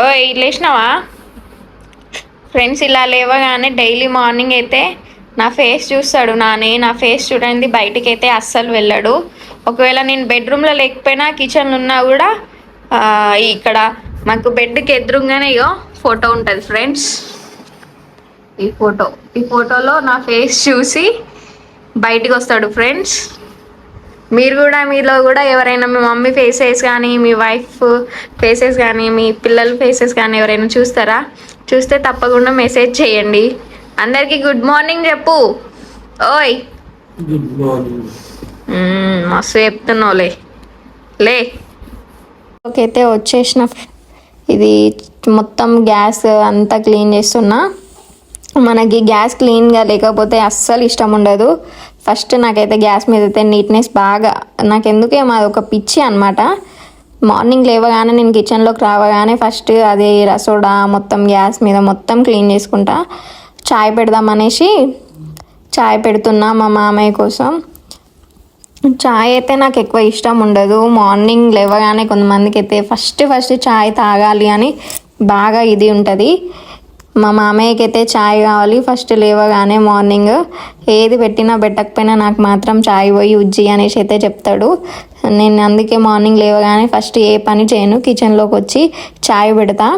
ఓ లేచినావా friends? ఇలా లేవగానే daily morning అయితే నా ఫేస్ చూస్తాడు నా ఫేస్ చూడండి, బయటికి అయితే అస్సలు వెళ్ళాడు. ఒకవేళ నేను బెడ్రూమ్లో లేకపోయినా కిచెన్లో ఉన్నా కూడా ఇక్కడ మాకు బెడ్కి ఎదురుగానే ఇగో ఫోటో ఉంటుంది ఫ్రెండ్స్. ఈ ఫోటోలో నా ఫేస్ చూసి బయటికి వస్తాడు ఫ్రెండ్స్. మీలో కూడా ఎవరైనా మీ మమ్మీ ఫేసెస్ కానీ, మీ వైఫ్ ఫేసెస్ కానీ, మీ పిల్లల ఫేసెస్ కానీ ఎవరైనా చూస్తారా? చూస్తే తప్పకుండా మెసేజ్ చేయండి. అందరికీ గుడ్ మార్నింగ్ చెప్పు. ఓయ్ గుడ్ మార్నింగ్. మస్తు చెప్తున్నావులే. లే ఓకైతే వచ్చేసిన. ఇది మొత్తం గ్యాస్ అంతా క్లీన్ చేస్తున్నా. మనకి గ్యాస్ క్లీన్గా లేకపోతే అస్సలు ఇష్టం ఉండదు. ఫస్ట్ నాకైతే గ్యాస్ మీద అయితే నీట్నెస్ బాగా, నాకు ఎందుకేమో అది ఒక పిచ్చి అనమాట. మార్నింగ్ లేవగానే నేను కిచెన్లోకి రావగానే ఫస్ట్ అదే రసోడా మొత్తం గ్యాస్ మీద మొత్తం క్లీన్ చేసుకుంటా. చాయ్ పెడదామనేసి చాయ్ పెడుతున్నా మా మామయ్య కోసం. చాయ్ అయితే నాకు ఎక్కువ ఇష్టం ఉండదు. మార్నింగ్ లేవగానే కొంతమందికి అయితే ఫస్ట్ చాయ్ తాగాలి అని బాగా ఇది ఉంటుంది. మా మామయ్యకి అయితే చాయ్ కావాలి ఫస్ట్ లేవగానే. మార్నింగ్ ఏది పెట్టినా పెట్టకపోయినా నాకు మాత్రం చాయ్ పోయి ఉజ్జి అనేసి అయితే చెప్తాడు. నేను అందుకే మార్నింగ్ లేవగానే ఫస్ట్ ఏ పని చేయను, కిచెన్లోకి వచ్చి చాయ్ పెడతా.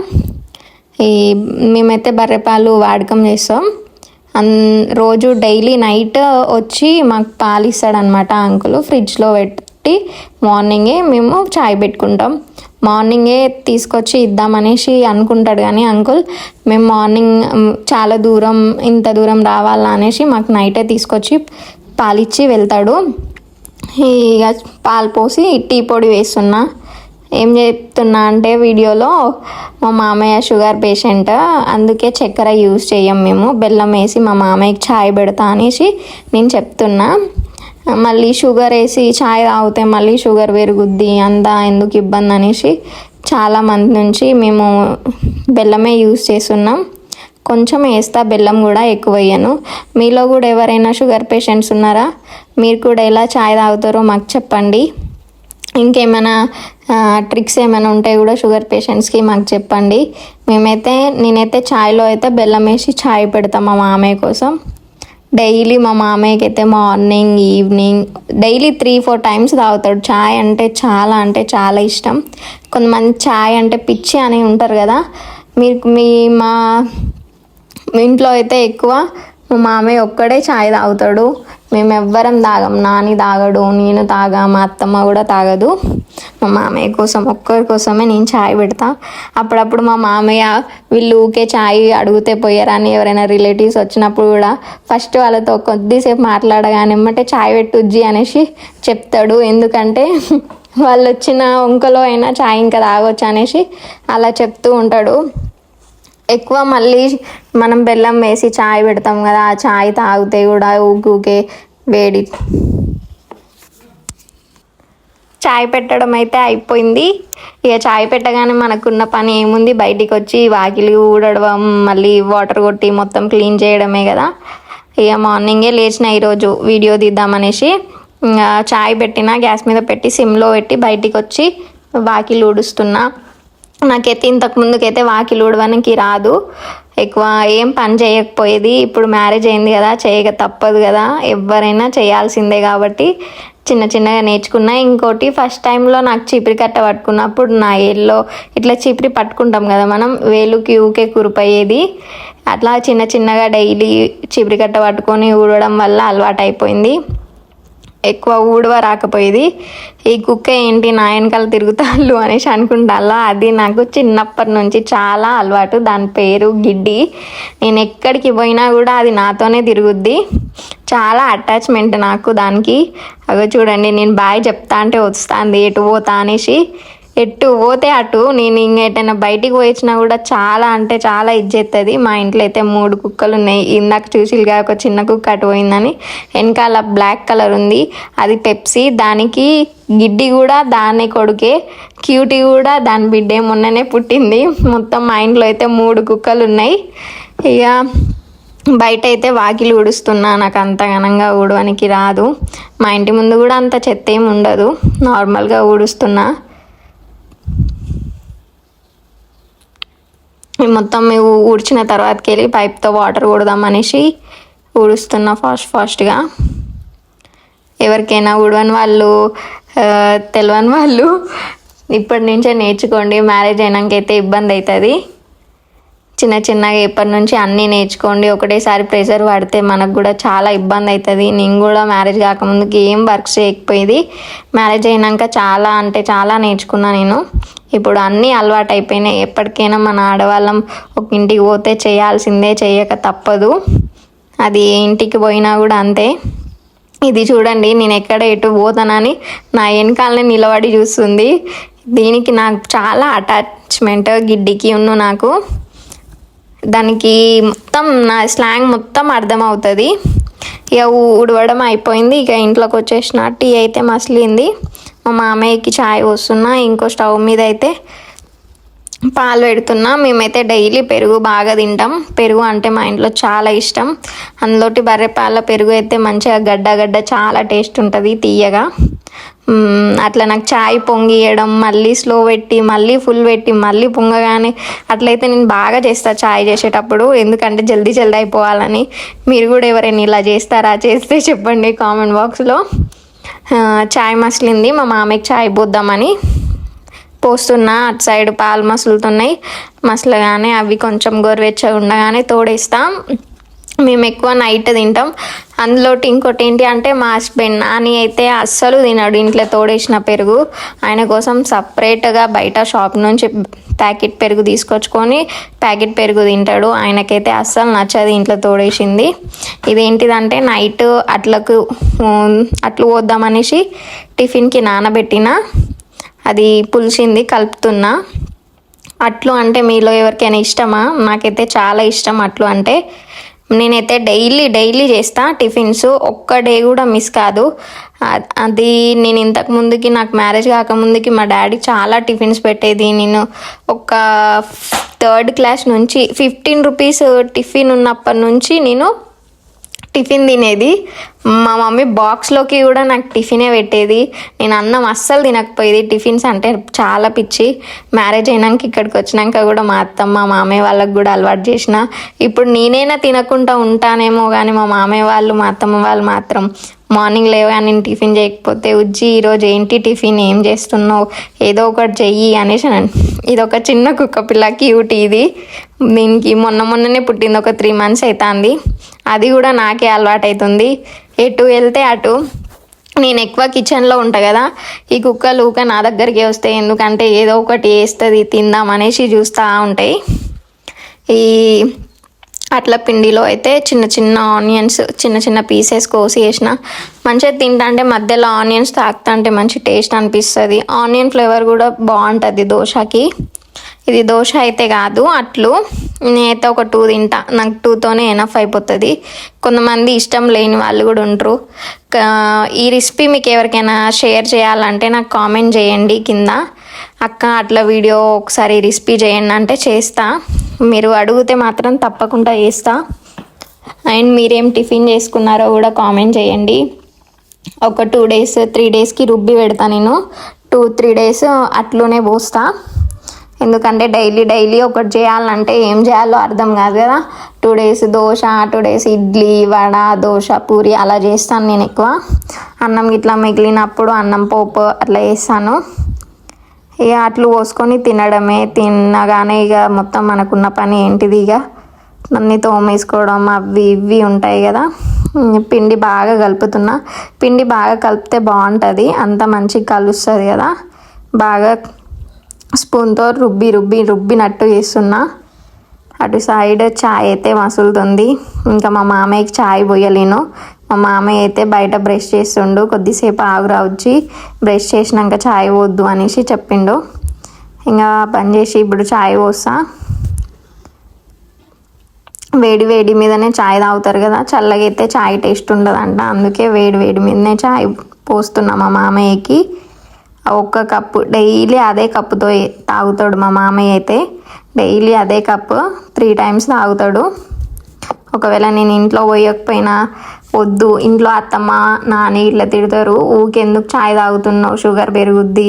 మేమైతే బర్రెపాలు వాడకం చేస్తాం. రోజు డైలీ నైట్ వచ్చి మాకు పాలు ఇస్తాడనమాట అంకుల్. ఫ్రిడ్జ్లో పెట్టి మార్నింగే మేము చాయ్ పెట్టుకుంటాం. మార్నింగే తీసుకొచ్చి ఇద్దామనేసి అనుకుంటాడు కానీ అంకుల్ మేము మార్నింగ్ చాలా దూరం, ఇంత దూరం రావాలా అనేసి మాకు నైటే తీసుకొచ్చి పాలిచ్చి వెళ్తాడు. ఇక పాలు పోసి టీ పొడి వేస్తున్నా. ఏం చెప్తున్నా అంటే వీడియోలో మా మామయ్య షుగర్ పేషెంట్, అందుకే చక్కెర యూజ్ చేయం మేము, బెల్లం వేసి మా మామయ్యకి ఛాయ్ పెడతా అనేసి నేను చెప్తున్నా. మళ్ళీ షుగర్ వేసి ఛాయ్ తాగితే మళ్ళీ షుగర్ పెరుగుద్ది, అంతా ఎందుకు ఇబ్బంది అనేసి చాలా మంది నుంచి మేము బెల్లమే యూజ్ చేస్తున్నాం. కొంచెం వేస్తా, బెల్లం కూడా ఎక్కువ వేయను. మీలో కూడా ఎవరైనా షుగర్ పేషెంట్స్ ఉన్నారా? మీరు కూడా ఎలా ఛాయ్ తాగుతారో మాకు చెప్పండి. ఇంకేమైనా ట్రిక్స్ ఏమైనా ఉంటే కూడా షుగర్ పేషెంట్స్కి మాకు చెప్పండి. నేనైతే ఛాయ్లో అయితే బెల్లం వేసి ఛాయ్ పెడతాం మా మామయ్య కోసం. డైలీ మా మామయ్యకి అయితే మార్నింగ్ ఈవినింగ్ డైలీ 3-4 టైమ్స్ తాగుతాడు. ఛాయ్ అంటే చాలా ఇష్టం. కొంతమంది ఛాయ్ అంటే పిచ్చి అని ఉంటారు కదా. మా ఇంట్లో అయితే ఎక్కువ మా మామయ్య ఒక్కడే ఛాయ్ తాగుతాడు. మేము ఎవ్వరం తాగం. నాని తాగడు, నేను తాగా, మా అత్తమ్మ కూడా తాగదు. మా మామయ్య కోసం ఒక్కరి కోసమే నేను ఛాయ్ పెడతా. అప్పుడప్పుడు మా మామయ్య వీళ్ళు ఊకే ఛాయ్ అడిగితే పోయారని ఎవరైనా రిలేటివ్స్ వచ్చినప్పుడు కూడా ఫస్ట్ వాళ్ళతో కొద్దిసేపు మాట్లాడగానే ఎమ్మటే ఛాయ్ పెట్టుజ్జి అనేసి చెప్తాడు. ఎందుకంటే వాళ్ళు వచ్చిన వంకలో అయినా ఛాయ్ ఇంకా తాగొచ్చు అనేసి అలా చెప్తూ ఉంటాడు. ఎక్కువ మళ్ళీ మనం బెల్లం వేసి ఛాయ్ పెడతాం కదా, ఆ ఛాయ్ తాగితే కూడా ఊకే వేడి. ఛాయ్ పెట్టడం అయితే అయిపోయింది. ఇక ఛాయ్ పెట్టగానే మనకున్న పని ఏముంది, బయటికి వచ్చి వాకిలి ఊడడం, మళ్ళీ వాటర్ కొట్టి మొత్తం క్లీన్ చేయడమే కదా. ఇక మార్నింగే లేచిన ఈరోజు వీడియో తీద్దామనేసి ఛాయ్ పెట్టిన గ్యాస్ మీద పెట్టి సిమ్లో పెట్టి బయటికి వచ్చి వాకిలి ఊడుస్తున్నా. నాకైతే ఇంతకు ముందుకైతే వాకిలి ఊడడానికి రాదు, ఎక్కువ ఏం పని చేయకపోయేది. ఇప్పుడు మ్యారేజ్ అయింది కదా, చేయక తప్పదు కదా, ఎవరైనా చేయాల్సిందే కాబట్టి చిన్నగా నేర్చుకున్నా. ఇంకోటి ఫస్ట్ టైంలో నాకు చీపిరి కట్ట పట్టుకున్నప్పుడు నా ఏళ్ళలో ఇట్లా చీపిరి పట్టుకుంటాం కదా మనం, వేలుకి ఊకే కురిపోయేది. అట్లా చిన్నగా డైలీ చీపిరి కట్ట పట్టుకొని ఊడడం వల్ల అలవాటు అయిపోయింది. ఎక్కువ ఊడవ రాకపోయేది. ఈ కుక్క ఏంటి నా వెనకాల తిరుగుతాళ్ళు అనేసి అనుకుంటాళ్ళ, అది నాకు చిన్నప్పటి నుంచి చాలా అలవాటు. దాని పేరు గిడ్డి. నేను ఎక్కడికి పోయినా కూడా అది నాతోనే తిరుగుద్ది. చాలా అటాచ్మెంట్ నాకు దానికి. అగో చూడండి, నేను బాయ్ చెప్తా అంటే వస్తుంది ఎటు పోతా అనేసి. ఎటు పోతే అటు. నేను ఇంకెటైనా బయటికి పోయించినా కూడా చాలా ఇజ్జెత్తది. మా ఇంట్లో అయితే 3 కుక్కలు ఉన్నాయి. ఇందాక చూసిగా ఒక చిన్న కుక్క అటు పోయిందని. వెనకాల బ్లాక్ కలర్ ఉంది, అది పెప్సీ. దానికి గిడ్డి కూడా దాని కొడుకే, క్యూటీ కూడా దాని బిడ్డే, మొన్ననే పుట్టింది. మొత్తం మా ఇంట్లో అయితే 3 కుక్కలు ఉన్నాయి. ఇక బయట అయితే వాకిలి ఊడుస్తున్నా. నాకు అంత ఘనంగా ఊడడానికి రాదు. మా ఇంటి ముందు కూడా అంత చెత్త ఏమి ఉండదు, నార్మల్గా ఊడుస్తున్నా. మొత్తం ఊడ్చిన తర్వాతకి వెళ్ళి పైప్తో వాటర్ కొడదాం అనేసి ఊడుస్తున్నా ఫాస్ట్గా. ఎవరికైనా ఊడవని వాళ్ళు, తెలియని వాళ్ళు ఇప్పటి నుంచే నేర్చుకోండి. మ్యారేజ్ అయినాకైతే ఇబ్బంది అవుతుంది. చిన్నగా ఇప్పటి నుంచి అన్నీ నేర్చుకోండి. ఒకటేసారి ప్రెషర్ పడితే మనకు కూడా చాలా ఇబ్బంది అవుతుంది. నేను కూడా మ్యారేజ్ కాకముందుకి ఏం వర్క్ చేయకపోయేది. మ్యారేజ్ అయినాక చాలా అంటే చాలా నేర్చుకున్నా నేను. ఇప్పుడు అన్నీ అలవాటు అయిపోయినాయి. ఎప్పటికైనా మన ఆడవాళ్ళం ఒక ఇంటికి పోతే చేయాల్సిందే, చేయక తప్పదు. అది ఇంటికి పోయినా కూడా అంతే. ఇది చూడండి, నేను ఎక్కడ ఎటు పోతానని నా వెనకాలనే నిలబడి చూస్తుంది. దీనికి నాకు చాలా అటాచ్మెంట్, గిడ్డికి నాకు. దానికి మొత్తం నా స్లాంగ్ మొత్తం అర్థమవుతుంది. ఇక ఊడవడం అయిపోయింది. ఇక ఇంట్లోకి వచ్చేసిన. టీ అయితే మసిలింది. మా మామయ్యకి ఛాయ్ పోస్తున్నా. ఇంకో స్టవ్ మీద అయితే పాలు పెడుతున్నా. మేమైతే డైలీ పెరుగు బాగా తింటాం. పెరుగు అంటే మా ఇంట్లో చాలా ఇష్టం. అందులోటి బర్రె పాల పెరుగు అయితే మంచిగా గడ్డ చాలా టేస్ట్ ఉంటుంది, తీయగా. అట్లా నాకు ఛాయ్ పొంగియడం, మళ్ళీ స్లో పెట్టి, మళ్ళీ ఫుల్ పెట్టి, మళ్ళీ పొంగగానే అట్లయితే నేను బాగా చేస్తాను ఛాయ్ చేసేటప్పుడు. ఎందుకంటే జల్దీ అయిపోవాలని. మీరు కూడా ఎవరైనా ఇలా చేస్తారా? చేస్తే చెప్పండి కామెంట్ బాక్స్లో. ఛాయ్ మసిలింది. మా మామయ్యకి ఛాయ్ పోద్దామని పోస్తున్నా. అటు సైడ్ పాలు మసులుతున్నాయి. మసలగానే అవి కొంచెం గోరువెచ్చగా ఉండగానే తోడేస్తాం. మేము ఎక్కువ నైట్ తింటాం. అందులోటి ఇంకోటి ఏంటి అంటే మా హస్బెండ్ నాని అయితే అస్సలు తినడు ఇంట్లో తోడేసిన పెరుగు. ఆయన కోసం సపరేట్గా బయట షాప్ నుంచి ప్యాకెట్ పెరుగు తీసుకొచ్చుకొని ప్యాకెట్ పెరుగు తింటాడు. ఆయనకైతే అస్సలు నచ్చదు ఇంట్లో తోడేసింది. ఇదేంటిదంటే నైట్ అట్లు పోద్దామనేసి టిఫిన్కి నానబెట్టిన, అది పులిసింది, కలుపుతున్నా. అట్లు అంటే మీలో ఎవరికైనా ఇష్టమా? నాకైతే చాలా ఇష్టం అట్లు అంటే. నేనైతే డైలీ చేస్తా టిఫిన్స్. ఒక్క డే కూడా మిస్ కాదు. అది నేను ఇంతకు ముందుకి, నాకు మ్యారేజ్ కాకముందుకి మా డాడీ చాలా టిఫిన్స్ పెట్టేది. నేను ఒక 3rd క్లాస్ నుంచి 15 రూపీస్ టిఫిన్ ఉన్నప్పటి నుంచి నేను టిఫిన్ తినేది. మా మమ్మీ బాక్స్లోకి కూడా నాకు టిఫినే పెట్టేది. నేను అన్నం అస్సలు తినకపోయేది. టిఫిన్స్ అంటే చాలా పిచ్చి. మ్యారేజ్ అయినాక ఇక్కడికి వచ్చినాక కూడా మా అత్తమ్మ, మా మామయ్య వాళ్ళకి కూడా అలవాటు చేసిన. ఇప్పుడు నేనైనా తినకుండా ఉంటానేమో కానీ మా మామయ్య వాళ్ళు, మా అత్తమ్మ వాళ్ళు మాత్రం మార్నింగ్ లేవగానే నేను టిఫిన్ చేయకపోతే, ఉజ్జి ఈరోజు ఏంటి టిఫిన్, ఏం చేస్తున్నావు, ఏదో ఒకటి చెయ్యి అనేసి. ఇది ఒక చిన్న కుక్క పిల్ల, క్యూట్. ఇది దీనికి మొన్ననే పుట్టింది. ఒక 3 months అవుతుంది. అది కూడా నాకే అలవాటు అవుతుంది. ఎటు వెళ్తే అటు. నేను ఎక్కువ కిచెన్లో ఉంటా కదా, ఈ కుక్కలు ఊక నా దగ్గరికి వస్తాయి. ఎందుకంటే ఏదో ఒకటి వేస్తుంది, తిందాం అనేసి చూస్తూ ఉంటాయి. ఈ అట్ల పిండిలో అయితే చిన్న ఆనియన్స్ చిన్న పీసెస్ కోసి వేసిన. మంచిగా తింటా మధ్యలో ఆనియన్స్ తాకుతా అంటే మంచి టేస్ట్ అనిపిస్తుంది. ఆనియన్ ఫ్లేవర్ కూడా బాగుంటుంది దోశకి. ఇది దోశ అయితే కాదు, అట్లు. నేనైతే ఒక 2 తింటా. నాకు 2తోనే ఎనఫ్ అయిపోతుంది. కొంతమంది ఇష్టం లేని వాళ్ళు కూడా ఉంటారు. ఈ రెసిపీ మీకు ఎవరికైనా షేర్ చేయాలంటే నాకు కామెంట్ చేయండి కింద. అక్క అట్లా వీడియో ఒకసారి రెసిపీ చేయండి అంటే చేస్తా. మీరు అడిగితే మాత్రం తప్పకుండా చేస్తా. అండ్ మీరేం టిఫిన్ చేసుకున్నారో కూడా కామెంట్ చేయండి. ఒక 2 days 3 daysకి రుబ్బి పెడతా నేను. 2-3 days అట్లనే పోస్తా. ఎందుకంటే డైలీ ఒకటి చేయాలంటే ఏం చేయాలో అర్థం కాదు కదా. 2 days దోశ, 2 days ఇడ్లీ, వడ, దోశ, పూరి అలా చేస్తాను నేను ఎక్కువ. అన్నం ఇట్లా మిగిలినప్పుడు అన్నం పోపు అట్లా చేస్తాను. ఇక అట్లు పోసుకొని తినడమే. తినగానే ఇక మొత్తం మనకున్న పని ఏంటిది, ఇక అన్నీ తోమేసుకోవడం అవి ఇవి ఉంటాయి కదా. పిండి బాగా కలుపుతున్నా. పిండి బాగా కలిపితే బాగుంటుంది, అంత మంచిగా కలుస్తుంది కదా. బాగా స్పూన్తో రుబ్బినట్టు చేస్తున్నా. అటు సైడ్ ఛాయ్ అయితే మసులుతుంది. ఇంకా మా మామయ్యకి ఛాయ్ పోయలేను. మా మామయ్య అయితే బయట బ్రష్ చేస్తుండు. కొద్దిసేపు ఆగురా వచ్చి బ్రష్ చేసినాక ఛాయ్ వద్దు అనేసి చెప్పిండు. ఇంకా పని చేసి ఇప్పుడు ఛాయ్ పోస్తా. వేడి మీదనే ఛాయ్ తాగుతారు కదా, చల్లగా అయితే ఛాయ్ టేస్ట్ ఉండదంట. అందుకే వేడి మీదనే ఛాయ్ పోస్తున్నా మా మామయ్యకి. 1 కప్పు డైలీ అదే కప్పుతో తాగుతాడు మా మామయ్య అయితే. డైలీ అదే కప్పు 3 times తాగుతాడు. ఒకవేళ నేను ఇంట్లో పోయకపోయినా వద్దు, ఇంట్లో అత్తమ్మ నాని ఇట్లా తిడతారు, ఊకెందుకు చాయ్ తాగుతున్నావు, షుగర్ పెరుగుద్ది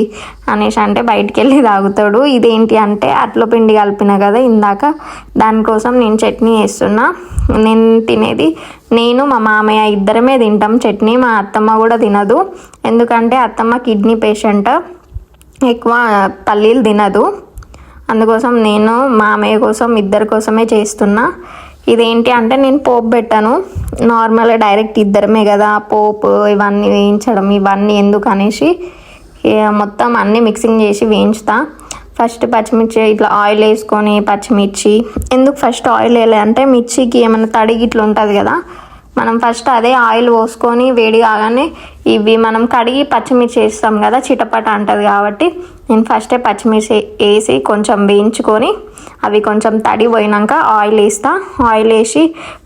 అనేసి అంటే బయటికి వెళ్ళి తాగుతాడు. ఇదేంటి అంటే అట్ల పిండి కలిపిన కదా ఇందాక, దానికోసం నేను చట్నీ వేస్తున్నా. నేను తినేది నేను మా మామయ్య ఇద్దరమే తింటాం చట్నీ. మా అత్తమ్మ కూడా తినదు, ఎందుకంటే అత్తమ్మ కిడ్నీ పేషెంట్, ఎక్కువ పల్లీలు తినదు. అందుకోసం నేను మామయ్య కోసం ఇద్దరి కోసమే చేస్తున్నా. ఇదేంటి అంటే నేను పోపు పెట్టాను, నార్మల్గా డైరెక్ట్ ఇద్దరమే కదా, పోపు ఇవన్నీ వేయించడం ఇవన్నీ ఎందుకు అనేసి మొత్తం అన్నీ మిక్సింగ్ చేసి వేయించుతా. ఫస్ట్ పచ్చిమిర్చి ఇట్లా ఆయిల్ వేసుకొని పచ్చిమిర్చి, ఎందుకు ఫస్ట్ ఆయిల్ వేయాలి అంటే మిర్చికి ఏమైనా తడిగి ఇట్లా ఉంటుంది కదా, మనం ఫస్ట్ అదే ఆయిల్ పోసుకొని వేడి కాగానే ఇవి మనం కడిగి పచ్చిమిర్చి వేస్తాం కదా, చిటపట అంటుంది కాబట్టి నేను ఫస్టే పచ్చిమిర్చి వేసి కొంచెం వేయించుకొని అవి కొంచెం తడి పోయినాక ఆయిల్ వేస్తా. ఆయిల్ వేసి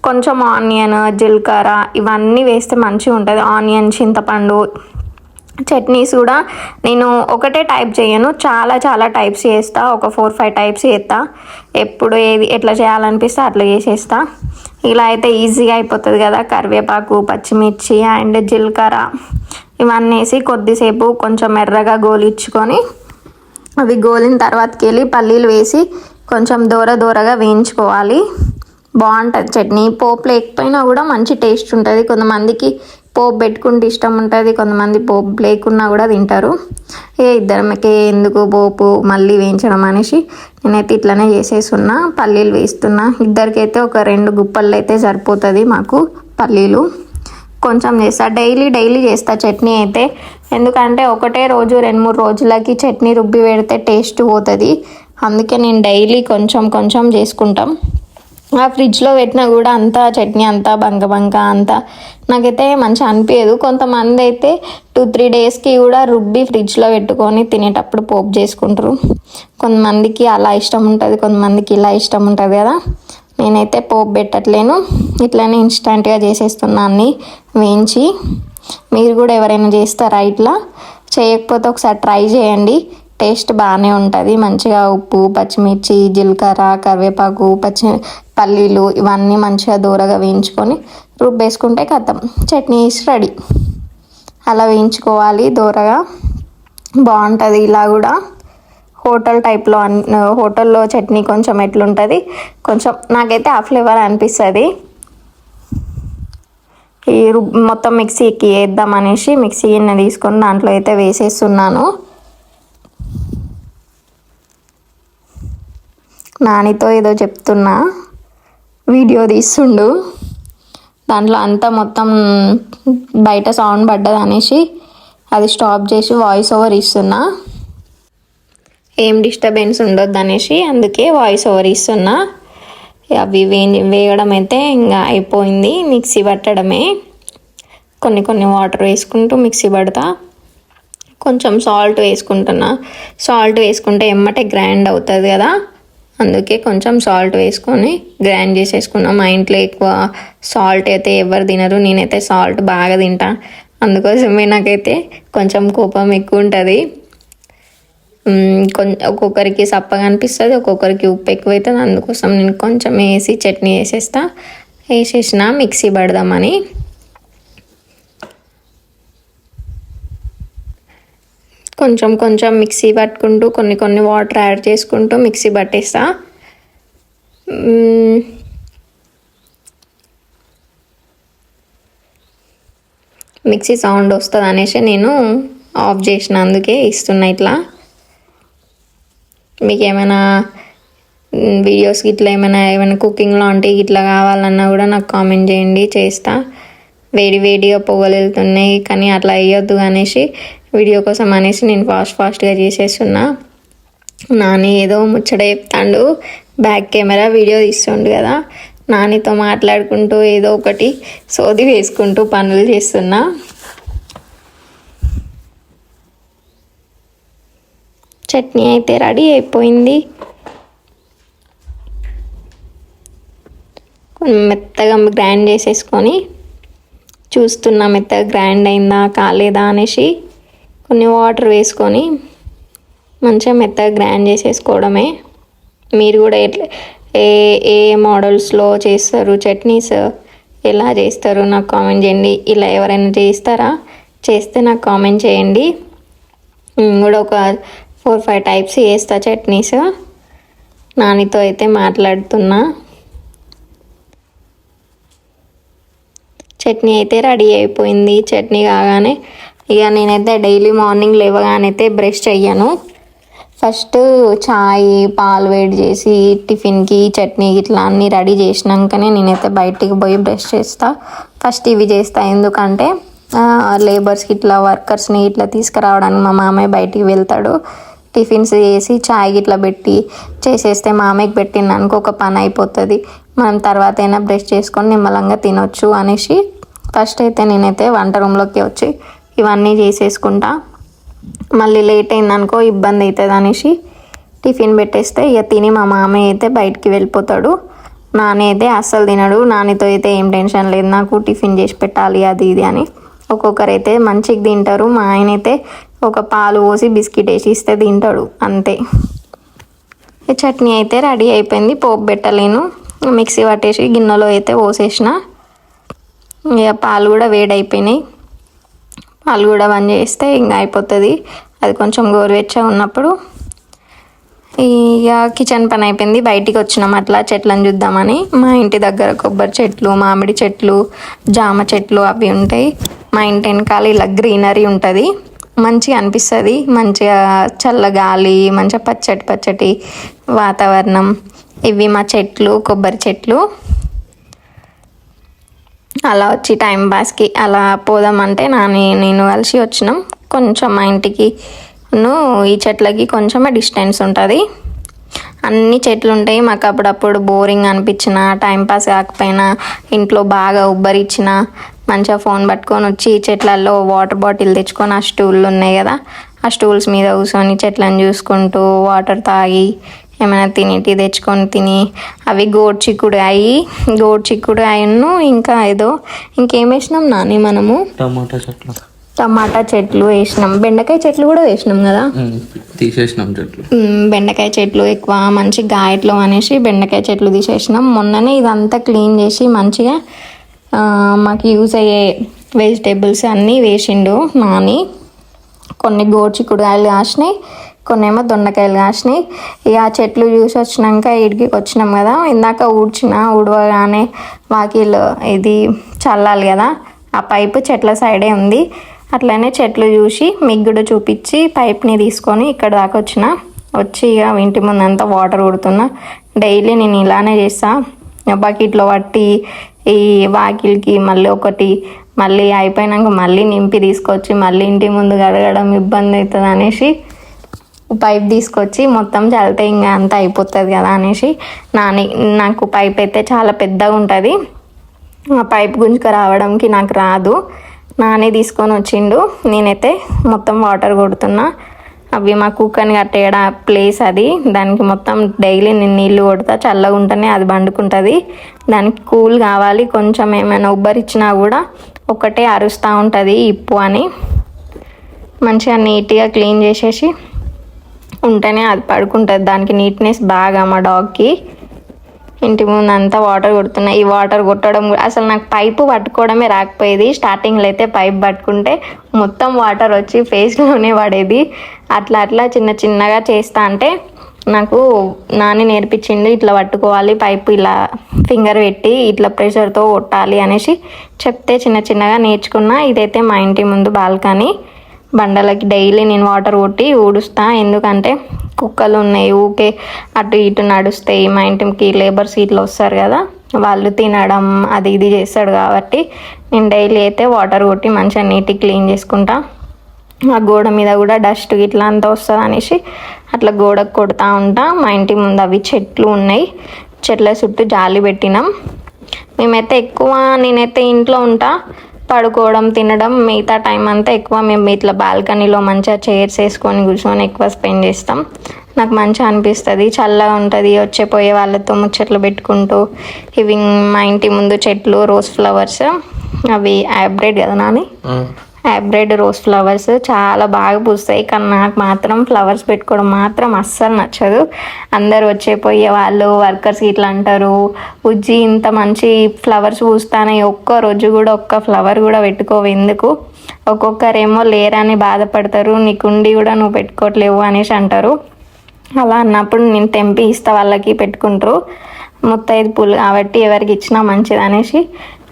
కొంచెం ఆనియన్, జీలకర్ర ఇవన్నీ వేస్తే మంచిగా ఉంటుంది. ఆనియన్, చింతపండు, చట్నీస్ కూడా నేను ఒకటే టైప్ చేయను, చాలా చాలా టైప్స్ చేస్తా, ఒక 4-5 టైప్స్ చేస్తా. ఎప్పుడు ఏది ఎట్లా చేయాలనిపిస్తే అట్లా చేసేస్తా. ఇలా అయితే ఈజీగా అయిపోతుంది కదా. కరివేపాకు, పచ్చిమిర్చి అండ్ జీలకర్ర ఇవన్నీ వేసి కొద్దిసేపు కొంచెం ఎర్రగా గోలిచ్చుకొని అవి గోలిన తర్వాతకి వెళ్ళి పల్లీలు వేసి కొంచెం దూరగా వేయించుకోవాలి. బాగుంటుంది చట్నీ. పోపు లేకపోయినా కూడా మంచి టేస్ట్ ఉంటుంది. కొంతమందికి పోపు పెట్టుకుంటే ఇష్టం ఉంటుంది, కొంతమంది పోపు లేకున్నా కూడా తింటారు. ఇద్దరికి ఎందుకు పోపు మళ్ళీ వేయించడం అనేసి నేనైతే ఇట్లనే చేసేస్తున్నా. పల్లీలు వేస్తున్నా. ఇద్దరికైతే ఒక 2 గుప్పలు అయితే సరిపోతుంది మాకు పల్లీలు. కొంచెం చేస్తా, డైలీ చేస్తా చట్నీ అయితే. ఎందుకంటే ఒకటే రోజు 2-3 రోజులకి చట్నీ రుబ్బి పెడితే టేస్ట్ పోతుంది. అందుకే నేను డైలీ కొంచెం చేసుకుంటాం. ఆ ఫ్రిడ్జ్లో పెట్టినా కూడా అంతా చట్నీ అంతా బంక అంతా నాకైతే మంచిగా అనిపించదు. కొంతమంది అయితే 2-3 డేస్కి కూడా రుబ్బి ఫ్రిడ్జ్లో పెట్టుకొని తినేటప్పుడు పోపు చేసుకుంటారు. కొంతమందికి అలా ఇష్టం ఉంటుంది, కొంతమందికి ఇలా ఇష్టం ఉంటుంది కదా. నేనైతే పోపు పెట్టట్లేను, ఇట్లానే ఇన్స్టంట్గా చేసేస్తున్నా అన్నీ వేయించి. మీరు కూడా ఎవరైనా చేస్తారా ఇట్లా? చేయకపోతే ఒకసారి ట్రై చేయండి, టేస్ట్ బాగానే ఉంటుంది. మంచిగా ఉప్పు, పచ్చిమిర్చి, జీలకర్ర, కరివేపాకు, పల్లీలు ఇవన్నీ మంచిగా దూరగా వేయించుకొని రుబ్బేసుకుంటే కథం చట్నీ రెడీ. అలా వేయించుకోవాలి దూరగా, బాగుంటుంది. ఇలా కూడా హోటల్ టైప్లో హోటల్లో చట్నీ కొంచెం ఎట్లుంటుంది, కొంచెం నాకైతే ఆ ఫ్లేవర్ అనిపిస్తుంది. ఈ మొత్తం మిక్సీకి వేద్దాం అనేసి మిక్సీ గిన్నె తీసుకొని దాంట్లో అయితే వేసేస్తున్నాను. నానితో ఏదో చెప్తున్నా, వీడియో తీస్తుండు, దాంట్లో అంతా మొత్తం బయట సౌండ్ పడ్డది అనేసి అది స్టాప్ చేసి వాయిస్ ఓవర్ ఇస్తున్నా. ఏం డిస్టర్బెన్స్ ఉండొద్దు అనేసి అందుకే వాయిస్ ఓవర్ ఇస్తున్నా. అవి వేయడం అయితే ఇంకా అయిపోయింది, మిక్సీ పట్టడమే. కొన్ని వాటర్ వేసుకుంటూ మిక్సీ పడతా. కొంచెం సాల్ట్ వేసుకుంటున్నా. సాల్ట్ వేసుకుంటే ఎమ్మటే గ్రైండ్ అవుతుంది కదా, అందుకే కొంచెం సాల్ట్ వేసుకొని గ్రైండ్ చేసేసుకున్నాం. మా ఇంట్లో ఎక్కువ సాల్ట్ అయితే ఎవరు తినరు, నేనైతే సాల్ట్ బాగా తింటా. అందుకోసమే నాకైతే కొంచెం కోపం ఎక్కువ ఉంటుంది. ఒక్కొక్కరికి సప్పగా అనిపిస్తుంది, ఒక్కొక్కరికి ఉప్పు ఎక్కువ అవుతుంది. అందుకోసం నేను కొంచెం వేసి చట్నీ వేసేసిన మిక్సీ పడదామని. కొంచెం మిక్సీ పట్టుకుంటూ కొన్ని వాటర్ యాడ్ చేసుకుంటూ మిక్సీ పట్టేస్తా. మిక్సీ సౌండ్ వస్తుంది అనేసి నేను ఆఫ్ చేసిన, అందుకే ఇస్తున్నా ఇట్లా. మీకు ఏమైనా వీడియోస్కి ఇట్లా ఏమైనా కుకింగ్ లాంటివి ఇట్లా కావాలన్నా కూడా నాకు కామెంట్ చేయండి, చేస్తా. వేడిగా పొగలు వెళ్తున్నాయి కానీ అట్లా వేయొద్దు అనేసి వీడియో కోసం అనేసి నేను ఫాస్ట్గా చేసేస్తున్నా. నాని ఏదో ముచ్చట చెప్తాడు, బ్యాక్ కెమెరా వీడియో తీస్తుండు కదా, నానితో మాట్లాడుకుంటూ ఏదో ఒకటి సోది వేసుకుంటూ పనులు చేస్తున్నా. చట్నీ అయితే రెడీ అయిపోయింది. మెత్తగా గ్రైండ్ చేసేసుకొని చూస్తున్నా మెత్తగా గ్రైండ్ అయిందా కాలేదా అనేసి. కొన్ని వాటర్ వేసుకొని మంచిగా మెత్తగా గ్రైండ్ చేసేసుకోవడమే. మీరు కూడా ఏ మోడల్స్లో చేస్తారు చట్నీస్ ఎలా చేస్తారు నాకు కామెంట్ చేయండి. ఇలా ఎవరైనా చేస్తారా? చేస్తే నాకు కామెంట్ చేయండి. నేను కూడా ఒక 4-5 టైప్స్ చేస్తా చట్నీస్. నానితో అయితే మాట్లాడుతున్నా. చట్నీ అయితే రెడీ అయిపోయింది. చట్నీ కాగానే ఇక నేనైతే డైలీ మార్నింగ్ లేవగానే అయితే బ్రష్ చెయ్యను. ఫస్ట్ చాయ్ పాలు వేడి చేసి టిఫిన్కి చట్నీ ఇట్లా అన్నీ రెడీ చేసినాకనే నేనైతే బయటికి పోయి బ్రష్ చేస్తా. ఫస్ట్ ఇవి చేస్తా, ఎందుకంటే లేబర్స్కి ఇట్లా వర్కర్స్ని ఇట్లా తీసుకురావడానికి మా మామయ్య బయటికి వెళ్తాడు. టిఫిన్స్ చేసి చాయ్ ఇట్లా పెట్టి చేసేస్తే మామయ్యకి పెట్టినానికి ఒక పని అయిపోతుంది. మనం తర్వాత అయినా బ్రష్ చేసుకొని నిమ్మలంగా తినొచ్చు అనేసి ఫస్ట్ అయితే నేనైతే వంట రూమ్లోకి వచ్చి ఇవన్నీ చేసేసుకుంటా. మళ్ళీ లేట్ అయిందనుకో ఇబ్బంది అవుతుంది అనేసి టిఫిన్ పెట్టేస్తే ఇక తిని మా మామయ్య అయితే బయటికి వెళ్ళిపోతాడు. నాని అయితే అస్సలు తినడు. నానితో అయితే ఏం టెన్షన్ లేదు, నాకు టిఫిన్ చేసి పెట్టాలి అది ఇది అని. ఒక్కొక్కరైతే మంచిగా తింటారు. మా ఆయన అయితే ఒక పాలు పోసి బిస్కెట్ వేసి ఇస్తే తింటాడు అంతే. ఈ చట్నీ అయితే రెడీ అయిపోయింది. పోపు పెట్టలేను, మిక్సీ పట్టేసి గిన్నెలో అయితే పోసేసిన. ఇక పాలు కూడా వేడైపోయినాయి. పాలు కూడా బంద్ చేస్తే ఇంకా అయిపోతుంది. అది కొంచెం గోరువెచ్చగా ఉన్నప్పుడు ఇక కిచెన్ పని అయిపోయింది. బయటికి వచ్చినాం అట్లా చెట్లను చూద్దామని. మా ఇంటి దగ్గర కొబ్బరి చెట్లు, మామిడి చెట్లు, జామ చెట్లు అవి ఉంటాయి. మా ఇంటి వెనకాల ఇలా గ్రీనరీ ఉంటుంది, మంచిగా అనిపిస్తుంది. మంచిగా చల్లగాలి, మంచిగా పచ్చటి పచ్చటి వాతావరణం. ఇవి మా చెట్లు, కొబ్బరి చెట్లు. అలా వచ్చి టైం పాస్కి అలా పోదామంటే నేను కలిసి వచ్చినాం. కొంచెం మా ఇంటికి ఈ చెట్లకి కొంచెమే డిస్టెన్స్ ఉంటుంది. అన్ని చెట్లు ఉంటాయి. మాకు అప్పుడప్పుడు బోరింగ్ అనిపించిన, టైంపాస్ కాకపోయినా, ఇంట్లో బాగా ఉబ్బరిచ్చిన మంచిగా ఫోన్ పట్టుకొని వచ్చి చెట్లలో వాటర్ బాటిల్ తెచ్చుకొని, ఆ స్టూళ్ళు ఉన్నాయి కదా, ఆ స్టూల్స్ మీద కూర్చొని చెట్లను చూసుకుంటూ వాటర్ తాగి ఏమైనా తినేటి తెచ్చుకొని తిని, అవి గోడ్చిక్కుడుకాయను ఇంకా ఏదో ఇంకేం వేసినాం నాని మనము టమాటా చెట్లు వేసినాం. బెండకాయ చెట్లు కూడా వేసినాం కదా, తీసేసినాం చెట్లు. బెండకాయ చెట్లు ఎక్కువ మంచి గాయట్లో అనేసి బెండకాయ చెట్లు తీసేసినాం. మొన్ననే ఇదంతా క్లీన్ చేసి మంచిగా మాకు యూజ్ అయ్యే వెజిటేబుల్స్ అన్నీ వేసిండు నాని. కొన్ని గోడ్చిక్కుడుకాయలు కాసినాయి, కొన్ని ఏమో దొండకాయలు కాసినాయి. ఇక ఆ చెట్లు చూసి వచ్చినాక ఇడికి వచ్చినాం కదా, ఇందాక ఊడవగానే వాకిలు ఇది చల్లాలి కదా, ఆ పైపు చెట్ల సైడే ఉంది. అట్లనే చెట్లు చూసి మిగ్గుడు చూపించి పైప్ని తీసుకొని ఇక్కడ దాకా వచ్చి ఇక ఇంటి ముందంతా వాటర్ కొడుతున్నా. డైలీ నేను ఇలానే చేస్తా. బకెట్లో పట్టి ఈ వాకిలికి మళ్ళీ ఒకటి, మళ్ళీ అయిపోయినాక మళ్ళీ నింపి తీసుకొచ్చి మళ్ళీ ఇంటి ముందు కడగడం ఇబ్బంది అవుతుంది అనేసి పైప్ తీసుకొచ్చి మొత్తం చల్లితే ఇంకా అంతా అయిపోతుంది కదా అనేసి నాకు పైప్ అయితే చాలా పెద్దగా ఉంటుంది. ఆ పైప్ గుంజుకు రావడానికి నాకు రాదు. నానే తీసుకొని వచ్చిండు. నేనైతే మొత్తం వాటర్ కొడుతున్నా. అవి మా కుక్కని కట్టేయడ ప్లేస్ అది, దానికి మొత్తం డైలీ నేను నీళ్ళు కొడతా. చల్లగా ఉంటేనే అది పండుకుంటుంది. దానికి కూల్ కావాలి. కొంచెం ఏమైనా ఉబ్బరిచ్చినా కూడా ఒకటే అరుస్తూ ఉంటుంది ఇప్పు అని. మంచిగా నీట్గా క్లీన్ చేసేసి ఉంటేనే అది పడుకుంటుంది. దానికి నీట్నెస్ బాగా మా డాగ్కి. ఇంటి ముందు అంతా వాటర్ కొడుతున్నాయి. ఈ వాటర్ కొట్టడం అసలు నాకు పైపు పట్టుకోవడమే రాకపోయేది. స్టార్టింగ్లో అయితే పైప్ పట్టుకుంటే మొత్తం వాటర్ వచ్చి ఫేస్లోనే పడేది. అట్లా చిన్నగా చేస్తా అంటే నాకు నాని నేర్పించింది. ఇట్లా పట్టుకోవాలి, పైపు ఇలా ఫింగర్ పెట్టి ఇట్లా ప్రెషర్తో కొట్టాలి అనేసి చెప్తే చిన్నగా నేర్చుకున్నా. ఇదైతే మా ఇంటి ముందు బాల్కనీ. బండలకి డైలీ నేను వాటర్ కొట్టి ఊడుస్తా. ఎందుకంటే కుక్కలు ఉన్నాయి, ఊకే అటు ఇటు నడుస్తాయి. మా ఇంటికి లేబర్స్ ఇట్లా వస్తారు కదా, వాళ్ళు తినడం అది ఇది చేస్తాడు కాబట్టి నేను డైలీ అయితే వాటర్ కొట్టి మంచిగా నీట్గా క్లీన్ చేసుకుంటా. ఆ గోడ మీద కూడా డస్ట్ ఇట్లా అంతా వస్తుంది అనేసి అట్లా గోడకు కొడుతూ ఉంటా. మా ఇంటి ముందు అవి చెట్లు ఉన్నాయి, చెట్ల చుట్టూ జాలి పెట్టినాం. మేమైతే నేనైతే ఇంట్లో ఉంటా, పడుకోవడం తినడం మిగతా టైం అంతా ఎక్కువ మేము ఇట్లా బాల్కనీలో మంచిగా చైర్స్ వేసుకొని కూర్చొని ఎక్కువ స్పెండ్ చేస్తాం. నాకు మంచిగా అనిపిస్తుంది, చల్లగా ఉంటుంది. పోయే వాళ్ళతో ముచ్చట్లు పెట్టుకుంటూ. ఇవి మా ఇంటి ముందు చెట్లు రోజ్ ఫ్లవర్స్, అవి హైబ్రిడ్ కదా నాని, హైబ్రిడ్ రోజ్ ఫ్లవర్స్ చాలా బాగా పూస్తాయి. కానీ నాకు మాత్రం ఫ్లవర్స్ పెట్టుకోవడం మాత్రం అస్సలు నచ్చదు. అందరు వచ్చే పోయే వాళ్ళు వర్కర్స్ ఇట్లా అంటారు, ఉజ్జి ఇంత మంచి ఫ్లవర్స్ పూస్తానే ఒక్క రోజు కూడా ఒక్క ఫ్లవర్ కూడా పెట్టుకోవు ఎందుకు, ఒక్కొక్కరేమో లేరని బాధపడతారు, నీకుండి కూడా నువ్వు పెట్టుకోవట్లేవు అనేసి అంటారు. అలా అన్నప్పుడు నేను తెంపి ఇస్తా, వాళ్ళకి పెట్టుకుంటారు. ముత్తైదు పూలు కాబట్టి ఎవరికి ఇచ్చినా మంచిది అనేసి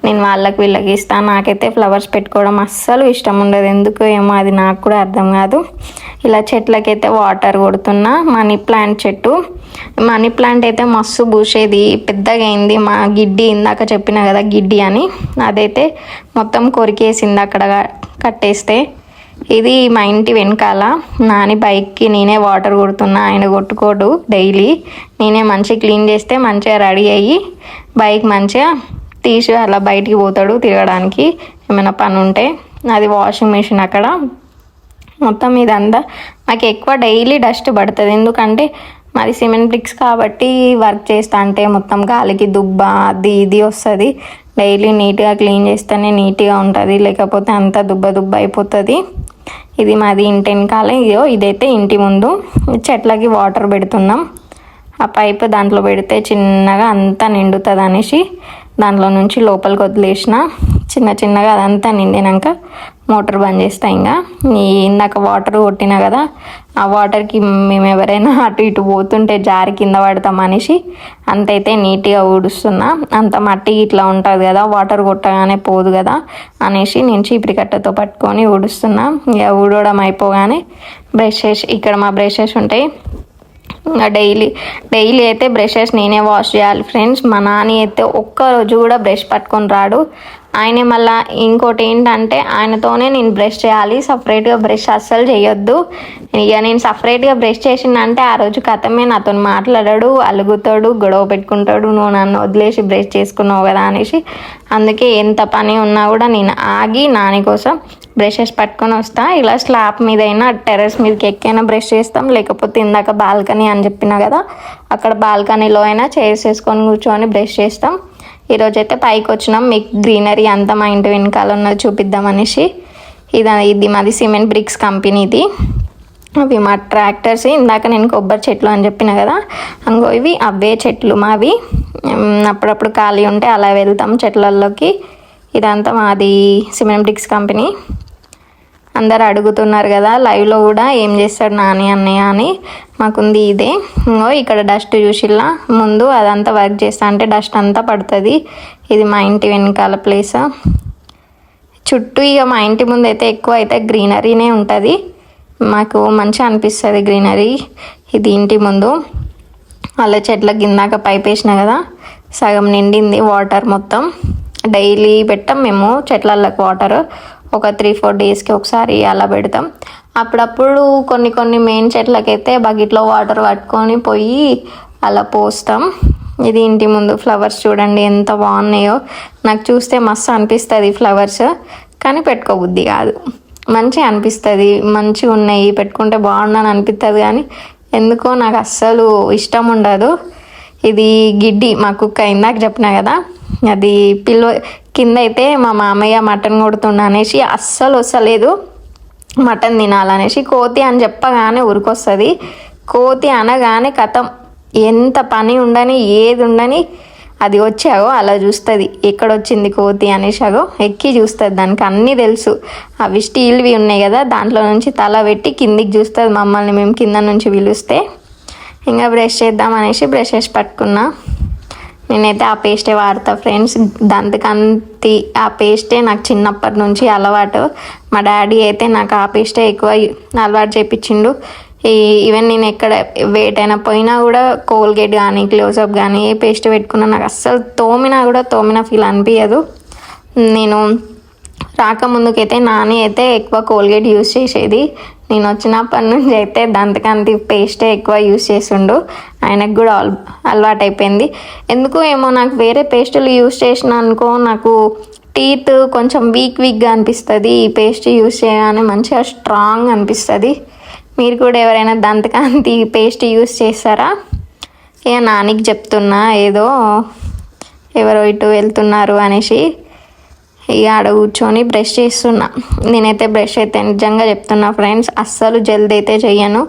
నేను వాళ్ళకి వీళ్ళకి ఇస్తాను. నాకైతే ఫ్లవర్స్ పెట్టుకోవడం అస్సలు ఇష్టం ఉండదు, ఎందుకు ఏమో అది నాకు కూడా అర్థం కాదు. ఇలా చెట్లకైతే వాటర్ కొడుతున్నా. మనీ ప్లాంట్ చెట్టు, మనీ ప్లాంట్ అయితే మస్తు పూసేది, పెద్దగా అయింది. మా గిడ్డి ఇందాక చెప్పిన కదా గిడ్డి అని, అదైతే మొత్తం కొరికేసింది అక్కడ కట్టేస్తే. ఇది మా ఇంటి వెనకాల నాని బైక్కి నేనే వాటర్ కొడుతున్నా, ఆయన కొట్టుకోడు. డైలీ నేనే మంచిగా క్లీన్ చేస్తే మంచిగా రెడీ అయ్యి బైక్ మంచిగా తీసి అలా బయటికి పోతాడు తిరగడానికి ఏమైనా పని ఉంటే. అది వాషింగ్ మిషన్ అక్కడ. మొత్తం ఇదంతా నాకు ఎక్కువ డైలీ డస్ట్ పడుతుంది, ఎందుకంటే మరి సిమెంట్ బ్రిక్స్ కాబట్టి వర్క్ చేస్తా అంటే మొత్తం గాలికి దుబ్బ అది ఇది వస్తుంది. డైలీ నీట్గా క్లీన్ చేస్తేనే నీట్గా ఉంటుంది, లేకపోతే అంతా దుబ్బ దుబ్బ అయిపోతుంది. ఇది మాది ఇంటి వెనకాల. ఇదైతే ఇంటి ముందు. చెట్లకి వాటర్ పెడుతున్నాం. ఆ పైపు దాంట్లో పెడితే చిన్నగా అంతా నిండుతుంది అనేసి దాంట్లో నుంచి లోపలికి వదిలేసిన. చిన్న చిన్నగా అదంతా నిండినాక మోటార్ బంద్ చేస్తా. ఇంకా ఇందాక వాటర్ కొట్టినా కదా, ఆ వాటర్కి మేము ఎవరైనా అటు ఇటు పోతుంటే జారి కింద పడతాం అనేసి అంతైతే నీట్గా ఊడుస్తున్నా. అంత మట్టి ఇట్లా ఉంటుంది కదా, వాటర్ కొట్టగానే పోదు కదా అనేసి నేను చీపిరి కట్టతో పట్టుకొని ఊడుస్తున్నా. ఇక ఊడవడం అయిపోగానే బ్రషెస్, ఇక్కడ మా బ్రషెస్ ఉంటాయి. ఇంకా డైలీ అయితే బ్రషెస్ నేనే వాష్ చేయాలి ఫ్రెండ్స్. మా నాని అయితే ఒక్కరోజు కూడా బ్రష్ పట్టుకొని రాడు. ఆయనే మళ్ళీ ఇంకోటి ఏంటంటే ఆయనతోనే నేను బ్రష్ చేయాలి, సపరేట్గా బ్రష్ అస్సలు చేయొద్దు. ఇక నేను సపరేట్గా బ్రష్ చేసిందంటే ఆ రోజు కథమే, నాతో మాట్లాడాడు, అలుగుతాడు, గొడవ పెట్టుకుంటాడు, నువ్వు నన్ను వదిలేసి బ్రష్ చేసుకున్నావు కదా అనేసి. అందుకే ఎంత పని ఉన్నా కూడా నేను ఆగి నాని కోసం బ్రషెస్ పట్టుకొని వస్తా. ఇలా స్లాబ్ మీద అయినా టెర్రస్ మీదకి ఎక్కైనా బ్రష్ చేస్తాం, లేకపోతే ఇందాక బాల్కనీ అని చెప్పినా కదా, అక్కడ బాల్కనీలో అయినా చైర్స్ వేసుకొని కూర్చొని బ్రష్ చేస్తాం. ఈరోజైతే పైకి వచ్చినాం, మీకు గ్రీనరీ అంతా మా ఇంటి వెనకాల ఉన్నది చూపిద్దామనేసి. ఇది మాది సిమెంట్ బ్రిక్స్ కంపెనీది. అవి మా ట్రాక్టర్స్. ఇందాక నేను కొబ్బరి చెట్లు అని చెప్పిన కదా, అంగో ఇవి అవే చెట్లు మావి. అప్పుడప్పుడు ఖాళీ ఉంటే అలా వెళ్తాం చెట్లలోకి. ఇదంతా మాది సిమెంట్ బ్రిక్స్ కంపెనీ. అందరు అడుగుతున్నారు కదా లైవ్లో కూడా ఏం చేస్తాడు నాని అన్నయ్య అని. మాకుంది ఇదే. ఇక్కడ డస్ట్ చూసిల్లా ముందు అదంతా వర్క్ చేస్తా అంటే డస్ట్ అంతా పడుతుంది. ఇది మా ఇంటి వెనకాల ప్లేస్. చుట్టూ ఇక మా ఇంటి ముందు అయితే ఎక్కువ అయితే గ్రీనరీనే ఉంటుంది, మాకు మంచిగా అనిపిస్తుంది గ్రీనరీ. ఇది ఇంటి ముందు. అలా చెట్ల కిందాక పైప్ వేసిన కదా, సగం నిండింది వాటర్ మొత్తం. డైలీ పెట్టాం మేము చెట్లకి వాటర్, ఒక 3-4 డేస్కి ఒకసారి అలా పెడతాం. అప్పుడప్పుడు కొన్ని మెయిన్ చెట్లకైతే బకెట్లో వాటర్ పట్టుకొని పోయి అలా పోస్తాం. ఇది ఇంటి ముందు ఫ్లవర్స్ చూడండి ఎంత బాగున్నాయో. నాకు చూస్తే మస్తు అనిపిస్తుంది ఫ్లవర్స్, కానీ పెట్టుకోబుద్ధి కాదు. మంచిగా అనిపిస్తుంది, మంచిగా ఉన్నాయి, పెట్టుకుంటే బాగుండని అనిపిస్తుంది, కానీ ఎందుకో నాకు అస్సలు ఇష్టం ఉండదు. ఇది గిడ్డి, మా కుక్క ఇందాక చెప్పినా కదా, అది కింద అయితే మా మామయ్య మటన్ కొడుతుండ అనేసి అస్సలు వస్తలేదు మటన్ తినాలనేసి. కోతి అని చెప్పగానే ఉరికొస్తుంది. కోతి అనగానే కథం, ఎంత పని ఉండని ఏది ఉండని అది వచ్చాగో అలా చూస్తుంది, ఎక్కడొచ్చింది కోతి అనేసాగో ఎక్కి చూస్తుంది. దానికి అన్నీ తెలుసు. అవి స్టీల్వి ఉన్నాయి కదా, దాంట్లో నుంచి తల పెట్టి కిందికి చూస్తుంది మమ్మల్ని మేము కింద నుంచి పిలుస్తే. ఇంకా బ్రష్ చేద్దాం అనేసి బ్రషెస్ పట్టుకున్నా. నేనైతే ఆ పేస్టే వాడతా ఫ్రెండ్స్, దంతకంతి. ఆ పేస్టే నాకు చిన్నప్పటి నుంచి అలవాటు. మా డాడీ అయితే నాకు ఆ పేస్టే ఎక్కువ అలవాటు చేయించిండు. ఈవెన్ నేను ఎక్కడ వేటైనా పోయినా కూడా కోల్గేట్ కానీ క్లోజప్ కానీ ఏ పేస్ట్ పెట్టుకున్నా నాకు అస్సలు తోమినా ఫీల్ అనిపించదు. నేను రాకముందుకైతే నాని అయితే ఎక్కువ కోల్గేట్ యూస్ చేసేది. నేను వచ్చినప్పటి నుంచి అయితే దంతకంతి పేస్టే ఎక్కువ యూస్ చేసిండు. ఆయనకు కూడా అలవాటు అయిపోయింది. ఎందుకు ఏమో నాకు వేరే పేస్టులు యూస్ చేసిన అనుకో నాకు టీత్ కొంచెం వీక్గా అనిపిస్తుంది. ఈ పేస్ట్ యూస్ చేయగానే మంచిగా స్ట్రాంగ్ అనిపిస్తుంది. మీరు కూడా ఎవరైనా దంతకాంతి పేస్ట్ యూస్ చేస్తారా? ఇక నానికి చెప్తున్నా, ఏదో ఎవరో ఇటు వెళ్తున్నారు అనేసి. ఇక ఆడ కూర్చొని బ్రష్ చేస్తున్నా. నేనైతే బ్రష్ అయితే నిజంగా చెప్తున్నా ఫ్రెండ్స్, అస్సలు జల్దీ అయితే చెయ్యను.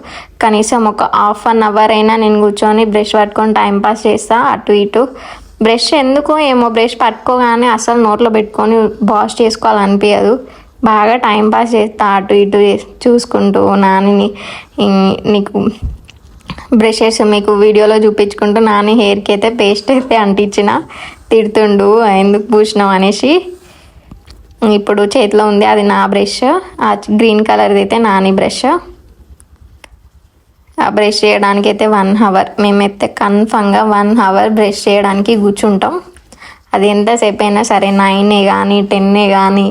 కనీసం ఒక ½ అయినా నేను కూర్చొని బ్రష్ పట్టుకొని టైంపాస్ చేస్తా అటు ఇటు. బ్రష్ ఎందుకు ఏమో, బ్రష్ పట్టుకోగానే అస్సలు నోట్లో పెట్టుకొని వాష్ చేసుకోవాలనిపించదు. బాగా టైంపాస్ చేస్తా అటు ఇటు చూసుకుంటూ. నాని నీకు బ్రషెస్ మీకు వీడియోలో చూపించుకుంటూ నాని హెయిర్కి అయితే పేస్ట్ అయితే అంటించిన. తిడుతుండు ఎందుకు పూసినావు అనేసి. ఇప్పుడు చేతిలో ఉంది అది నా బ్రష్, ఆ గ్రీన్ కలర్ది అయితే నాని బ్రష్. ఆ బ్రష్ చేయడానికి అయితే 1 అవర్, మేమైతే కన్ఫామ్గా 1 అవర్ బ్రష్ చేయడానికి కూర్చుంటాం. అది ఎంతసేపు అయినా సరే 9 కానీ 10 కానీ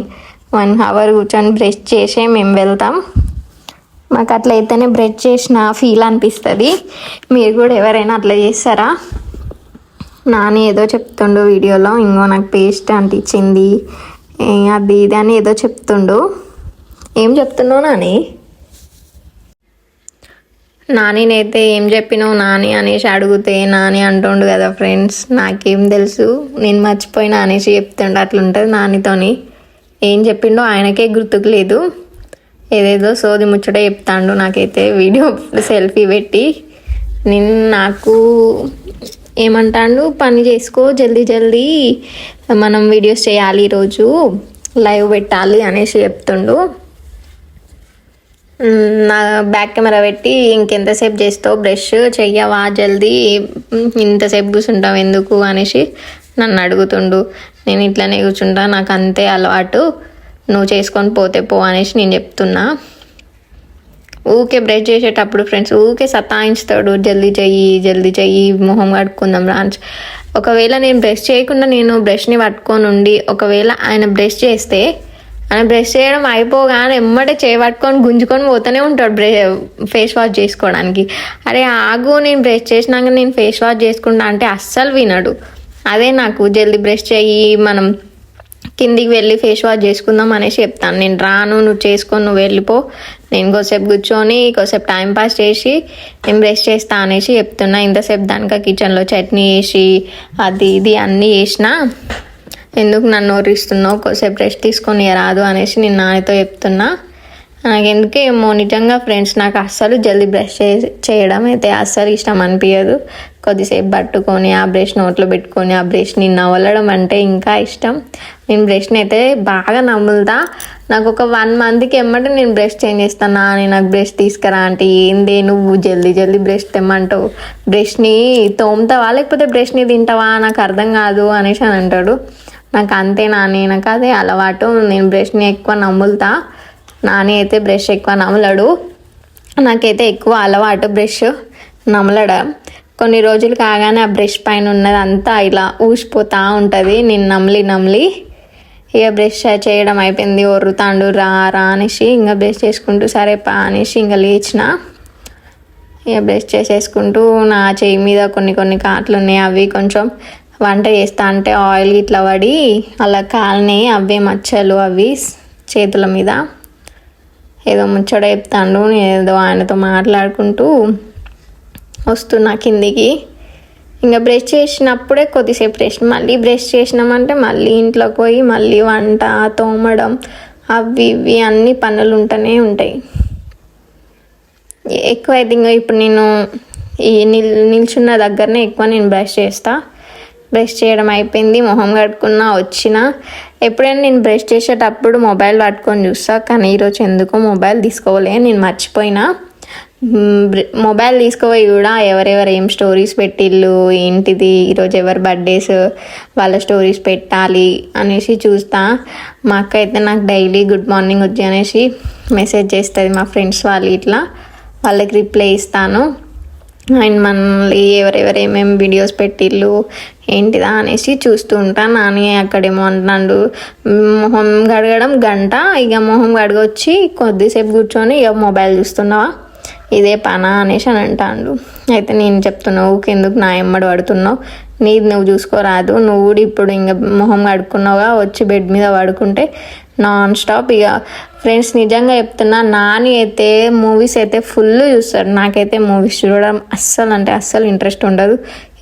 1 అవర్ కూర్చొని బ్రష్ చేసే మేము వెళ్తాం. మాకు అట్లా అయితేనే బ్రష్ చేసిన ఫీల్ అనిపిస్తుంది. మీరు కూడా ఎవరైనా అట్లా చేస్తారా? నాని ఏదో చెప్తుండు వీడియోలో, ఇంకో నాకు పేస్ట్ అంటించింది అది ఇది అని ఏదో చెప్తుండు. ఏం చెప్తున్నావు నానినైతే ఏం చెప్పినావు నాని అనేసి అడిగితే నాని అంటుండు కదా ఫ్రెండ్స్, నాకేం తెలుసు, నేను మర్చిపోయినా అనేసి చెప్తుండు. అట్లుంటుంది నానితోని. ఏం చెప్పిండో ఆయనకే గుర్తుకు లేదు. ఏదేదో సోది ముచ్చట చెప్తాండు. నాకైతే వీడియో సెల్ఫీ పెట్టి నాకు ఏమంటాడు, పని చేసుకో జల్దీ జల్దీ, మనం వీడియోస్ చేయాలి ఈరోజు, లైవ్ పెట్టాలి అనేసి చెప్తుండు. నా బ్యాక్ కెమెరా పెట్టి ఇంకెంతసేపు చేస్తావు బ్రష్ చెయ్యవా జల్దీ, ఇంతసేపు కూర్చుంటావు ఎందుకు అనేసి నన్ను అడుగుతుండు. నేను ఇట్లనే కూర్చుంటా, నాకు అంతే అలవాటు, నువ్వు చేసుకొని పోతే పో అనేసి నేను చెప్తున్నా. ఊకే బ్రష్ చేసేటప్పుడు ఫ్రెండ్స్ ఊకే సతాయించుతాడు, జల్దీ చెయ్యి మొహం కడుక్కుందాం రా. ఒకవేళ నేను బ్రష్ చేయకుండా నేను బ్రష్ని పట్టుకొని ఉండి, ఒకవేళ ఆయన బ్రష్ చేస్తే ఆయన బ్రష్ చేయడం అయిపోగానే ఎమ్మటే పట్టుకొని గుంజుకొని పోతూనే ఉంటాడు ఫేస్ వాష్ చేసుకోవడానికి. అరే ఆగు, నేను బ్రష్ చేసినాక నేను ఫేస్ వాష్ చేసుకుంటా అంటే అస్సలు వినడు. అదే నాకు జల్దీ బ్రష్ చెయ్యి, మనం కిందికి వెళ్ళి ఫేస్ వాష్ చేసుకుందాం అనేసి చెప్తాను. నేను రాను, నువ్వు చేసుకొని నువ్వు వెళ్ళిపో, నేను కొద్దిసేపు కూర్చొని కొద్దిసేపు టైంపాస్ చేసి నేను బ్రష్ చేస్తా అనేసి చెప్తున్నా. ఇంతసేపు దానిక కిచెన్లో చట్నీ వేసి అది ఇది అన్నీ చేసిన, ఎందుకు నన్ను ఓరిస్తున్నావు, కొద్దిసేపు రెస్ట్ తీసుకొని రాదు అనేసి నేను నాన్నతో చెప్తున్నా. నాకు ఎందుకేమో నిజంగా ఫ్రెండ్స్, నాకు అస్సలు జల్దీ బ్రష్ చేయడం అయితే అస్సలు ఇష్టం అనిపించదు. కొద్దిసేపు పట్టుకొని ఆ బ్రష్ నోట్లో పెట్టుకొని ఆ బ్రష్ని నవలడం అంటే ఇంకా ఇష్టం. నేను బ్రష్ని అయితే బాగా నవ్వులుతా. నాకు ఒక 1 మంత్కి ఎమ్మటే నేను బ్రష్ చేంజ్ చేస్తాను. నాకు బ్రష్ తీసుకురా అంటే ఏందే నువ్వు జల్దీ బ్రష్ తెమ్మంటావు, బ్రష్ని తోముతావా లేకపోతే బ్రష్ని తింటావా, నాకు అర్థం కాదు అనేసి అని అంటాడు. నాకు అంతే నాకు అదే అలవాటు, నేను బ్రష్ని ఎక్కువ నమ్ములుతా. నాని అయితే బ్రష్ ఎక్కువ నమలడు, నాకైతే ఎక్కువ అలవాటు బ్రష్ నమలడం. కొన్ని రోజులు కాగానే ఆ బ్రష్ పైన ఉన్నది అంతా ఇలా ఊసిపోతూ ఉంటుంది. నేను నమిలి ఇక బ్రష్ చేయడం అయిపోయింది, ఒర్రుతాండు రా అనేసి. ఇంకా బ్రష్ చేసుకుంటూ సరే పా అనేసి ఇంకా లేచిన. ఇక బ్రష్ చేసేసుకుంటూ నా చేయి మీద కొన్ని కాట్లు ఉన్నాయి, అవి కొంచెం వంట చేస్తా అంటే ఆయిల్ ఇట్లా పడి అలా కాలినాయి, అవే మచ్చలు అవి చేతుల మీద. ఏదో ముచ్చట చెప్తాండు, ఏదో ఆయనతో మాట్లాడుకుంటూ వస్తున్నా కిందికి. ఇంకా బ్రష్ చేసినప్పుడే కొద్దిసేపు రెస్ట్, మళ్ళీ బ్రష్ చేసినామంటే మళ్ళీ ఇంట్లోకి పోయి మళ్ళీ వంట తోమడం అవి ఇవి అన్ని పనులు ఉంటూనే ఉంటాయి. ఎక్కువ అయితే ఇంకా ఇప్పుడు నేను ఈ నిల్చున్న దగ్గరనే ఎక్కువ నేను బ్రష్ చేస్తా. బ్రష్ చేయడం అయిపోయింది, మొహం కడుక్కున్నా వచ్చిన. ఎప్పుడైనా నేను బ్రష్ చేసేటప్పుడు మొబైల్ పట్టుకొని చూస్తా, కానీ ఈరోజు ఎందుకో మొబైల్ తీసుకోలే, నేను మర్చిపోయినా. మొబైల్ తీసుకోపోయి కూడా ఎవరెవరు ఏం స్టోరీస్ పెట్టిళ్ళు, ఏంటిది ఈరోజు ఎవరి బర్త్డేస్, వాళ్ళ స్టోరీస్ పెట్టాలి అనేసి చూస్తా. మా అక్క అయితే నాకు డైలీ గుడ్ మార్నింగ్ వచ్చి అనేసి మెసేజ్ చేస్తుంది. మా ఫ్రెండ్స్ వాళ్ళు ఇట్లా వాళ్ళకి రిప్లై ఇస్తాను. అండ్ మళ్ళీ ఎవరెవరు ఏమేమి వీడియోస్ పెట్టిళ్ళు ఏంటిదా అనేసి చూస్తూ ఉంటాను. నాని అక్కడేమో అంటున్నాడు మొహం కడగడం గంట, ఇక మొహం కడగొచ్చి కొద్దిసేపు కూర్చొని ఇక మొబైల్ చూస్తున్నావా, ఇదే పనా అనేసి అని అంటాడు. అయితే నేను చెప్తున్నావు ఊకెందుకు నా ఎమ్మడి పడుతున్నావు, నీది నువ్వు చూసుకోరాదు, నువ్వు కూడా ఇప్పుడు ఇంకా మొహం కడుక్కున్నావుగా, వచ్చి బెడ్ మీద పడుకుంటే నాన్ స్టాప్. ఇక ఫ్రెండ్స్ నిజంగా చెప్తున్నా, నాని అయితే మూవీస్ అయితే ఫుల్ చూస్తాడు. నాకైతే మూవీస్ చూడడం అస్సలు ఇంట్రెస్ట్ ఉండదు.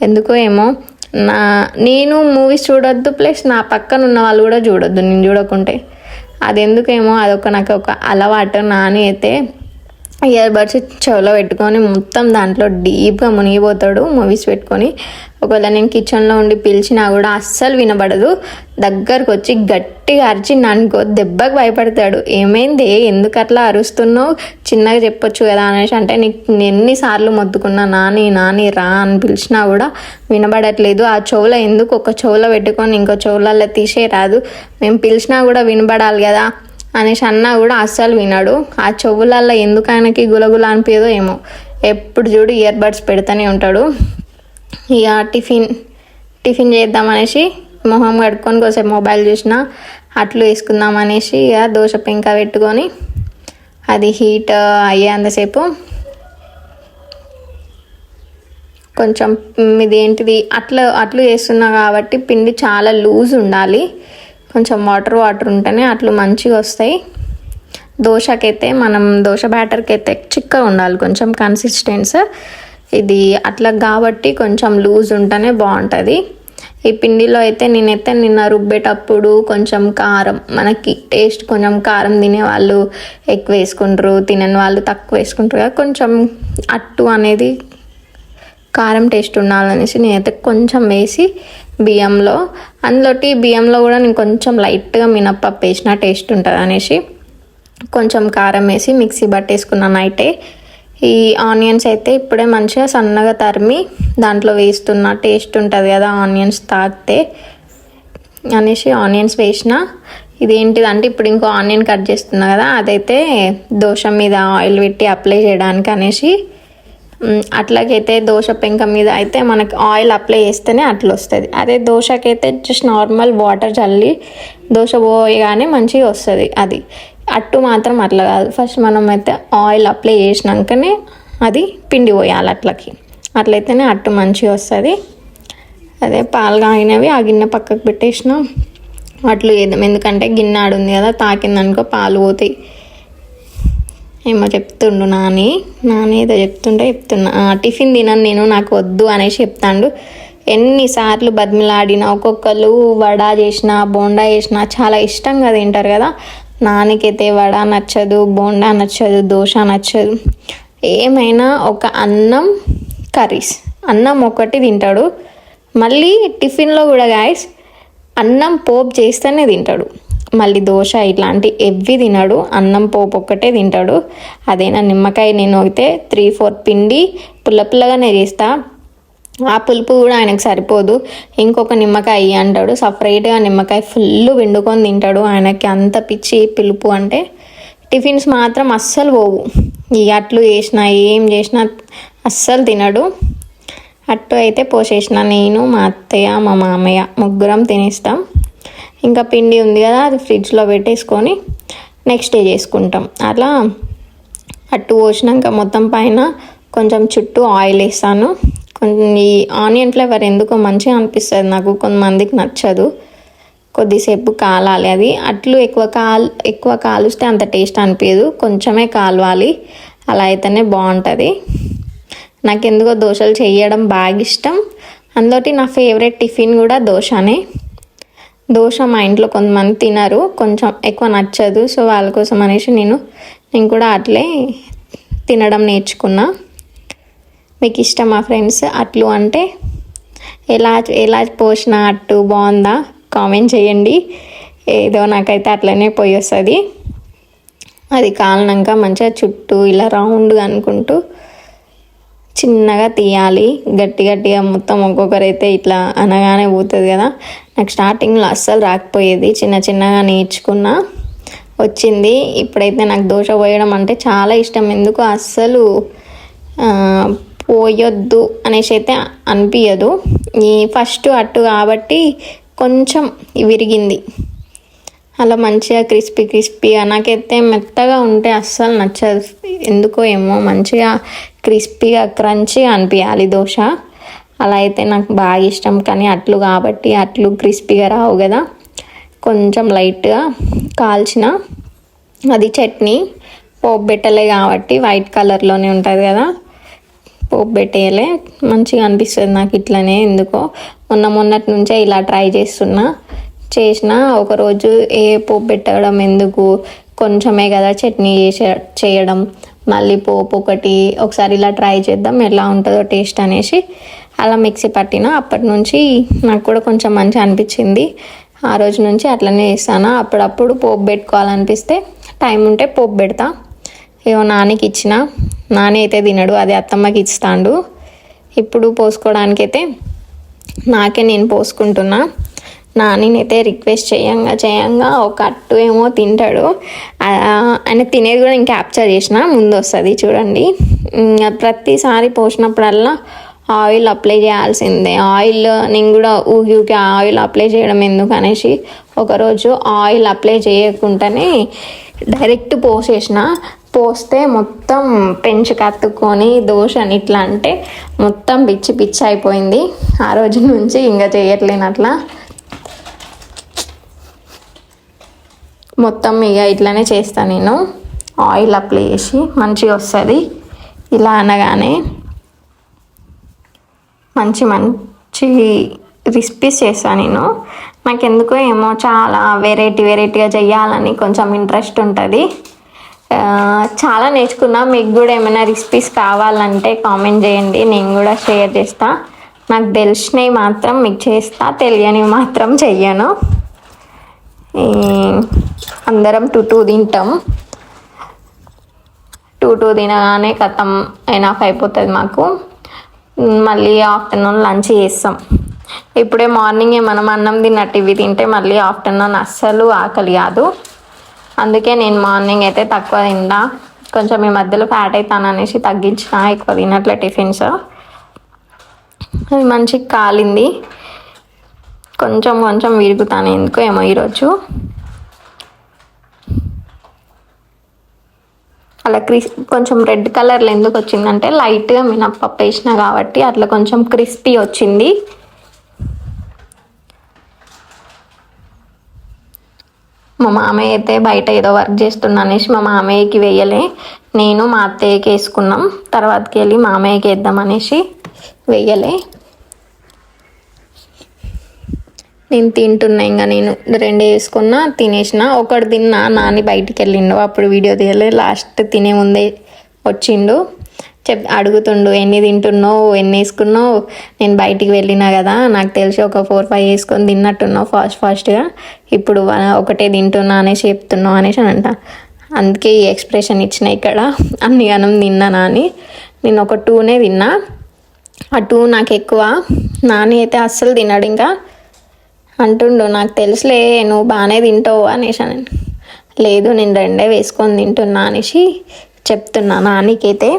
ఎందుకో ఏమో నేను మూవీస్ చూడొద్దు, ప్లస్ నా పక్కన ఉన్న వాళ్ళు కూడా చూడొద్దు నేను చూడకుంటే. అది ఎందుకేమో నాకు ఒక అలవాటు. నాని అయితే ఇయర్ బడ్స్ చెవిలో పెట్టుకొని మొత్తం దాంట్లో డీప్గా మునిగిపోతాడు మూవీస్ పెట్టుకొని. ఒకవేళ నేను కిచెన్లో ఉండి పిలిచినా కూడా అస్సలు వినబడదు. దగ్గరకు వచ్చి గట్టిగా అరిచింది అనుకో దెబ్బకి భయపడతాడు. ఏమైంది, ఎందుకు అట్లా అరుస్తున్నావు, చిన్నగా చెప్పొచ్చు కదా అనేసి. అంటే నేను ఎన్నిసార్లు మొత్తుకున్నా నాని నాని రా అని పిలిచినా కూడా వినబడట్లేదు. ఆ చెవులో ఎందుకు ఒక చెవులో పెట్టుకొని ఇంకో చెవులలో తీసే రాదు, మేము పిలిచినా కూడా వినబడాలి కదా అనేసి అన్నా కూడా అస్సలు వినడు. ఆ చెవులల్లో ఎందుకు ఆయనకి గులగుల అనిపించదో ఏమో, ఎప్పుడు చూడు ఇయర్ బడ్స్ పెడుతూనే ఉంటాడు. ఇక టిఫిన్ చేద్దామనేసి మొహం కడుక్కొని కొంచెం మొబైల్ చూసిన, అట్లు వేసుకుందాం అనేసి ఇక దోశ పెంక పెట్టుకొని అది హీట్ అయ్యేంతసేపు కొంచెం ఇదేంటిది అట్లు వేస్తున్నా కాబట్టి పిండి చాలా లూజ్ ఉండాలి. కొంచెం వాటర్ ఉంటేనే అట్లు మంచిగా వస్తాయి. దోశకైతే మనం దోశ బ్యాటర్కి అయితే చిక్కగా ఉండాలి కొంచెం కన్సిస్టెన్స్. ఇది అట్లా కాబట్టి కొంచెం లూజ్ ఉంటేనే బాగుంటుంది. ఈ పిండిలో అయితే నేనైతే నిన్న రుబ్బేటప్పుడు కొంచెం కారం, మనకి టేస్ట్ కొంచెం కారం తినేవాళ్ళు ఎక్కువ వేసుకుంటారు, తినని వాళ్ళు తక్కువ వేసుకుంటారు కదా. కొంచెం అట్టు అనేది కారం టేస్ట్ ఉండాలనేసి నేనైతే కొంచెం వేసి బియ్యంలో కూడా నేను కొంచెం లైట్గా మినప్పప్పు వేసిన టేస్ట్ ఉంటుంది అనేసి కొంచెం కారం వేసి మిక్సీ పట్టేసుకున్నాను నైటే. ఈ ఆనియన్స్ అయితే ఇప్పుడే మంచిగా సన్నగా తరిమి దాంట్లో వేస్తున్నా, టేస్ట్ ఉంటుంది కదా ఆనియన్స్ తాకితే అనేసి ఆనియన్స్ వేసిన. ఇదేంటిదంటే ఇప్పుడు ఇంకో ఆనియన్ కట్ చేస్తున్నా కదా, అదైతే దోశ మీద ఆయిల్ పెట్టి అప్లై చేయడానికి అనేసి. అట్లకైతే దోశ పెంక మీద అయితే మనకి ఆయిల్ అప్లై చేస్తేనే అట్లా వస్తుంది. అదే దోశకైతే జస్ట్ నార్మల్ వాటర్ చల్లి దోశ పోయగానే మంచిగా వస్తుంది. అది అట్టు మాత్రం అట్లా కాదు, ఫస్ట్ మనం అయితే ఆయిల్ అప్లై చేసినాకనే అది పిండి పోయాలి అట్లకి, అట్లయితేనే అట్టు మంచిగా వస్తుంది. అదే పాలు కాగినవి ఆ గిన్నె పక్కకు పెట్టేసిన అట్లు వేద్దాం. ఎందుకంటే గిన్నె ఆడుంది కదా, తాకిందనుకో పాలు పోతాయి. ఏమో చెప్తుండు నాని ఏదో చెప్తున్నా. టిఫిన్ తినను నేను, నాకు వద్దు అనేసి చెప్తాడు. ఎన్నిసార్లు బతిమిలాడినా ఒక్కొక్కరు వడ చేసిన బోండా చేసిన చాలా ఇష్టంగా తింటారు కదా. నానికైతే వడ నచ్చదు, బోండా నచ్చదు, దోశ నచ్చదు. ఏమైనా ఒక అన్నం ఒకటి తింటాడు. మళ్ళీ టిఫిన్లో కూడా గాయస్ అన్నం పోపు చేస్తేనే తింటాడు. మళ్ళీ దోశ ఇట్లాంటి ఎవ్వి తినడు, అన్నం పోపు ఒక్కటే తింటాడు. అదేనా నిమ్మకాయ నేను అయితే 3-4 పిండి పుల్లగానే చేస్తా. ఆ పులుపు కూడా ఆయనకు సరిపోదు, ఇంకొక నిమ్మకాయ అంటాడు. సపరేట్గా నిమ్మకాయ ఫుల్ వండుకొని తింటాడు. ఆయనకి అంత పిచ్చి పులుపు అంటే. టిఫిన్స్ మాత్రం అస్సలు పోవు. ఈ అట్లు చేసినా ఏం చేసినా అస్సలు తినడు. అట్టు అయితే పోసేసిన నేను, మా అత్తయ్య, మా మామయ్య ముగ్గురం తినేస్తాం. ఇంకా పిండి ఉంది కదా, అది ఫ్రిడ్జ్లో పెట్టేసుకొని నెక్స్ట్ డే చేసుకుంటాం. అలా అట్టు పోసినాక మొత్తం పైన కొంచెం చుట్టూ ఆయిల్ వేస్తాను. కొంచెం ఈ ఆనియన్ ఫ్లేవర్ ఎందుకో మంచిగా అనిపిస్తుంది నాకు, కొంతమందికి నచ్చదు. కొద్దిసేపు కాలాలి అది. అట్లు ఎక్కువ కాలుస్తే అంత టేస్ట్ అనిపించదు, కొంచెమే కాలవాలి. అలా అయితేనే బాగుంటుంది. నాకు ఎందుకో దోశలు చేయడం బాగా ఇష్టం. అందులో నా ఫేవరెట్ టిఫిన్ కూడా దోశనే. దోశ మా ఇంట్లో కొంతమంది తినరు, కొంచెం ఎక్కువ నచ్చదు. సో వాళ్ళ కోసం అనేసి నేను కూడా అట్లే తినడం నేర్చుకున్నా. మీకు ఇష్టమా ఫ్రెండ్స్ అట్లు అంటే? ఎలా పోసిన అట్టు బాగుందా కామెంట్ చేయండి. ఏదో నాకైతే అట్లనే పోయి వస్తుంది. అది కాలినాక మంచిగా చుట్టూ ఇలా రౌండ్గా అనుకుంటూ చిన్నగా తీయాలి. గట్టిగా మొత్తం ఒక్కొక్కరైతే ఇట్లా అనగానే పోతుంది కదా. నాకు స్టార్టింగ్లో అస్సలు రాకపోయేది, చిన్నగా నేర్చుకున్నా, వచ్చింది. ఇప్పుడైతే నాకు దోశ పోయడం అంటే చాలా ఇష్టం. ఎందుకు అస్సలు పోయొద్దు అనేసి అయితే అనిపించదు. ఈ ఫస్ట్ అట్టు కాబట్టి కొంచెం విరిగింది. అలా మంచిగా క్రిస్పీగా, నాకైతే మెత్తగా ఉంటే అస్సలు నచ్చదు ఎందుకో ఏమో. మంచిగా క్రిస్పీగా క్రంచీగా అనిపించాలి దోశ, అలా అయితే నాకు బాగా ఇష్టం. కానీ అట్లు కాబట్టి అట్లు క్రిస్పీగా రావు కదా. కొంచెం లైట్గా కాల్చిన అది చట్నీ పోపు పెట్టలే కాబట్టి వైట్ కలర్లోనే ఉంటుంది కదా. పోపు పెట్టేయలే, మంచిగా అనిపిస్తుంది నాకు ఇట్లనే. ఎందుకో మొన్నటి నుంచే ఇలా ట్రై చేసిన ఒకరోజు ఏ పోపు పెట్టడం ఎందుకు, కొంచెమే కదా చట్నీ చేయడం, మళ్ళీ పోపు ఒకసారి ఇలా ట్రై చేద్దాం ఎలా ఉంటుందో టేస్ట్ అనేసి అలా మిక్సీ పట్టిన. అప్పటి నుంచి నాకు కూడా కొంచెం మంచిగా అనిపించింది. ఆ రోజు నుంచి అట్లనే చేస్తాను. అప్పుడప్పుడు పోపు పెట్టుకోవాలనిపిస్తే టైం ఉంటే పోపు పెడతా. ఏవో నానికి ఇచ్చిన, నాని అయితే తినడు, అది అత్తమ్మకి ఇస్తాడు. ఇప్పుడు పోసుకోవడానికైతే నాకే నేను పోసుకుంటున్నా. నానినైతే రిక్వెస్ట్ చేయంగా ఒక అట్టు ఏమో తింటాడు. ఆయన తినేది కూడా నేను క్యాప్చర్ చేసిన, ముందు వస్తుంది చూడండి. ప్రతిసారి పోసినప్పుడల్లా ఆయిల్ అప్లై చేయాల్సిందే. ఆయిల్ నేను కూడా ఊకి ఆయిల్ అప్లై చేయడం ఎందుకు అనేసి ఒకరోజు ఆయిల్ అప్లై చేయకుండానే డైరెక్ట్ పోస్తే మొత్తం పెంచి కత్తుకొని దోశని ఇట్లా అంటే మొత్తం పిచ్చి అయిపోయింది. ఆ రోజు నుంచి ఇంకా చేయట్లేను అట్లా. మొత్తం ఇక ఇట్లానే చేస్తాను నేను. ఆయిల్ అప్లై చేసి మంచిగా వస్తుంది. ఇలా అనగానే మంచి రెసిపీస్ చేస్తాను నేను. నాకు ఎందుకో ఏమో చాలా వెరైటీగా చేయాలని కొంచెం ఇంట్రెస్ట్ ఉంటుంది. చాలా నేర్చుకున్నా. మీకు కూడా ఏమైనా రెసిపీస్ కావాలంటే కామెంట్ చేయండి, నేను కూడా షేర్ చేస్తా. నాకు తెలిసినవి మాత్రం మీకు చేస్తా, తెలియనివి మాత్రం చెయ్యను. అందరం 2 తింటాం. 2 తినగానే కథం ఎనఫ్ అయిపోతుంది మాకు. మళ్ళీ ఆఫ్టర్నూన్ లంచ్ చేస్తాం. ఇప్పుడే మార్నింగే మనం అన్నం తిన్నట్టు ఇవి తింటే మళ్ళీ ఆఫ్టర్నూన్ అస్సలు ఆకలి కాదు. అందుకే నేను మార్నింగ్ అయితే తక్కువ తిందా. కొంచెం ఈ మధ్యలో ఫ్యాట్ అవుతాను అనేసి తగ్గించిన, ఎక్కువ తినట్లే టిఫిన్స్. అది మంచిగా కాలింది, కొంచెం విరుగుతాను ఎందుకో ఏమో ఈరోజు. అలా కొంచెం రెడ్ కలర్లో ఎందుకు వచ్చిందంటే లైట్గా మినప్పప్పు వేసిన కాబట్టి అట్లా కొంచెం క్రిస్పీ వచ్చింది. మా మామయ్య అయితే బయట ఏదో వర్క్ చేస్తున్నా అనేసి మా మామయ్యకి వేయలే, నేను మా అత్తయ్యకి వేసుకున్నాం. తర్వాతకి వెళ్ళి మామయ్యకి వేద్దాం అనేసి వేయలే. నేను తింటున్నా, ఇంకా నేను 2 వేసుకున్నా, తినేసిన. ఒకటి తిన్నా, నాని బయటికి వెళ్ళిండు, అప్పుడు వీడియో తీయలే. లాస్ట్ తినే ముందే వచ్చిండు, అడుగుతుండు ఎన్ని తింటున్నావు, ఎన్ని వేసుకున్నావు. నేను బయటికి వెళ్ళినా కదా, నాకు తెలిసి ఒక 4-5 వేసుకొని తిన్నట్టున్నావు ఫాస్ట్గా, ఇప్పుడు ఒకటే తింటున్నా అనేసి చెప్తున్నావు అనేసి అని అంట. అందుకే ఈ ఎక్స్ప్రెషన్ ఇచ్చిన ఇక్కడ, అన్ని గనం తిన్నా అని. నేను ఒక 2నే తిన్నా. ఆ 2 నాకు ఎక్కువ. నాని అయితే అస్సలు తిన్నాడు. ఇంకా అంటుండు, నాకు తెలుసులే నువ్వు బాగానే తింటావు అనేసి అని. లేదు, నేను 2 వేసుకొని తింటున్నా అనేసి చెప్తున్నా. నానికైతే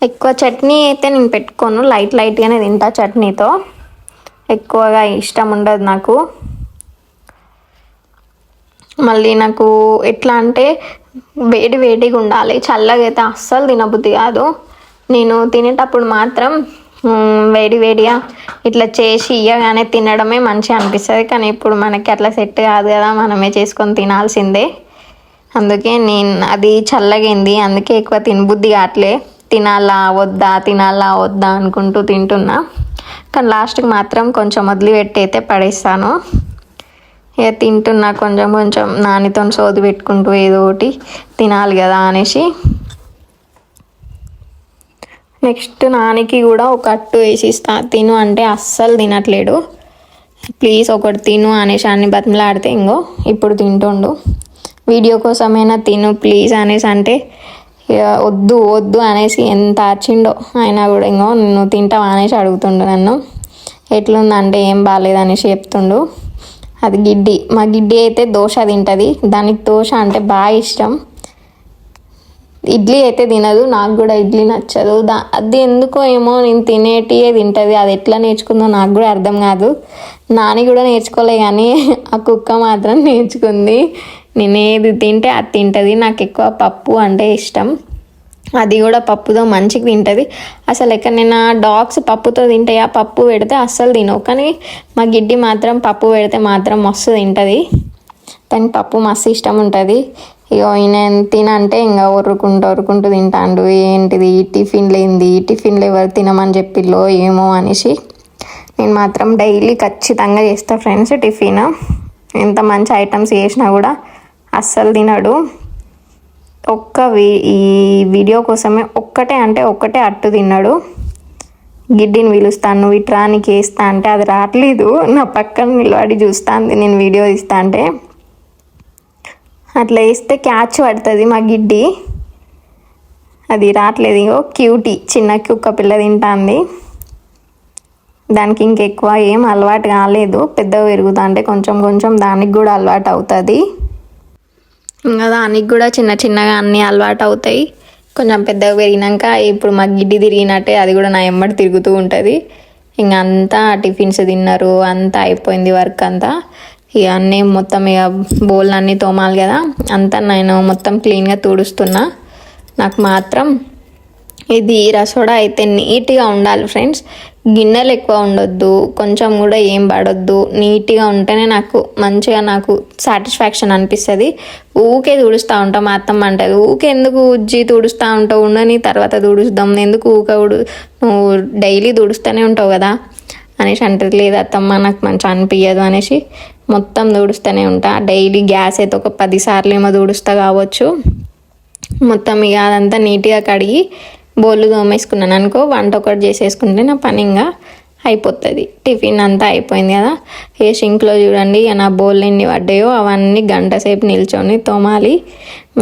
ఎక్కువ చట్నీ అయితే నేను పెట్టుకోను, లైట్గానే తింటా. చట్నీతో ఎక్కువగా ఇష్టం ఉండదు నాకు. మళ్ళీ నాకు ఎట్లా అంటే వేడిగా ఉండాలి, చల్లగా అయితే అస్సలు తినబుద్ధి కాదు. నేను తినేటప్పుడు మాత్రం వేడిగా ఇట్లా చేసి ఇయ్యగానే తినడమే మంచిగా అనిపిస్తుంది. కానీ ఇప్పుడు మనకి అట్లా సెట్ కాదు కదా, మనమే చేసుకొని తినాల్సిందే. అందుకే నేను అది చల్లగైంది, అందుకే ఎక్కువ తినబుద్ధి కావట్లే. తినాలా వద్దా అనుకుంటూ తింటున్నా. కానీ లాస్ట్కి మాత్రం కొంచెం వదిలిపెట్టి అయితే పడేస్తాను. ఇక తింటున్నా కొంచెం నానితో సోది పెట్టుకుంటూ ఏదో ఒకటి తినాలి కదా అనేసి. నెక్స్ట్ నానికి కూడా ఒక అట్టు వేసిస్తా, తిను అంటే అస్సలు తినట్లేడు. ప్లీజ్ ఒకటి తిను అనేసి అన్ని బతిమలాడితే ఇంకో ఇప్పుడు తింటుండు. వీడియో కోసమైనా తిను ప్లీజ్ అనేసి అంటే వద్దు అనేసి ఎంత అర్చిండో. అయినా కూడా ఇంకో నువ్వు తింటావా అనేసి అడుగుతుండు నన్ను. ఎట్లుందంటే ఏం బాగాలేదు అనేసి చెప్తుండు. అది గిడ్డి, మా గిడ్డి అయితే దోశ తింటుంది, దానికి దోశ అంటే బాగా ఇష్టం. ఇడ్లీ అయితే తినదు, నాకు కూడా ఇడ్లీ నచ్చదు. అది ఎందుకో ఏమో నేను తినేటియే తింటుంది. అది ఎట్లా నేర్చుకుందో నాకు కూడా అర్థం కాదు. నాని కూడా నేర్చుకోలే, కానీ ఆ కుక్క మాత్రం నేర్చుకుంది. నేను ఏది తింటే అది తింటుంది. నాకు ఎక్కువ పప్పు అంటే ఇష్టం, అది కూడా పప్పుతో మంచిగా తింటుంది. అసలు ఎక్కడైనా డాగ్స్ పప్పుతో తింటాయా, పప్పు పెడితే అస్సలు తినవు. కానీ మా గిడ్డి మాత్రం పప్పు పెడితే మాత్రం మస్తు తింటుంది. దానికి పప్పు మస్తు ఇష్టం ఉంటుంది. ఇక ఈయన తినంటే ఇంకా ఒరుకుంటూ తింటాండు. ఏంటిది టిఫిన్లు ఏంది, టిఫిన్లు ఎవరు తినమని చెప్పిల్లో ఏమో అనేసి. నేను మాత్రం డైలీ ఖచ్చితంగా చేస్తా ఫ్రెండ్స్ టిఫిన్. ఎంత మంచి ఐటమ్స్ చేసినా కూడా అస్సలు తినడు. ఈ వీడియో కోసమే ఒక్కటే అట్టు తిన్నాడు. గిడ్డిని పిలుస్తాను, నువ్వు ఇట్రా నీకు వేస్తా అంటే అది రావట్లేదు. నా పక్కన నిలబడి చూస్తాను నేను వీడియో తీస్తా అంటే. అట్లా వేస్తే క్యాచ్ పడుతుంది మా గిడ్డి, అది రావట్లేదు. ఇగో క్యూటీ చిన్న కుక్క పిల్ల తింటుంది. దానికి ఇంకెక్కువ ఏం అలవాటు కాలేదు. పెద్దగా పెరుగుతా అంటే కొంచెం దానికి కూడా అలవాటు అవుతుంది. ఇంకా దానికి కూడా చిన్నగా అన్నీ అలవాటు అవుతాయి. కొంచెం పెద్దగా పెరిగినాక ఇప్పుడు మా గిడ్డి తిరిగినట్టే అది కూడా నా ఎమ్మడి తిరుగుతూ ఉంటుంది. ఇంక అంతా టిఫిన్స్ తిన్నారు, అంతా అయిపోయింది వర్క్ అంతా. ఇక అన్నీ మొత్తం ఇక బౌల్ అన్నీ తోమాలి కదా, అంతా నేను మొత్తం క్లీన్గా తుడుస్తున్నా. నాకు మాత్రం ఇది రసోడా అయితే నీట్గా ఉండాలి ఫ్రెండ్స్. గిన్నెలు ఎక్కువ ఉండొద్దు, కొంచెం కూడా ఏం పడొద్దు. నీట్గా ఉంటేనే నాకు సాటిస్ఫాక్షన్ అనిపిస్తుంది. ఊకే తుడుస్తూ ఉంటాం. మా అత్తమ్మ అంటది, ఊకే ఎందుకు ఉజ్జి తుడుస్తూ ఉంటావు, ఉండని తర్వాత తుడుస్తాం, ఎందుకు ఊకే నువ్వు డైలీ తుడుస్తూనే ఉంటావు కదా అనేసి అంటది. లేదు అత్తమ్మ నాకు మంచిగా అనిపించదు అనేసి మొత్తం తుడుస్తూనే ఉంటా. డైలీ గ్యాస్ అయితే ఒక 10 సార్లు ఏమో తుడుస్తా కావచ్చు. మొత్తం ఇక అదంతా నీట్గా కడిగి బౌళ్ళు తోమేసుకున్నాను అనుకో, వంట ఒకటి చేసేసుకుంటే నా పని ఇంకా అయిపోతుంది. టిఫిన్ అంతా అయిపోయింది కదా. ఏ షింక్లో చూడండి నా బౌళ్ళు ఎన్ని పడ్డాయో అవన్నీ గంట సేపు నిల్చొని తోమాలి.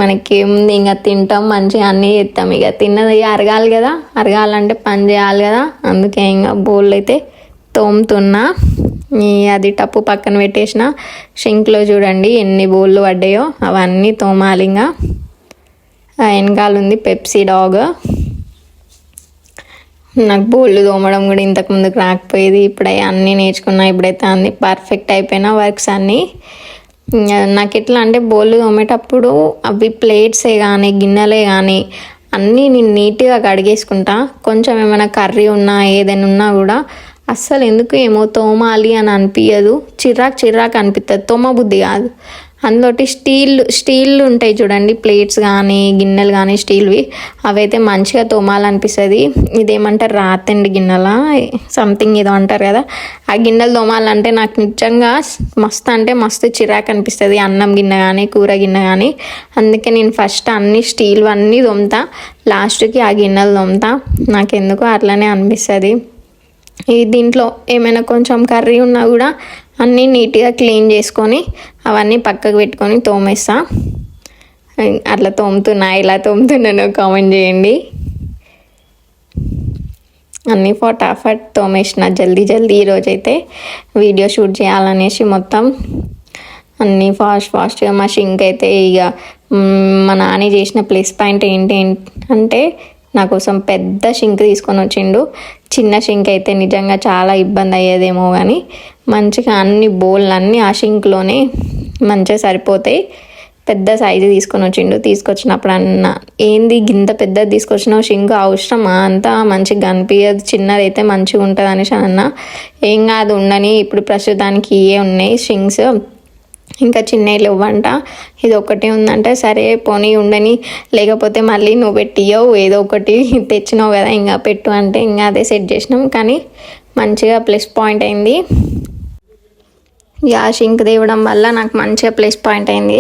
మనకి ఏముంది, ఇంకా తింటాం మంచిగా అన్నీ చేస్తాం. ఇక తిన్నది అరగాలి కదా, అరగాలంటే పని చేయాలి కదా. అందుకే ఇంకా బౌళ్ళు అయితే తోముతున్నా. అది టప్పు పక్కన పెట్టేసిన. షింక్లో చూడండి ఎన్ని బౌళ్ళు పడ్డాయో అవన్నీ తోమాలి. ఇంకా వెనకాల ఉంది పెప్సీ డాగ్. నాకు బౌళ్ళు తోమడం కూడా ఇంతకు ముందుకు రాకపోయేది, ఇప్పుడే అన్నీ నేర్చుకున్నా. ఇప్పుడైతే అన్నీ పర్ఫెక్ట్ అయిపోయినా వర్క్స్ అన్నీ. నాకు ఎట్లా అంటే బౌళ్ళు తోమేటప్పుడు అవి ప్లేట్సే కానీ గిన్నెలే కానీ అన్నీ నేను నీట్గా కడిగేసుకుంటా. కొంచెం ఏమైనా కర్రీ ఉన్నా ఏదైనా ఉన్నా కూడా అస్సలు ఎందుకు ఏమో తోమాలి అని అనిపించదు. చిరాకు అనిపిస్తుంది, తోమబుద్ధి కాదు. అందులోటి స్టీల్ ఉంటాయి చూడండి, ప్లేట్స్ కానీ గిన్నెలు కానీ స్టీల్వి, అవైతే మంచిగా తోమాలనిపిస్తుంది. ఇదేమంటారు రాతండి గిన్నెల సంథింగ్ ఏదో అంటారు కదా, ఆ గిన్నెలు తోమాలంటే నాకు నిజంగా మస్తు చిరాకు అనిపిస్తుంది. అన్నం గిన్నె కానీ కూర గిన్నె కానీ. అందుకే నేను ఫస్ట్ అన్ని స్టీల్ అన్నీ తోముతా, లాస్ట్కి ఆ గిన్నెలు తోముతా. నాకెందుకో అట్లనే అనిపిస్తుంది. దీంట్లో ఏమైనా కొంచెం కర్రీ ఉన్నా కూడా అన్నీ నీట్గా క్లీన్ చేసుకొని అవన్నీ పక్కకు పెట్టుకొని తోమేస్తా. అట్లా ఇలా తోముతున్నానో కామెంట్ చేయండి. అన్నీ ఫటాఫట్ తోమేసిన జల్దీ ఈరోజైతే వీడియో షూట్ చేయాలనేసి మొత్తం అన్నీ ఫాస్ట్గా. మా షింక్ అయితే ఇక మా నాని చేసిన ప్లస్ పాయింట్ ఏంటి అంటే నా కోసం పెద్ద షింక్ తీసుకొని వచ్చిండు. చిన్న షింక్ అయితే నిజంగా చాలా ఇబ్బంది అయ్యేదేమో కానీ మంచిగా అన్ని బౌళ్ళు అన్నీ ఆ షింక్లోనే మంచిగా సరిపోతాయి. పెద్ద సైజు తీసుకొని వచ్చిండు. తీసుకొచ్చినప్పుడు ఏంది గింత పెద్దది తీసుకొచ్చినావు, షింక్ అవసరమా, అంతా మంచిగా కనిపించదు, చిన్నది అయితే మంచిగా ఉంటుంది అనేసి అన్న. ఏం కాదు ఉండని, ఇప్పుడు ప్రస్తుతానికి ఇవే ఉన్నాయి షింక్స్, ఇంకా చిన్నవి లేవంట, ఇది ఒకటి ఉందంటే సరే పోనీ ఉండని, లేకపోతే మళ్ళీ నువ్వు పెట్టియవు ఏదో ఒకటి తెచ్చినావు కదా ఇంకా పెట్టు అంటే ఇంకా అదే సెట్ చేసినాం. కానీ మంచిగా ప్లస్ పాయింట్ అయింది. ఇక ఆ షింక్ తేవడం వల్ల నాకు మంచిగా ప్లస్ పాయింట్ అయింది.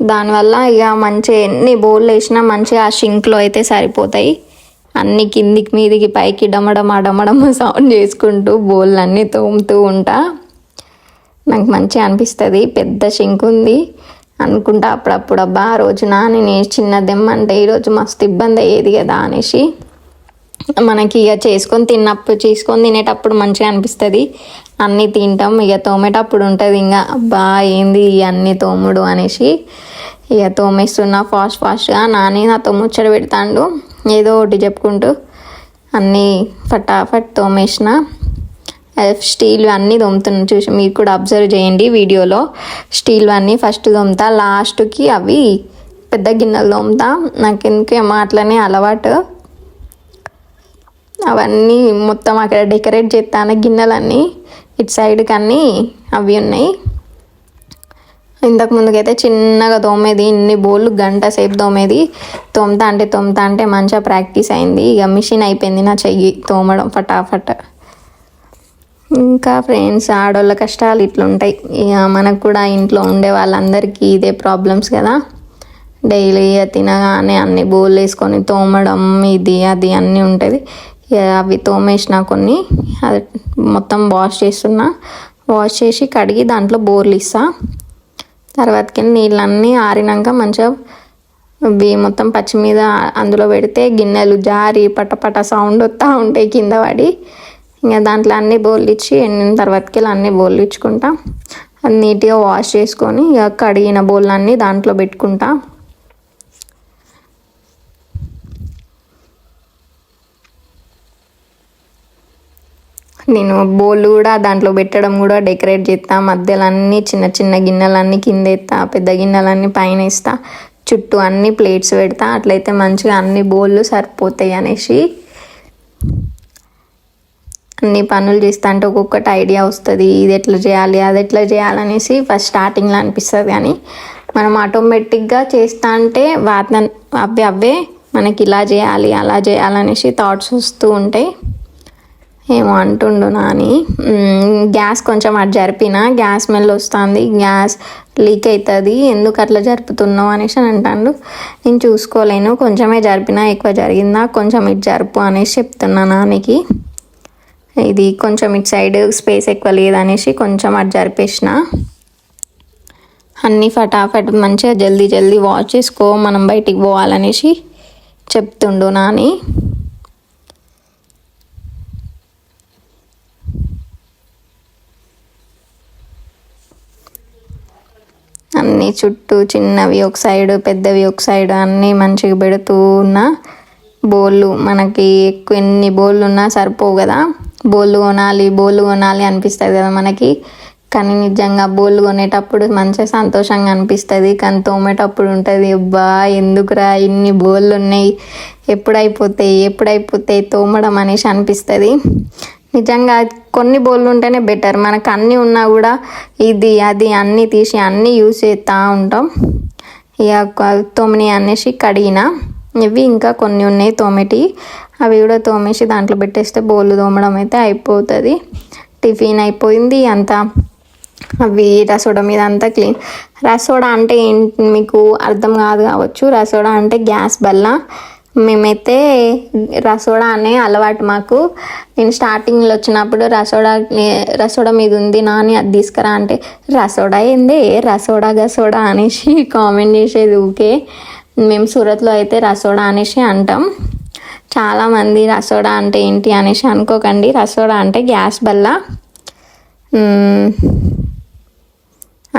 దానివల్ల ఇక మంచిగా ఎన్ని బౌళ్ళు వేసినా మంచిగా ఆ షింక్లో అయితే సరిపోతాయి. అన్ని కిందికి మీదికి పైకి డమడమ సౌండ్ చేసుకుంటూ బౌళ్ళు అన్నీ తోముతూ ఉంటా. నాకు మంచిగా అనిపిస్తుంది. పెద్ద షింక్ ఉంది అనుకుంటా అప్పుడప్పుడు, అబ్బా ఆ రోజు నేను చిన్నదేమ్మంటే ఈరోజు మస్తు ఇబ్బంది అయ్యేది కదా అనేసి. మనకి ఇక చేసుకొని తినేటప్పుడు మంచిగా అనిపిస్తుంది. అన్నీ తింటాం, ఇక తోమేటప్పుడు ఉంటుంది ఇంకా అబ్బా ఏంది అన్నీ తోముడు అనేసి. ఇక తోమేస్తున్నా ఫాస్ట్గా. నాతో ముచ్చట పెడతాండు ఏదో ఒకటి చెప్పుకుంటూ. అన్నీ ఫటాఫట్ తోమేసిన. స్టీల్ అన్నీ తోముతున్నా, చూసి మీరు కూడా అబ్జర్వ్ చేయండి వీడియోలో. స్టీల్ అన్నీ ఫస్ట్ తోముతా, లాస్ట్కి అవి పెద్ద గిన్నెలు తోముతా. నాకు ఎందుకేమో అట్లనే అలవాటు. అవన్నీ మొత్తం అక్కడ డెకరేట్ చేస్తాను గిన్నెలన్నీ. ఇటు సైడ్కి అన్నీ అవి ఉన్నాయి. ఇంతకు ముందుకైతే చిన్నగా తోమేది, ఇన్ని బోళ్ళు గంట సేపు తోమేది. తోముతా అంటే మంచిగా ప్రాక్టీస్ అయింది. ఇక మిషన్ అయిపోయింది నా చెయ్యి తోమడం ఫటాఫట్. ఇంకా ఫ్రెండ్స్, ఆడవాళ్ళ కష్టాలు ఇట్లుంటాయి. ఇక మనకు కూడా ఇంట్లో ఉండే వాళ్ళందరికీ ఇదే ప్రాబ్లమ్స్ కదా. డైలీ తినగానే అన్ని బోళ్ళు వేసుకొని తోమడం, ఇది అది అన్నీ ఉంటుంది. అవి తోమేసిన కొన్ని, అది మొత్తం వాష్ చేస్తున్నా. వాష్ చేసి కడిగి దాంట్లో బోర్లు ఇస్తా. తర్వాతకి నీళ్ళన్నీ ఆరినాక మంచిగా ఇవి మొత్తం పచ్చి మీద అందులో పెడితే గిన్నెలు జారి పటపట సౌండ్ వస్తూ ఉంటాయి కింద పడి. ఇంకా దాంట్లో అన్నీ బోర్లు ఇచ్చి ఎండిన తర్వాతకి అన్నీ బోర్లు ఇచ్చుకుంటా. అది నీట్గా వాష్ చేసుకొని ఇక కడిగిన బోళ్ళు అన్నీ దాంట్లో పెట్టుకుంటా. నేను బోళ్ళు కూడా దాంట్లో పెట్టడం కూడా డెకరేట్ చేస్తా. మధ్యలో అన్నీ చిన్న చిన్న గిన్నెలన్నీ కింద ఎత్తా, పెద్ద గిన్నెలన్నీ పైన వేస్తా, చుట్టూ అన్ని ప్లేట్స్ పెడతా. అట్లయితే మంచిగా అన్ని బోళ్ళు సరిపోతాయి అనేసి అన్ని పనులు చేస్తా. అంటే ఒక్కొక్కటి ఐడియా వస్తుంది, ఇది ఎట్లా చేయాలి అది ఎట్లా చేయాలనేసి ఫస్ట్ స్టార్టింగ్లో అనిపిస్తుంది. కానీ మనం ఆటోమేటిక్గా చేస్తా అంటే అవే మనకి ఇలా చేయాలి అలా చేయాలనేసి థాట్స్ వస్తూ ఉంటాయి. ఏమో అంటుండు నాని. గ్యాస్ కొంచెం అటు జరిపిన, గ్యాస్ స్మెల్ వస్తుంది, గ్యాస్ లీక్ అవుతుంది, ఎందుకు అట్లా జరుపుతున్నావు అనేసి అని అంటాడు. నేను చూసుకోలేను, కొంచెమే జరిపినా, ఎక్కువ జరిగిందా కొంచెం ఇటు జరుపు అనేసి చెప్తున్నా నానికి. ఇది కొంచెం ఇటు సైడ్ స్పేస్ ఎక్కువ లేదనేసి కొంచెం అటు జరిపేసిన. అన్నీ ఫటాఫట్ మంచిగా జల్దీ జల్దీ వాష్ చేసుకో, మనం బయటికి పోవాలనేసి చెప్తుండు నాని. అన్నీ చుట్టూ చిన్నవి ఒక సైడ్, పెద్దవి ఒక సైడ్ అన్నీ మంచిగా పెడుతూ ఉన్న బోళ్ళు. మనకి ఎక్కువ ఎన్ని బోళ్ళు ఉన్నా సరిపోవు కదా. బోళ్ళు కొనాలి అనిపిస్తుంది కదా మనకి. కానీ నిజంగా బోళ్ళు కొనేటప్పుడు మంచిగా సంతోషంగా అనిపిస్తుంది. కానీ తోమేటప్పుడు ఉంటుంది, అబ్బా ఎందుకురా ఇన్ని బోళ్ళు ఉన్నాయి, ఎప్పుడైపోతాయి తోమడం అనేసి అనిపిస్తుంది. నిజంగా కొన్ని బోళ్ళు ఉంటేనే బెటర్. మనకు అన్నీ ఉన్నా కూడా ఇది అది అన్నీ తీసి అన్నీ యూజ్ చేస్తూ ఉంటాం. ఇక తోమిని అనేసి కడిగిన. ఇవి ఇంకా కొన్ని ఉన్నాయి తోమేటి, అవి కూడా తోమేసి దాంట్లో పెట్టేస్తే బోళ్ళు తోమడం అయితే అయిపోతుంది. టిఫిన్ అయిపోయింది అంతా. అవి రసోడా మీద అంతా క్లీన్. రసోడా అంటే మీకు అర్థం కాదు కావచ్చు. రసోడా అంటే గ్యాస్ బల్ల. మేమైతే రసోడా అనే అలవాటు మాకు. నేను స్టార్టింగ్లో వచ్చినప్పుడు రసోడా మీద ఉంది నాని అది తీసుకురా అంటే, రసోడా ఏంది రసోడా అనేసి కామెంట్ చేసేది ఊకే. మేము సూరత్లో అయితే రసోడా అనేసి అంటాం. చాలామంది రసోడా అంటే ఏంటి అనేసి అనుకోకండి. రసోడా అంటే గ్యాస్ బల్ల.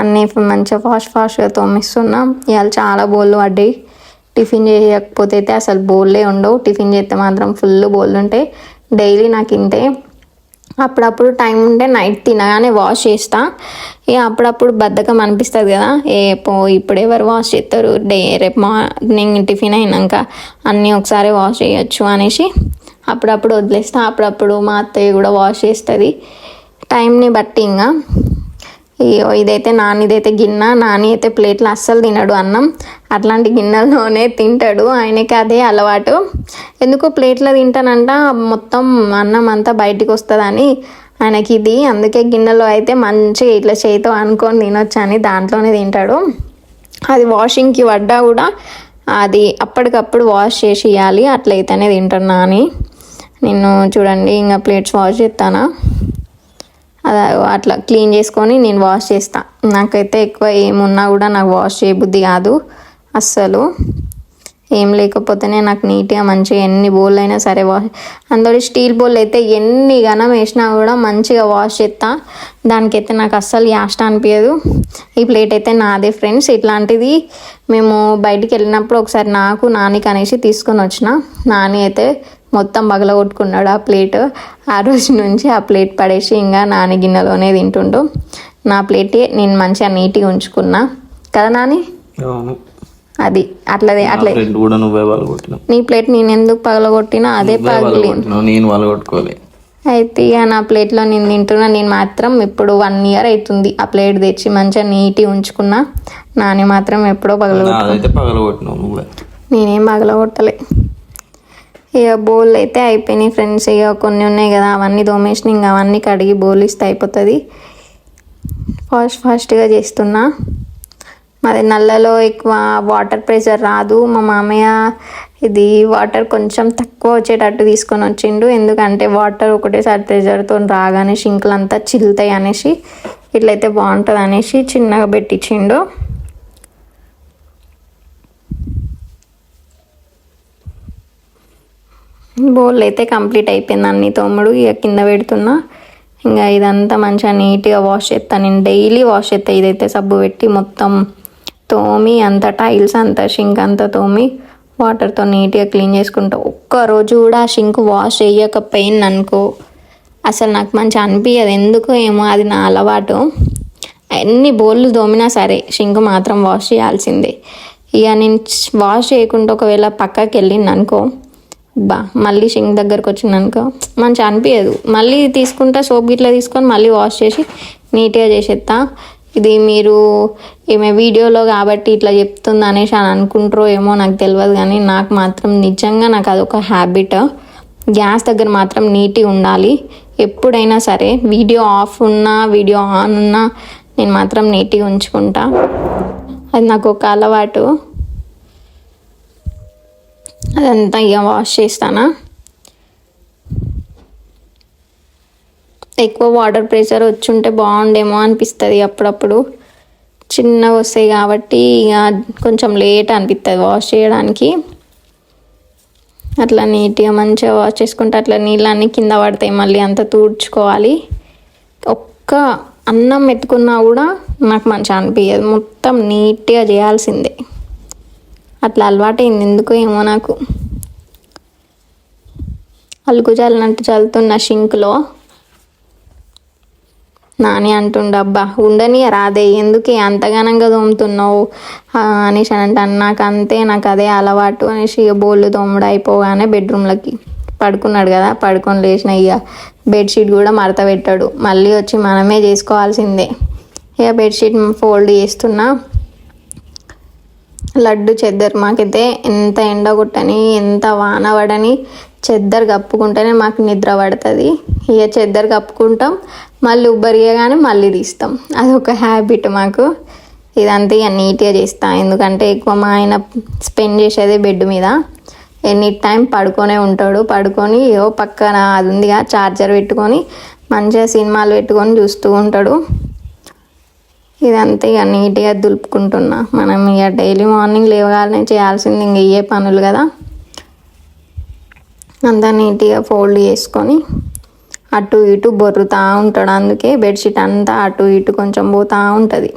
అన్నీ మంచిగా ఫాస్ట్గా తోమిస్తున్నాం. ఇవాళ చాలా బోళ్ళు పడ్డాయి. టిఫిన్ చేయకపోతే అయితే అసలు బోళ్ళే ఉండవు, టిఫిన్ చేస్తే మాత్రం ఫుల్ బోళ్ళు ఉంటాయి. డైలీ నాకు ఇంతే. అప్పుడప్పుడు టైం ఉంటే నైట్ తినగానే వాష్ చేస్తా. ఇక అప్పుడప్పుడు బద్ధకం అనిపిస్తుంది కదా, ఇప్పుడు ఎవరు వాష్ చేస్తారు, రేపు మార్నింగ్ టిఫిన్ అయినాక అన్నీ ఒకసారి వాష్ చేయొచ్చు అనేసి అప్పుడప్పుడు వదిలేస్తా. అప్పుడప్పుడు మా అత్తయ్య కూడా వాష్ చేస్తుంది టైంని బట్టి. ఇంకా ఇదైతే నానిదైతే గిన్నె. నాని అయితే ప్లేట్లో అస్సలు తినడు అన్నం, అట్లాంటి గిన్నెల్లోనే తింటాడు. ఆయనకి అదే అలవాటు. ఎందుకు ప్లేట్లో తింటానంట మొత్తం అన్నం అంతా బయటికి వస్తుందని ఆయనకి ఇది. అందుకే గిన్నెలో అయితే మంచిగా ఇట్లా చేతితో అనుకొని తినొచ్చు అని దాంట్లోనే తింటాడు. అది వాషింగ్కి పడ్డా కూడా అది అప్పటికప్పుడు వాష్ చేసి ఇవ్వాలి, అట్లయితేనే తింటాను నాని. నేను చూడండి ఇంకా ప్లేట్స్ వాష్ చేస్తానా, అది అట్లా క్లీన్ చేసుకొని నేను వాష్ చేస్తా. నాకైతే ఎక్కువ ఏమున్నా కూడా నాకు వాష్ చేయబుద్ధి కాదు అస్సలు. ఏం లేకపోతేనే నాకు నీట్గా మంచిగా ఎన్ని బౌల్ అయినా సరే వాష్. అందులో స్టీల్ బౌల్ అయితే ఎన్ని ఘనం వేసినా కూడా మంచిగా వాష్ చేస్తా. దానికైతే నాకు అస్సలు యాస్ట్ అనిపించదు. ఈ ప్లేట్ అయితే నాదే ఫ్రెండ్స్. ఇట్లాంటిది మేము బయటికి వెళ్ళినప్పుడు ఒకసారి నాకు నానికి అనేసి తీసుకొని వచ్చిన. నాని అయితే మొత్తం పగలగొట్టుకున్నాడు ఆ ప్లేట్. ఆ రోజు నుంచి ఆ ప్లేట్ పడేసి ఇంకా నాని గిన్నెలోనే తింటుండు. నా ప్లేటే నేను మంచిగా నీట్గా ఉంచుకున్నా కదా నాని. అది అట్లా కూడా నువ్వే పగలగొట్టినావు. నీ ప్లేట్ నేను ఎందుకు పగలగొట్టినా అదే పగిలి. నేను పగలగొట్టుకోలే. అయితే ఇక నా ప్లేట్లో నేను తింటున్నా. నేను మాత్రం ఇప్పుడు 1 year అవుతుంది ఆ ప్లేట్ తెచ్చి మంచిగా నీట్గా ఉంచుకున్నా. నాని మాత్రం ఎప్పుడో పగలగొట్టినావు నువ్వే. నేనేం పగలగొట్టలే. ఇక బౌల్ అయితే అయిపోయినాయి ఫ్రెండ్స్. ఇక కొన్ని ఉన్నాయి కదా అవన్నీ దోమేసిన, ఇంకా అవన్నీ కడిగి బౌల్ ఇస్తే అయిపోతుంది. ఫాస్ట్గా చేస్తున్నా. మాది నల్లలో ఎక్కువ వాటర్ ప్రెషర్ రాదు. మా మామయ్య ఇది వాటర్ కొంచెం తక్కువ వచ్చేటట్టు తీసుకొని వచ్చిండు. ఎందుకంటే వాటర్ ఒకటేసారి ప్రెషర్తో రాగానే షింకులు అంతా చిల్లుతాయి అనేసి, ఇట్లయితే బాగుంటుంది అనేసి చిన్నగా పెట్టించిండు. బౌల్ అయితే కంప్లీట్ అయిపోయింది అన్ని తోముడు. ఇక కింద పెడుతున్నా. ఇంకా ఇదంతా మంచిగా నీట్గా వాష్ చేస్తాను. నేను డైలీ వాష్ చేస్తాను. ఇదైతే సబ్బు పెట్టి మొత్తం తోమి అంత టైల్స్ అంతా షింక్ అంతా తోమి వాటర్తో నీట్గా క్లీన్ చేసుకుంటా. ఒక్కరోజు కూడా ఆ షింక్ వాష్ చేయకపోయింది అనుకో అసలు నాకు మంచిగా అనిపించదు. ఎందుకో ఏమో అది నా అలవాటు. ఎన్ని బౌళ్ళు తోమినా సరే షింక్ మాత్రం వాష్ చేయాల్సిందే. ఇక నేను వాష్ చేయకుండా ఒకవేళ పక్కకి వెళ్ళింది అనుకో మళ్ళీ షింక్ దగ్గరకు వచ్చిందనుకో మంచిగా అనిపించదు. మళ్ళీ తీసుకుంటా సోప్ గిట్లా తీసుకొని మళ్ళీ వాష్ చేసి నీట్గా చేసేస్తా. ఇది మీరు ఏమే వీడియోలో కాబట్టి ఇట్లా చెప్తుంది అనేసి అని అనుకుంటారో ఏమో నాకు తెలియదు, కానీ నాకు మాత్రం నిజంగా నాకు అదొక హ్యాబిట్. గ్యాస్ దగ్గర మాత్రం నీట్గా ఉండాలి ఎప్పుడైనా సరే. వీడియో ఆఫ్ ఉన్నా వీడియో ఆన్ ఉన్నా నేను మాత్రం నీట్గా ఉంచుకుంటా. అది నాకు ఒక అలవాటు. అదంతా ఇక వాష్ చేస్తానా. ఎక్కువ వాటర్ ప్రెషర్ వచ్చుంటే బాగుండేమో అనిపిస్తుంది అప్పుడప్పుడు. చిన్నగా వస్తాయి కాబట్టి ఇక కొంచెం లేట్ అనిపిస్తుంది వాష్ చేయడానికి. అట్లా నీట్గా మంచిగా వాష్ చేసుకుంటే అట్లా నీళ్ళన్నీ కింద పడతాయి, మళ్ళీ అంతా తుడుచుకోవాలి. ఒక్క అన్నం ఎత్తుకున్నా కూడా నాకు మంచిగా అనిపించదు. మొత్తం నీట్గా చేయాల్సిందే. అట్లా అలవాటైంది ఎందుకో ఏమో నాకు. అలుకు చల్లినట్టు చల్లుతున్న షింక్లో. నాని అంటుండబ్బా ఉండని రాదే ఎందుకే అంతగానంగా తోముతున్నావు అనేసి అని అంటాను. నాకు అంతే, నాకు అదే అలవాటు అనేసి ఇక బోళ్ళు తోముడు అయిపోగానే బెడ్రూమ్లోకి పడుకున్నాడు కదా. పడుకొని లేచిన ఇక బెడ్షీట్ కూడా మడత పెట్టాడు. మళ్ళీ వచ్చి మనమే చేసుకోవాల్సిందే. ఇక బెడ్షీట్ ఫోల్డ్ చేస్తున్నా. లడ్డు చెద్దరు మాకైతే ఎంత ఎండ కొట్టని ఎంత వాన పడని చెద్దరు కప్పుకుంటేనే మాకు నిద్ర పడుతుంది. ఇక చెద్దరు కప్పుకుంటాం, మళ్ళీ ఉబ్బరిగానే మళ్ళీ తీస్తాం. అదొక హ్యాబిట్ మాకు. ఇదంతా ఇక నీట్గా చేస్తాం. ఎందుకంటే ఎక్కువ మా ఆయన స్పెండ్ చేసేదే బెడ్ మీద. ఎనీ టైం పడుకొనే ఉంటాడు. పడుకొని ఏవో పక్కన అది ఉందిగా చార్జర్ పెట్టుకొని మంచిగా సినిమాలు పెట్టుకొని చూస్తూ ఉంటాడు. ఇదంతా ఇక నీట్గా దులుపుకుంటున్నా. మనం ఇక డైలీ మార్నింగ్ లేవగానే చేయాల్సింది ఇంక ఇవే పనులు కదా. అంతా నీట్గా ఫోల్డ్ చేసుకొని అటు ఇటు బొర్రుతూ ఉంటాడు. అందుకే బెడ్షీట్ అంతా అటు ఇటు కొంచెం పోతూ ఉంటుంది.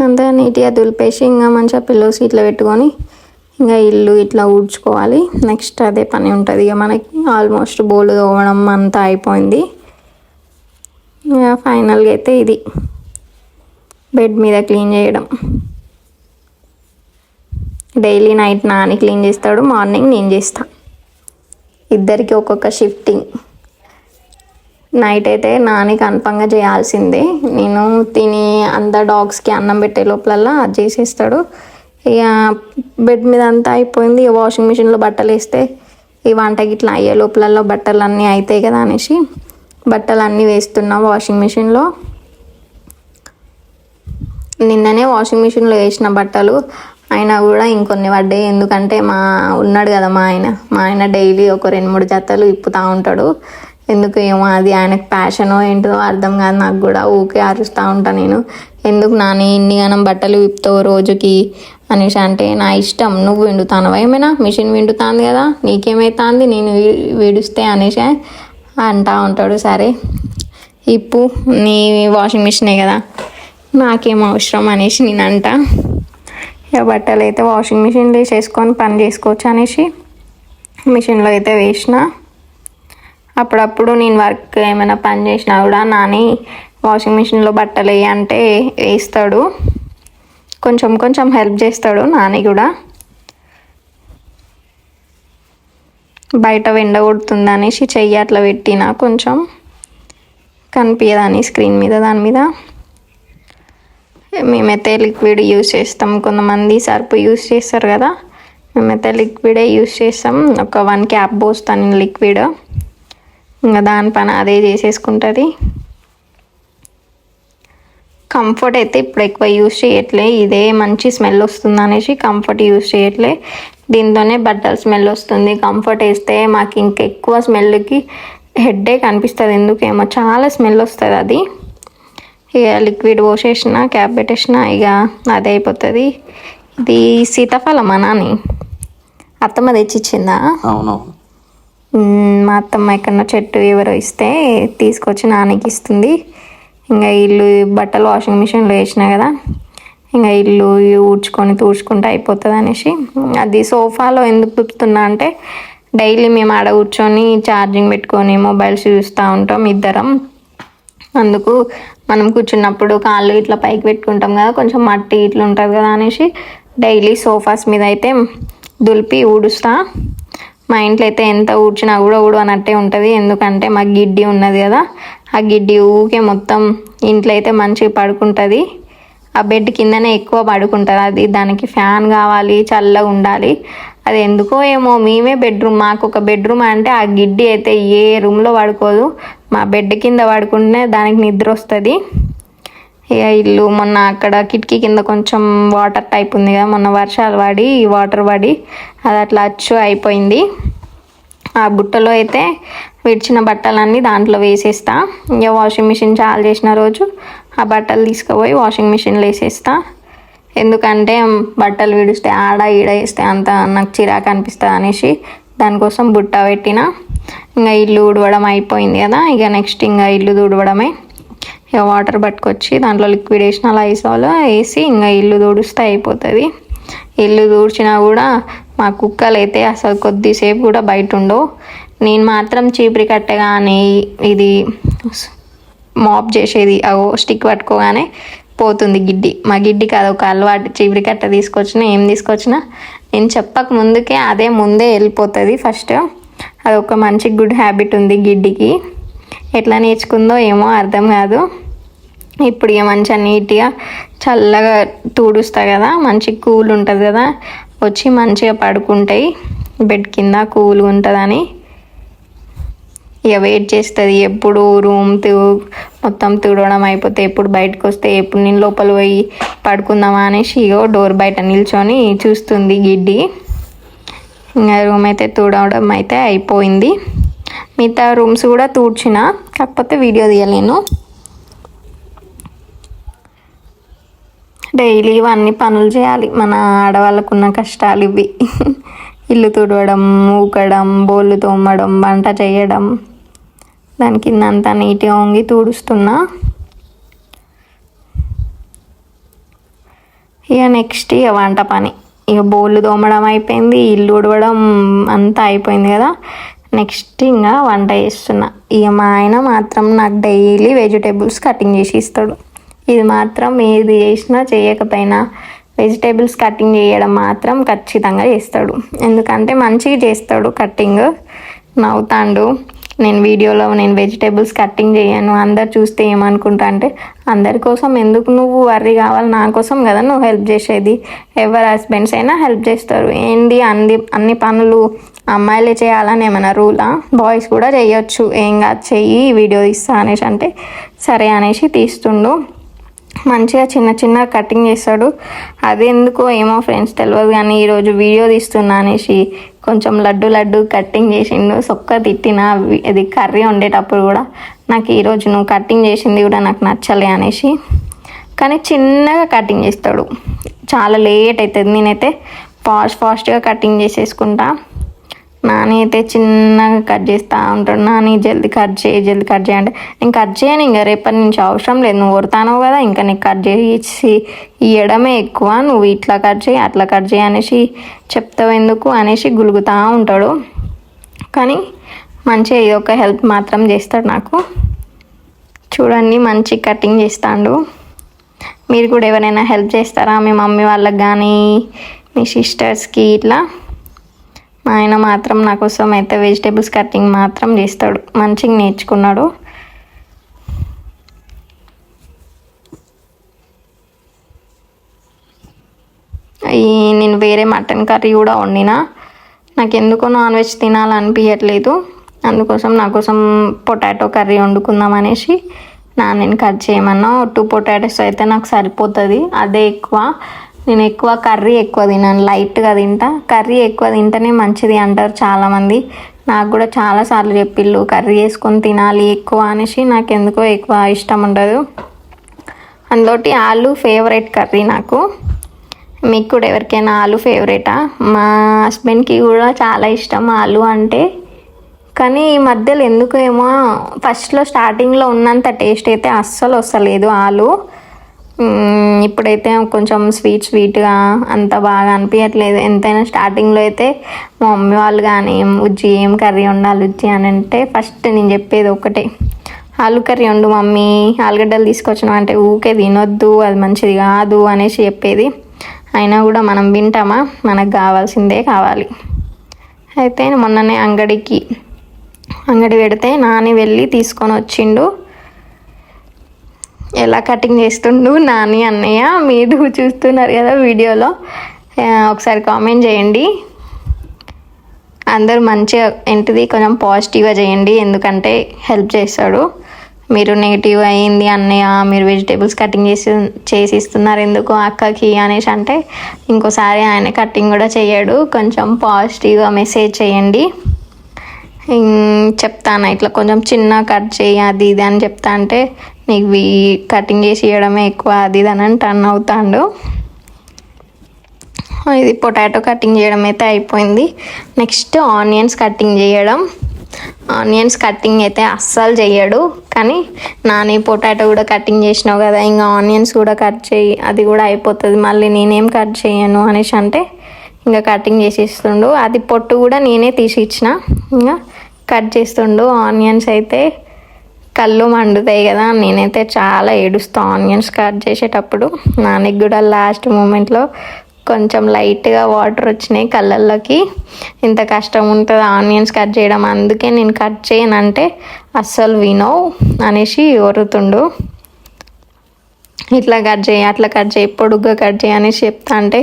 అంతా నీట్గా దులిపేసి ఇంకా మంచిగా పిల్లోస్ ఇట్లా పెట్టుకొని ఇంకా ఇల్లు ఇట్లా ఊడ్చుకోవాలి. నెక్స్ట్ అదే పని ఉంటుంది ఇక మనకి. ఆల్మోస్ట్ బోళ్ళు తోమడం అంతా అయిపోయింది. ఇక ఫైనల్గా అయితే ఇది బెడ్ మీద క్లీన్ చేయడం. డైలీ నైట్ నాని క్లీన్ చేస్తాడు, మార్నింగ్ నేను చేస్తా. ఇద్దరికి ఒక్కొక్క షిఫ్టింగ్. నైట్ అయితే నాని కన్ఫర్మ్గా చేయాల్సిందే. నేను తిని అంత డాగ్స్కి అన్నం పెట్టే లోపలల్లా అది చేసేస్తాడు. ఇక బెడ్ మీద అంతా అయిపోయింది. ఇక వాషింగ్ మిషన్లో బట్టలు వేస్తే ఈ వంటకి ఇట్లా అయ్యే లోపలల్లో బట్టలు అన్నీ అవుతాయి కదా అనేసి బట్టలు అన్నీ వేస్తున్నా వాషింగ్ మిషన్లో. నిన్ననే వాషింగ్ మిషన్లో వేసిన బట్టలు అయినా కూడా ఇంకొన్ని పడ్డాయి. ఎందుకంటే ఉన్నాడు కదా మా ఆయన డైలీ ఒక 2-3 జతలు ఇప్పుతూ ఉంటాడు. ఎందుకు ఏమో అది ఆయనకు ప్యాషనో ఏంటో అర్థం కాదు నాకు కూడా. ఊకే అరుస్తూ ఉంటాను నేను, ఎందుకు నాని ఇన్నిగానం బట్టలు విప్పుతావు రోజుకి అనేసి. అంటే నా ఇష్టం, నువ్వు విండుతానవా ఏమైనా, మిషన్ విండుతాంది కదా నీకేమైతుంది నేను విడుస్తే అనేసి అంటూ ఉంటాడు. సరే ఇప్పు, నీ వాషింగ్ మిషనే కదా నాకేం అవసరం అనేసి నేను అంట. ఇక బట్టలు అయితే వాషింగ్ మిషన్లో వేసేసుకొని పని చేసుకోవచ్చు అనేసి మిషన్లో అయితే వేసిన. అప్పుడప్పుడు నేను వర్క్ ఏమైనా పని చేసినా కూడా నాని వాషింగ్ మిషన్లో బట్టలు వేయంటే వేస్తాడు. కొంచెం కొంచెం హెల్ప్ చేస్తాడు నాని కూడా. బయట ఎండ కొడుతుంది అనేసి చెయ్యి అట్లా పెట్టిన కొంచెం కనిపించదని స్క్రీన్ మీద దాని మీద. మేమైతే లిక్విడ్ యూస్ చేస్తాం, కొంతమంది సర్పు యూస్ చేస్తారు కదా, మేమైతే లిక్విడే యూస్ చేస్తాం. ఒక 1 క్యాప్ పోస్తాను నేను లిక్విడ్, ఇంకా దాని పని అదే చేసేసుకుంటుంది. కంఫర్ట్ అయితే ఇప్పుడు ఎక్కువ యూస్ చేయట్లే, ఇదే మంచి స్మెల్ వస్తుంది అనేసి కంఫర్ట్ యూస్ చేయట్లే. దీంతోనే బట్టల స్మెల్ వస్తుంది. కంఫర్ట్ వేస్తే మాకు ఇంకెక్కువ స్మెల్కి హెడేక్ అనిపిస్తుంది, ఎందుకేమో చాలా స్మెల్ వస్తుంది అది. ఇక లిక్విడ్ పోసేసిన క్యాప్ పెట్టేసిన ఇక అదే అయిపోతుంది. ఇది సీతాఫలం నాని అత్తమ్మ తెచ్చిచ్చిందా? అవునవును. మా అత్తమ్మ ఎక్కడన్నా చెట్టు ఎవరో ఇస్తే తీసుకొచ్చి నాన్నకి ఇస్తుంది. ఇంకా ఇల్లు బట్టలు వాషింగ్ మిషన్లో వేసిన కదా, ఇంకా ఇల్లు తుడుచుకుంటూ అయిపోతుంది అనేసి. అది సోఫాలో ఎందుకు తుడుతున్నా అంటే డైలీ మేము ఆడ కూర్చొని ఛార్జింగ్ పెట్టుకొని మొబైల్స్ చూస్తూ ఉంటాం ఇద్దరం. అందుకు మనం కూర్చున్నప్పుడు కాళ్ళు ఇట్లా పైకి పెట్టుకుంటాం కదా, కొంచెం మట్టి ఇట్లా ఉంటుంది కదా అనేసి డైలీ సోఫాస్ మీద అయితే దులిపి ఊడుస్తా. మా ఇంట్లో అయితే ఎంత ఊడ్చినా కూడా ఊడనట్టే ఉంటుంది, ఎందుకంటే మాకు గిడ్డి ఉన్నది కదా, ఆ గిడ్డి ఊకే మొత్తం ఇంట్లో అయితే మంచిగా పడుకుంటుంది. ఆ బెడ్ కిందనే ఎక్కువ పడుకుంటుంది, అది దానికి ఫ్యాన్ కావాలి, చల్లగా ఉండాలి. అది ఎందుకో ఏమో మేమే బెడ్రూమ్, మాకు ఒక బెడ్రూమ్ అంటే ఆ గిడ్డి అయితే ఏ రూమ్లో పడుకోదు, మా బెడ్ కింద పడుకుంటే దానికి నిద్ర వస్తుంది. ఇక ఇల్లు మొన్న అక్కడ కిటికీ కింద కొంచెం వాటర్ టైప్ ఉంది కదా, మొన్న వర్షాలు పడి వాటర్ పడి అది అట్లా అచ్చు అయిపోయింది. ఆ బుట్టలో అయితే విడిచిన బట్టలన్నీ దాంట్లో వేసేస్తా. ఇక వాషింగ్ మిషన్ చాలు చేసిన రోజు ఆ బట్టలు తీసుకుపోయి వాషింగ్ మిషన్లో వేసేస్తా. ఎందుకంటే బట్టలు విడిస్తే ఆడ ఈడ వేస్తే అంత నాకు చిరాకు అనిపిస్తుంది అనేసి దానికోసం బుట్ట పెట్టిన. ఇంకా ఇల్లు ఊడవడం అయిపోయింది కదా, ఇక నెక్స్ట్ ఇంకా ఇల్లు తుడవడమే. ఇక వాటర్ పట్టుకొచ్చి దాంట్లో లిక్విడ్ వేసిన లైసాలో వేసి ఇంకా ఇల్లు తుడిస్తే అయిపోతుంది. ఇల్లు తుడిచినా కూడా మా కుక్కలు అయితే అసలు కొద్దిసేపు కూడా బయట ఉండవు. నేను మాత్రం చీపురి కట్టగానే ఇది మాప్ చేసేది స్టిక్ పట్టుకోగానే పోతుంది గిడ్డి. మా గిడ్డికి అదొక అలవాటు, చీపురి కట్ట తీసుకొచ్చినా ఏం తీసుకొచ్చినా నేను చెప్పక ముందుకే అదే ముందే వెళ్ళిపోతుంది ఫస్ట్. అదొక మంచి గుడ్ హ్యాబిట్ ఉంది గిడ్డికి, ఎట్లా నేర్చుకుందో ఏమో అర్థం కాదు. ఇప్పుడు ఇక మంచిగా నీట్గా చల్లగా తుడుస్తా కదా, మంచి కూల్ ఉంటుంది కదా, వచ్చి మంచిగా పడుకుంటాయి బెడ్ కింద, కూల్గా ఉంటుందని. ఇక వెయిట్ చేస్తుంది ఎప్పుడు రూమ్ మొత్తం తుడవడం అయిపోతే ఎప్పుడు బయటకు వస్తే ఎప్పుడు నేను లోపల పోయి పడుకుందామా అనేసి ఇగో డోర్ బయట నిల్చొని చూస్తుంది గిడ్డి. ఇంకా రూమ్ అయితే తుడవడం అయితే అయిపోయింది. మిగతా రూమ్స్ కూడా తుడిచిన, కాకపోతే వీడియో తీయలేను. డైలీ ఇవన్నీ పనులు చేయాలి, మన ఆడవాళ్ళకున్న కష్టాలు ఇవి. ఇల్లు తుడవడం, ఊకడం, బోళ్ళు తోమడం, వంట చేయడం, దాని కింద అంతా నీట్గా వంగి తుడుస్తున్నా. ఇక నెక్స్ట్ ఇక వంట పని, ఇక బోళ్ళు తోమడం అయిపోయింది, ఇల్లు ఊడవడం అంతా అయిపోయింది కదా. నెక్స్ట్ ఇంకా వంట చేస్తున్నా. ఇక మా ఆయన మాత్రం నాకు డైలీ వెజిటేబుల్స్ కటింగ్ చేసి ఇస్తాడు. ఇది మాత్రం ఏది చేసినా చేయకపోయినా వెజిటేబుల్స్ కటింగ్ చేయడం మాత్రం ఖచ్చితంగా చేస్తాడు, ఎందుకంటే మంచిగా చేస్తాడు కటింగ్. నవ్వుతాండు నేను వీడియోలో నేను వెజిటేబుల్స్ కటింగ్ చేయను, అందరు చూస్తే ఏమనుకుంటా అంటే అందరి కోసం ఎందుకు నువ్వు వర్రీ కావాలి, నా కోసం కదా నువ్వు హెల్ప్ చేసేది, ఎవరి హస్బెండ్స్ అయినా హెల్ప్ చేస్తారు, ఏంది అన్ని పనులు అమ్మాయిలే చేయాలని ఏమైనా రూలా, బాయ్స్ కూడా చేయొచ్చు, ఏం కాదు చెయ్యి వీడియో తీస్తా అనేసి అంటే సరే అనేసి తీస్తుండు. మంచిగా చిన్న చిన్న కటింగ్ చేస్తాడు. అది ఎందుకో ఏమో ఫ్రెండ్స్ తెలియదు, కానీ ఈరోజు వీడియో తీస్తున్నా అనేసి కొంచెం లడ్డు కటింగ్ చేసిండు. సొక్క తిట్టిన ఇది కర్రీ వండేటప్పుడు కూడా నాకు ఈరోజు నువ్వు కటింగ్ చేసింది కూడా నాకు నచ్చలే అనేసి, కానీ చిన్నగా కటింగ్ చేస్తాడు, చాలా లేట్ అవుతుంది. నేనైతే ఫాస్ట్గా కటింగ్ చేసేసుకుంటా, నాని అయితే చిన్నగా కట్ చేస్తూ ఉంటాడు. నాని జల్దీ కట్ చేయి అంటే నేను కట్ చేయను, ఇంకా రేపటి నుంచి అవసరం లేదు, నువ్వు కొడతానవు కదా, ఇంకా నీకు కట్ చేసి ఇవ్వడమే ఎక్కువ, నువ్వు ఇట్లా కట్ చేయి అట్లా కట్ చేయి అనేసి చెప్తావు ఎందుకు అనేసి గులుగుతూ ఉంటాడు. కానీ మంచిగా ఇది ఒక హెల్ప్ మాత్రం చేస్తాడు నాకు. చూడండి మంచి కటింగ్ చేస్తాడు. మీరు కూడా ఎవరైనా హెల్ప్ చేస్తారా మీ మమ్మీ వాళ్ళకి కానీ మీ సిస్టర్స్కి? ఇట్లా మా ఆయన మాత్రం నా కోసం అయితే వెజిటేబుల్స్ కటింగ్ మాత్రం చేస్తాడు, మంచిగా నేర్చుకున్నాడు. నేను వేరే మటన్ కర్రీ కూడా వండినా, నాకు ఎందుకో నాన్ వెజ్ తినాలనిపించట్లేదు. అందుకోసం నా కోసం పొటాటో కర్రీ వండుకుందాం అనేసి నేను కట్ చేయమన్నా. 2 పొటాటోస్ అయితే నాకు సరిపోతుంది, అదే ఎక్కువ. నేను ఎక్కువ కర్రీ ఎక్కువ తినాను, లైట్గా తింటా. కర్రీ ఎక్కువ తింటేనే మంచిది అంటారు చాలామంది. నాకు కూడా చాలాసార్లు చెప్పిళ్ళు కర్రీ వేసుకొని తినాలి ఎక్కువ అనేసి. నాకు ఎందుకో ఎక్కువ ఇష్టం ఉండదు. అందులోటి ఆలు ఫేవరెట్ కర్రీ నాకు. మీకు కూడా ఎవరికైనా ఆలు ఫేవరెటా? మా హస్బెండ్కి కూడా చాలా ఇష్టం ఆలు అంటే. కానీ ఈ మధ్యలో ఎందుకు ఏమో ఫస్ట్లో స్టార్టింగ్లో ఉన్నంత టేస్ట్ అయితే అస్సలు వస్తలేదు ఆలు. ఇప్పుడైతే కొంచెం స్వీట్గా అంత బాగా అనిపించట్లేదు. ఎంతైనా స్టార్టింగ్లో అయితే మా మమ్మీ వాళ్ళు కానీ ఉజ్జి ఏం కర్రీ వండాలి ఉజ్జి అని అంటే ఫస్ట్ నేను చెప్పేది ఒకటే, ఆలు కర్రీ వండు మమ్మీ, ఆలుగడ్డలు తీసుకొచ్చినాం అంటే ఊకే తినొద్దు, అది మంచిది కాదు అనేసి చెప్పేది. అయినా కూడా మనం వింటామా? మనకు కావాల్సిందే కావాలి. అయితే మొన్ననే అంగడి పెడితే నాని వెళ్ళి తీసుకొని వచ్చిండు. ఎలా కటింగ్ చేస్తుండు నాని అన్నయ్య, మీరు చూస్తున్నారు కదా వీడియోలో. ఒకసారి కామెంట్ చేయండి. అందరూ మంచిగా ఏంటిది కొంచెం పాజిటివ్గా చేయండి, ఎందుకంటే హెల్ప్ చేస్తాడు. మీరు నెగిటివ్ అయ్యింది అన్నయ్య, మీరు వెజిటేబుల్స్ కటింగ్ చేసి ఇస్తున్నారు ఎందుకు అక్కకి అనేసి అంటే ఇంకోసారి ఆయన కటింగ్ కూడా చేయడు. కొంచెం పాజిటివ్గా మెసేజ్ చేయండి. చెప్తాను ఇట్లా కొంచెం చిన్న కట్ చేయి అది ఇది అని చెప్తా అంటే నీకు కటింగ్ చేసి ఇవ్వడమే ఎక్కువ అది ఇది అని టర్న్ అవుతాడు. ఇది పొటాటో కటింగ్ చేయడం అయితే అయిపోయింది. నెక్స్ట్ ఆనియన్స్ కటింగ్ చేయడం. ఆనియన్స్ కటింగ్ అయితే అస్సలు చేయడు, కానీ నాని పొటాటో కూడా కటింగ్ చేసినావు కదా ఇంకా ఆనియన్స్ కూడా కట్ చేయి, అది కూడా అయిపోతుంది, మళ్ళీ నేనేం కట్ చేయను అనేసి అంటే ఇంకా కటింగ్ చేసి ఇస్తుండు. అది పొట్టు కూడా నేనే తీసి ఇచ్చిన, ఇంకా కట్ చేస్తుండు. ఆనియన్స్ అయితే కళ్ళు మండుతాయి కదా, నేనైతే చాలా ఏడుస్తాను ఆనియన్స్ కట్ చేసేటప్పుడు. నానికి కూడా లాస్ట్ మూమెంట్లో కొంచెం లైట్గా వాటర్ వచ్చినాయి కళ్ళల్లోకి. ఇంత కష్టం ఉంటుంది ఆనియన్స్ కట్ చేయడం, అందుకే నేను కట్ చేయనంటే అస్సలు వినవు అనేసి ఒరుతుండు. ఇట్లా కట్ చేయి అట్లా కట్ చేయి పొడుగ్గా కట్ చేయి అనేసి చెప్తా అంటే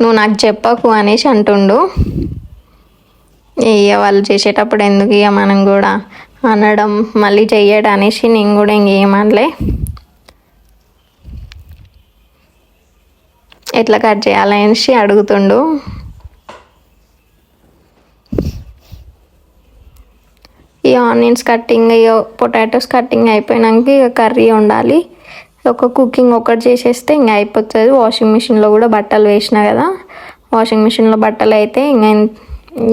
నువ్వు నాకు చెప్పకు అనేసి అంటుండు. ఇక వాళ్ళు చేసేటప్పుడు ఎందుకు ఇక మనం కూడా అనడం మళ్ళీ చెయ్యడు అనేసి నేను కూడా ఇంకేమనలే. ఎట్లా కట్ చేయాలనేసి అడుగుతుండు. ఈ ఆనియన్స్ కట్టింగ్ పొటాటోస్ కట్టింగ్ అయిపోయినాక ఇక కర్రీ వండాలి. ఒక కుకింగ్ ఒకటి చేసేస్తే ఇంకా అయిపోతుంది. వాషింగ్ మిషన్లో కూడా బట్టలు వేసిన కదా, వాషింగ్ మిషన్లో బట్టలు అయితే ఇంకా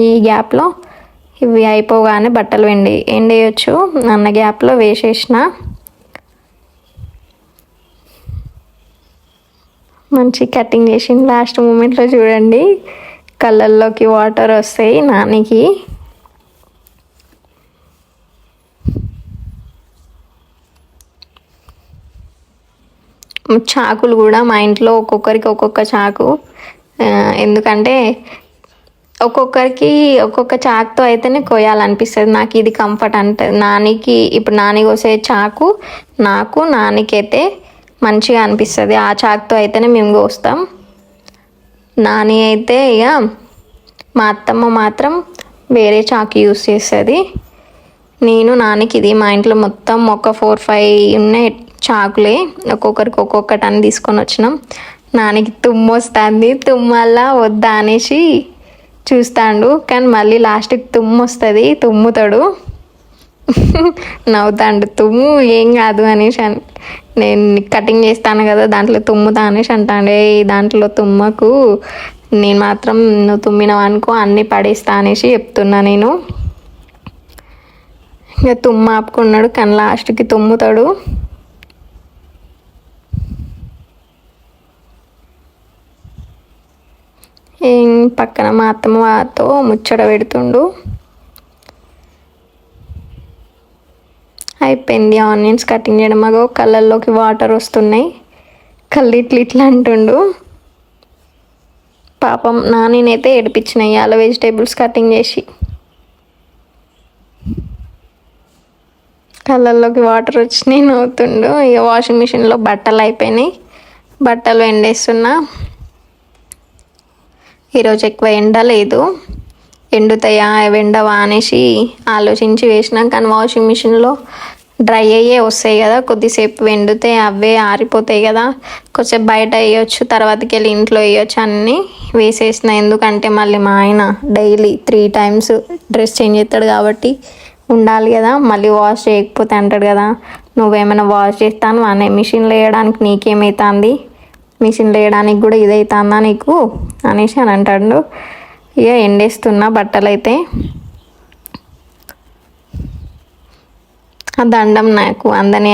ఈ గ్యాప్లో ఇవి అయిపోగానే బట్టలు ఎండేయచ్చు అన్న గ్యాప్లో వేసేసిన. మంచి కటింగ్ చేసింది. లాస్ట్ మూమెంట్లో చూడండి కళ్ళల్లోకి వాటర్ వస్తాయి నానికి. చాకులు కూడా మా ఇంట్లో ఒక్కొక్కరికి ఒక్కొక్క చాకు, ఎందుకంటే ఒక్కొక్కరికి ఒక్కొక్క చాకుతో అయితేనే కొయ్యాలనిపిస్తుంది. నాకు ఇది కంఫర్ట్ అంటే నానికి ఇప్పుడు నాని కోసే చాకు నాకు నానికైతే మంచిగా అనిపిస్తుంది. ఆ చాకుతో అయితేనే మేము కోస్తాం. నాని అయితే ఇక మా అత్తమ్మ మాత్రం వేరే చాకు యూస్ చేస్తుంది. నేను నానికి ఇది మా ఇంట్లో మొత్తం ఒక 4-5 ఉన్నాయి చాకులే, ఒక్కొక్కరికి ఒక్కొక్కటి అని తీసుకొని వచ్చినాం. నానికి తుమ్ము వస్తుంది, తుమ్మల్లా వద్దా అనేసి చూస్తాడు, కానీ మళ్ళీ లాస్ట్కి తుమ్ము వస్తుంది, తుమ్ముతాడు, నవ్వుతాడు. తుమ్ము ఏం కాదు అనేసి నేను కటింగ్ చేస్తాను కదా దాంట్లో తుమ్ముతా అనేసి అంటాండే. దాంట్లో తుమ్మకు, నేను మాత్రం నువ్వు తుమ్మినావు అనుకో అన్నీ పడేస్తా అనేసి చెప్తున్నా నేను. ఇక తుమ్ము ఆపుకున్నాడు, కానీ లాస్ట్కి తుమ్ముతాడు. పక్కన మా అత్తమ్మతో ముచ్చట పెడుతుండు. అయిపోయింది ఆనియన్స్ కటింగ్ చేయడం. మగో కళ్ళల్లోకి వాటర్ వస్తున్నాయి, కళ్ళు ఇట్లా అంటుండు. పాపం నానినైతే ఏడిపించిన ఇవాళ వెజిటేబుల్స్ కటింగ్ చేసి. కళ్ళల్లోకి వాటర్ వచ్చినాయి, నవ్వుతుండు. ఇక వాషింగ్ మిషన్లో బట్టలు అయిపోయినాయి, బట్టలు ఎండేస్తున్నా. ఈరోజు ఎక్కువ ఎండ లేదు, ఎండుతాయా ఎండవా అనేసి ఆలోచించి వేసినా. కానీ వాషింగ్ మిషన్లో డ్రై అయ్యే వస్తాయి కదా, కొద్దిసేపు ఎండితే అవే ఆరిపోతాయి కదా, కొద్దిసేపు బయట వేయొచ్చు, తర్వాతకి వెళ్ళి ఇంట్లో వేయొచ్చు అన్నీ వేసేసిన. ఎందుకంటే మళ్ళీ మా ఆయన డైలీ 3 times డ్రెస్ చేంజ్ చేస్తాడు కాబట్టి ఉండాలి కదా, మళ్ళీ వాష్ చేయకపోతే అంటాడు కదా నువ్వేమైనా వాష్ చేస్తాను అనే, మిషన్లో వేయడానికి నీకేమవుతుంది, మిషన్లో వేయడానికి కూడా ఇదవుతుందా నీకు అనేసి అని అంటాడు. ఇక ఎండేస్తున్నా బట్టలు అయితే. ఆ దండం నాకు అందని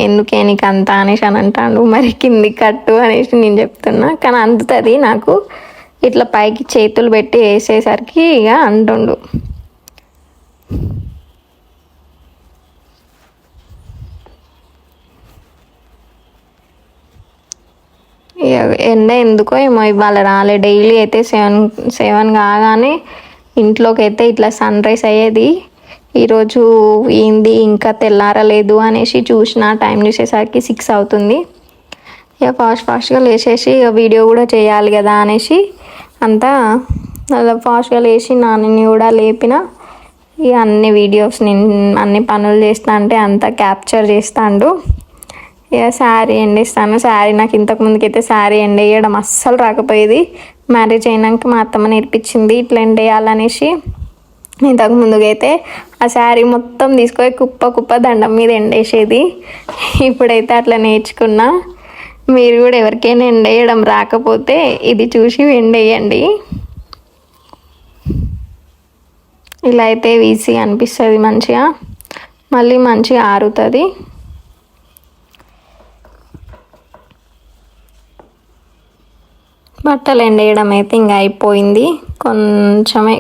ఎందుకే నీకు అంత అనేసి అని అంటాడు. మరి కింది కట్టు అనేసి నేను చెప్తున్నా, కానీ అందుతుంది నాకు. ఇట్లా పైకి చేతులు పెట్టి వేసేసరికి ఇక అంటుండు. ఎండ ఎందుకో ఏమో ఇవాళ రాలే. డైలీ అయితే 7 కాగానే ఇంట్లోకి అయితే ఇట్లా సన్ రైజ్ అయ్యేది. ఈరోజు ఏంది ఇంకా తెల్లారలేదు అనేసి చూసిన, టైం చూసేసరికి 6 అవుతుంది. ఇక ఫాస్ట్గా లేచేసి ఇక వీడియో కూడా చేయాలి కదా అనేసి అంతా అలా ఫాస్ట్గా లేచి నాన్నని కూడా లేపిన. ఇక అన్ని వీడియోస్ నేను అన్ని పనులు చేస్తా అంటే అంతా క్యాప్చర్ చేస్తాడు. ఇక శారీ ఎండేస్తాను. శారీ నాకు ఇంతకుముందుకైతే శారీ ఎండేయడం అస్సలు రాకపోయేది. మ్యారేజ్ అయినాక మా అత్తమ్మ నేర్పించింది ఇట్లా ఎండేయాలనేసి. ఇంతకు ముందుకైతే ఆ శారీ మొత్తం తీసుకొని కుప్ప దండం మీద ఎండేసేది. ఇప్పుడైతే అట్లా నేర్చుకున్నా. మీరు కూడా ఎవరికైనా ఎండేయడం రాకపోతే ఇది చూసి ఎండేయండి. ఇలా అయితే ఈజీగా అనిపిస్తుంది, మంచిగా మళ్ళీ మంచిగా ఆరుతుంది. బట్టలు ఎండేయడం అయితే ఇంకా అయిపోయింది.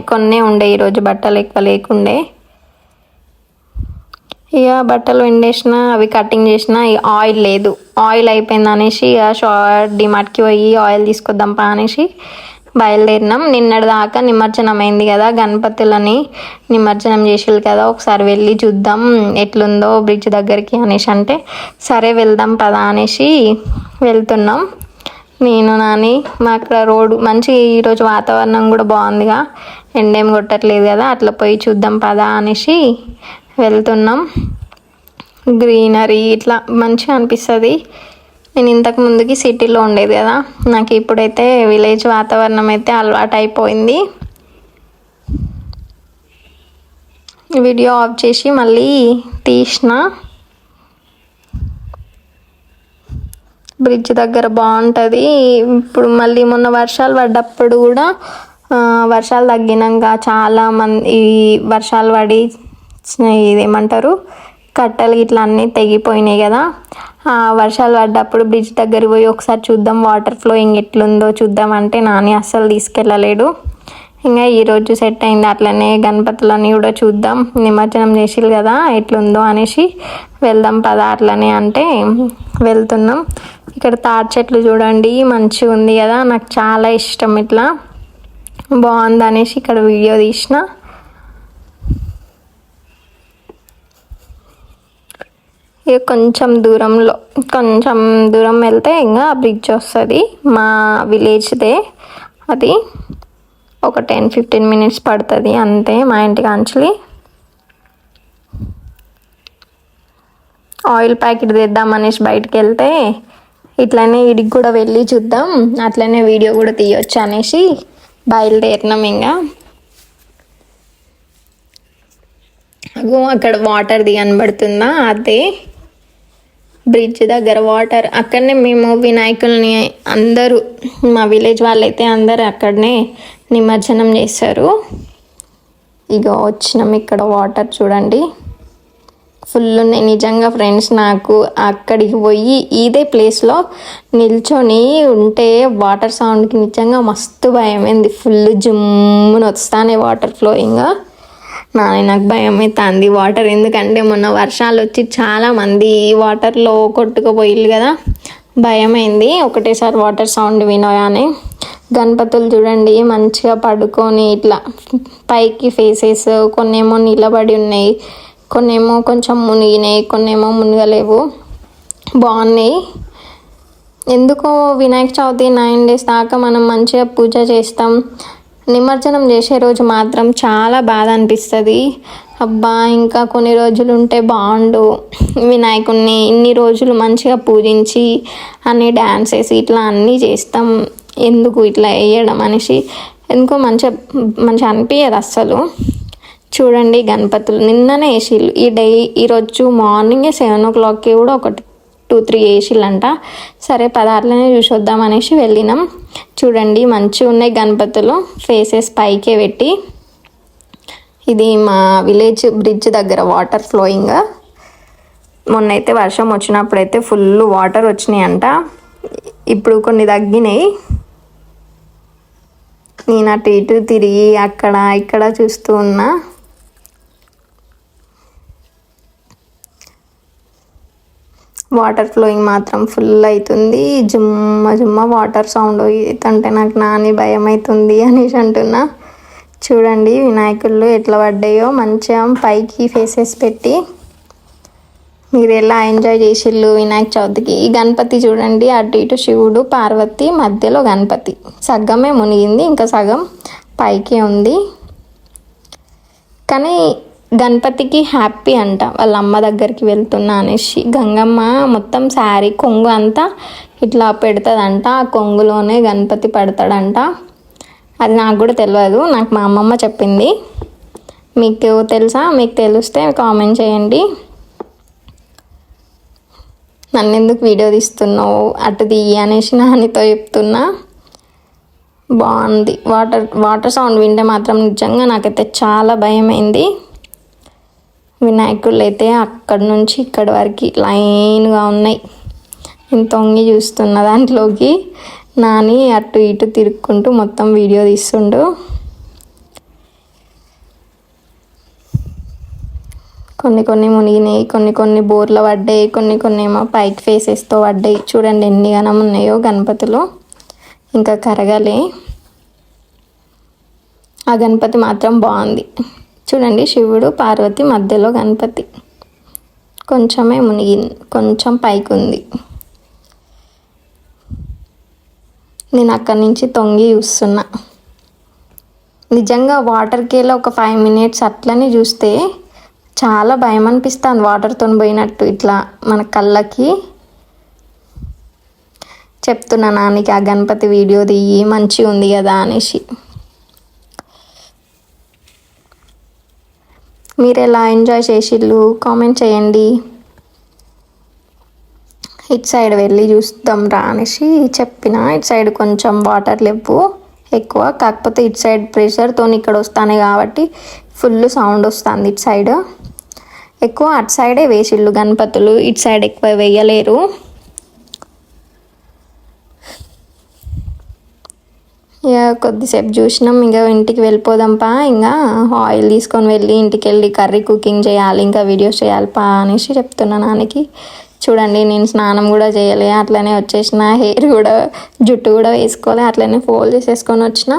కొన్నే ఉండే ఈరోజు, బట్టలు ఎక్కువ లేకుండే. ఇక బట్టలు ఎండేసిన, అవి కటింగ్ చేసిన. ఆయిల్ లేదు, ఆయిల్ అయిపోయింది అనేసి ఇక డిమార్ట్కి పోయి ఆయిల్ తీసుకొద్దాం పా అనేసి బయలుదేరినాం. నిన్నటి దాకా నిమజ్జనం అయింది కదా, గణపతులని నిమజ్జనం చేసేది కదా, ఒకసారి వెళ్ళి చూద్దాం ఎట్లుందో బ్రిడ్జ్ దగ్గరికి అనేసి అంటే సరే వెళ్దాం పదా అనేసి వెళ్తున్నాం. నేను నాని మా అక్కడ రోడ్డు మంచి, ఈరోజు వాతావరణం కూడా బాగుందిగా, ఎండేం కొట్టట్లేదు కదా, అట్లా పోయి చూద్దాం పదా అనేసి వెళ్తున్నాం. గ్రీనరీ ఇట్లా మంచిగా అనిపిస్తుంది. నేను ఇంతకు ముందుకి సిటీలో ఉండేది కదా, నాకు ఇప్పుడైతే విలేజ్ వాతావరణం అయితే అలవాటు అయిపోయింది. వీడియో ఆఫ్ చేసి మళ్ళీ తీసిన. బ్రిడ్జ్ దగ్గర బాగుంటుంది. ఇప్పుడు మళ్ళీ మొన్న వర్షాలు పడ్డప్పుడు కూడా వర్షాలు తగ్గినాక చాలామంది వర్షాలు పడి ఇదేమంటారు కట్టలు ఇట్లా అన్నీ తెగిపోయినాయి కదా, వర్షాలు పడ్డప్పుడు బ్రిడ్జ్ దగ్గర పోయి ఒకసారి చూద్దాం వాటర్ ఫ్లోయింగ్ ఎట్లుందో చూద్దాం అంటే నాని అస్సలు తీసుకెళ్ళలేడు. ఇంకా ఈరోజు సెట్ అయింది. అట్లనే గణపతులని కూడా చూద్దాం, నిమజ్జనం చేసిరు కదా ఎట్లుందో అనేసి వెళ్దాం పదా అట్లనే అంటే వెళ్తున్నాం. ఇక్కడ తాటి చెట్లు చూడండి మంచిగా ఉంది కదా, నాకు చాలా ఇష్టం, ఇట్లా బాగుంది అనేసి ఇక్కడ వీడియో తీసిన. ఇక కొంచెం దూరం వెళ్తే ఇంకా బ్రిడ్జ్ వస్తుంది మా విలేజ్దే. అది ఒక 10-15 minutes పడుతుంది అంతే మా ఇంటికి అంచలి. ఆయిల్ ప్యాకెట్ తెద్దాం అనేసి బయటకు వెళ్తే ఇట్లనే ఇడికి కూడా వెళ్ళి చూద్దాం, అట్లనే వీడియో కూడా తీయొచ్చు అనేసి బయలుదేరినాం. ఇంకా అక్కడ వాటర్ కనబడుతుందా, అదే బ్రిడ్జ్ దగ్గర వాటర్. అక్కడనే మేము వినాయకుల్ని అందరూ మా విలేజ్ వాళ్ళైతే అందరు అక్కడనే నిమజ్జనం చేస్తారు. ఇక వచ్చినాం, ఇక్కడ వాటర్ చూడండి ఫుల్ ఉన్నాయి. నిజంగా ఫ్రెండ్స్ నాకు అక్కడికి పోయి ఇదే ప్లేస్లో నిల్చొని ఉంటే వాటర్ సౌండ్కి నిజంగా మస్తు భయమైంది. ఫుల్ జుమ్మును వస్తానే వాటర్ ఫ్లోయింగ్. నాకు భయం అవుతుంది వాటర్, ఎందుకంటే మొన్న వర్షాలు వచ్చి చాలామంది వాటర్లో కొట్టుకుపోయిల్లు కదా, భయమైంది ఒకటేసారి వాటర్ సౌండ్ వినగానే. గణపతులు చూడండి మంచిగా పడుకొని ఇట్లా పైకి ఫేసెస్, కొన్నేమో నిలబడి ఉన్నాయి, కొన్నేమో కొంచెం మునిగినాయి, కొన్నేమో మునగలేవు. బాగున్నాయి. ఎందుకో వినాయక చవితి 9 days దాకా మనం మంచిగా పూజ చేస్తాం. నిమజ్జనం చేసే రోజు మాత్రం చాలా బాధ అనిపిస్తుంది. అబ్బా ఇంకా కొన్ని రోజులు ఉంటే బాగుండు, వినాయకుడిని ఇన్ని రోజులు మంచిగా పూజించి అన్ని డ్యాన్స్ వేసి ఇట్లా అన్నీ చేస్తాం, ఎందుకు ఇట్లా వేయడం అనేసి ఎందుకో మంచిగా అనిపించదు అస్సలు. చూడండి గణపతులు నిన్ననే వేసిళ్ళు, ఈరోజు మార్నింగే 7 o'clockకి కూడా ఒకటి 2-3 వేసిళ్ళంట. సరే పదార్లనే చూసొద్దాం అనేసి వెళ్ళినాం. చూడండి మంచిగా ఉన్నాయి గణపతులు, ఫేసెస్ పైకే పెట్టి. ఇది మా విలేజ్ బ్రిడ్జ్ దగ్గర వాటర్ ఫ్లోయింగ్. మొన్నైతే వర్షం వచ్చినప్పుడైతే ఫుల్ వాటర్ వచ్చినాయి అంట, ఇప్పుడు కొన్ని తగ్గినాయి. నేను అటు ఇటు తిరిగి అక్కడ ఇక్కడ చూస్తూ ఉన్నా. వాటర్ ఫ్లోయింగ్ మాత్రం ఫుల్ అవుతుంది. జుమ్మ వాటర్ సౌండ్ అవుతుంటే నాకు నాని భయం అవుతుంది అనేసి అంటున్నా. చూడండి వినాయకుళ్ళు ఎట్లా పడ్డాయో మంచిగా పైకి ఫేసెస్ పెట్టి. మీరు ఎలా ఎంజాయ్ చేసిళ్ళు వినాయక చవితికి? ఈ గణపతి చూడండి అటు ఇటు శివుడు పార్వతి మధ్యలో గణపతి, సగమే మునిగింది ఇంకా సగం పైకి ఉంది. కానీ గణపతికి హ్యాపీ అంట వాళ్ళ అమ్మ దగ్గరికి వెళ్తున్నా అనేసి. గంగమ్మ మొత్తం శారీ కొంగు అంతా ఇట్లా పెడుతుందంట, ఆ కొంగులోనే గణపతి పడతాడంట. అది నాకు కూడా తెలియదు, నాకు మా అమ్మమ్మ చెప్పింది. మీకు తెలుసా? మీకు తెలిస్తే కామెంట్ చేయండి. నన్ను ఎందుకు వీడియో తీస్తున్నావు అటు తీయి అనేసి నానితో చెప్తున్నా. బాగుంది. వాటర్ సౌండ్ వింటే మాత్రం నిజంగా నాకైతే చాలా భయమైంది. వినాయకుళ్ళు అయితే అక్కడి నుంచి ఇక్కడి వరకు లైన్గా ఉన్నాయి. నేను తొంగి చూస్తున్న దాంట్లోకి, నాని అటు ఇటు తిరుక్కుంటూ మొత్తం వీడియో తీస్తుండు. కొన్ని మునిగినాయి, కొన్ని బోర్లు పడ్డాయి, కొన్ని ఏమో పైకి ఫేసెస్తో పడ్డాయి. చూడండి ఎన్ని గనం ఉన్నాయో గణపతులు, ఇంకా కరగాలి. ఆ గణపతి మాత్రం బాగుంది. చూడండి శివుడు పార్వతి మధ్యలో గణపతి, కొంచెమే మునిగింది, కొంచెం పైకి ఉంది. నేను అక్కడి నుంచి తొంగి చూస్తున్నా. నిజంగా వాటర్కి వెళ్ళి ఒక 5 minutes అట్లనే చూస్తే చాలా భయం అనిపిస్తుంది, వాటర్తో పోయినట్టు ఇట్లా మన కళ్ళకి. చెప్తున్నా నానికి ఆ గణపతి వీడియో తీయి మంచిగా ఉంది కదా అనేసి. మీరు ఎలా ఎంజాయ్ చేసిళ్ళు కామెంట్ చేయండి. ఇటు సైడ్ వెళ్ళి చూస్తాం రా అనేసి చెప్పిన. ఇటు సైడ్ కొంచెం వాటర్ లేవు ఎక్కువ, కాకపోతే ఇటు సైడ్ ప్రెషర్తో ఇక్కడ వస్తానే కాబట్టి ఫుల్ సౌండ్ వస్తుంది. ఇటు సైడ్ ఎక్కువ, అటు సైడే వేసిళ్ళు గణపతులు, ఇటు సైడ్ ఎక్కువ వేయలేరు. ఇక కొద్దిసేపు చూసినాం, ఇంకా ఇంటికి వెళ్ళిపోదాంపా, ఇంకా ఆయిల్ తీసుకొని వెళ్ళి ఇంటికి వెళ్ళి కర్రీ కుకింగ్ చేయాలి, ఇంకా వీడియోస్ చేయాలి పా అనేసి చెప్తున్నా నాన్నకి. చూడండి నేను స్నానం కూడా చేయలే, అట్లనే వచ్చేసిన. హెయిర్ కూడా జుట్టు కూడా వేసుకోలే, అట్లనే ఫోల్డ్ చేసేసుకొని వచ్చిన.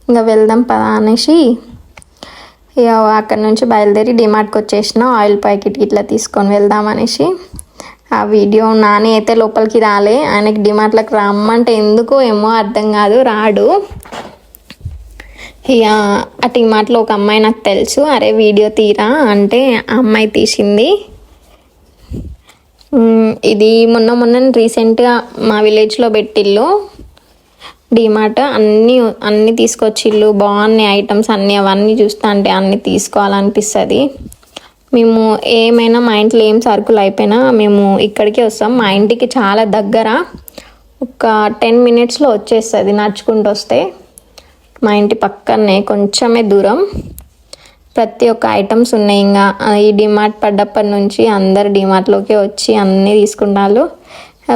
ఇంకా వెళ్దాం పదా అనేసి ఇక అక్కడ నుంచి బయలుదేరి డిమార్ట్కి వచ్చేసిన. ఆయిల్ ప్యాకెట్ ఇట్లా తీసుకొని వెళ్దాం అనేసి. ఆ వీడియో నాని అయితే లోపలికి రాలే, ఆయనకి డిమార్ట్లకు రమ్మంటే ఎందుకో ఏమో అర్థం కాదు, రాడు. ఇక ఆ డిమార్ట్లో ఒక అమ్మాయి నాకు తెలుసు, అరే వీడియో తీరా అంటే ఆ అమ్మాయి తీసింది. ఇది మొన్న రీసెంట్గా మా విలేజ్లో పెట్టిళ్ళు డిమార్ట్. అన్నీ తీసుకొచ్చిళ్ళు, బాగున్నాయి ఐటమ్స్ అన్నీ. అవన్నీ చూస్తా అంటే అన్నీ తీసుకోవాలనిపిస్తుంది. మేము ఏమైనా మా ఇంట్లో ఏం సరుకులు అయిపోయినా మేము ఇక్కడికే వస్తాం. మా ఇంటికి చాలా దగ్గర, ఒక 10 minutesలో వచ్చేస్తుంది నడుచుకుంటూ వస్తే. మా ఇంటి పక్కనే కొంచెమే దూరం. ప్రతి ఒక్క ఐటమ్స్ ఉన్నాయి. ఇంకా ఈ డిమార్ట్ పడ్డప్పటి నుంచి అందరు డిమార్ట్లోకి వచ్చి అన్నీ తీసుకుంటారు.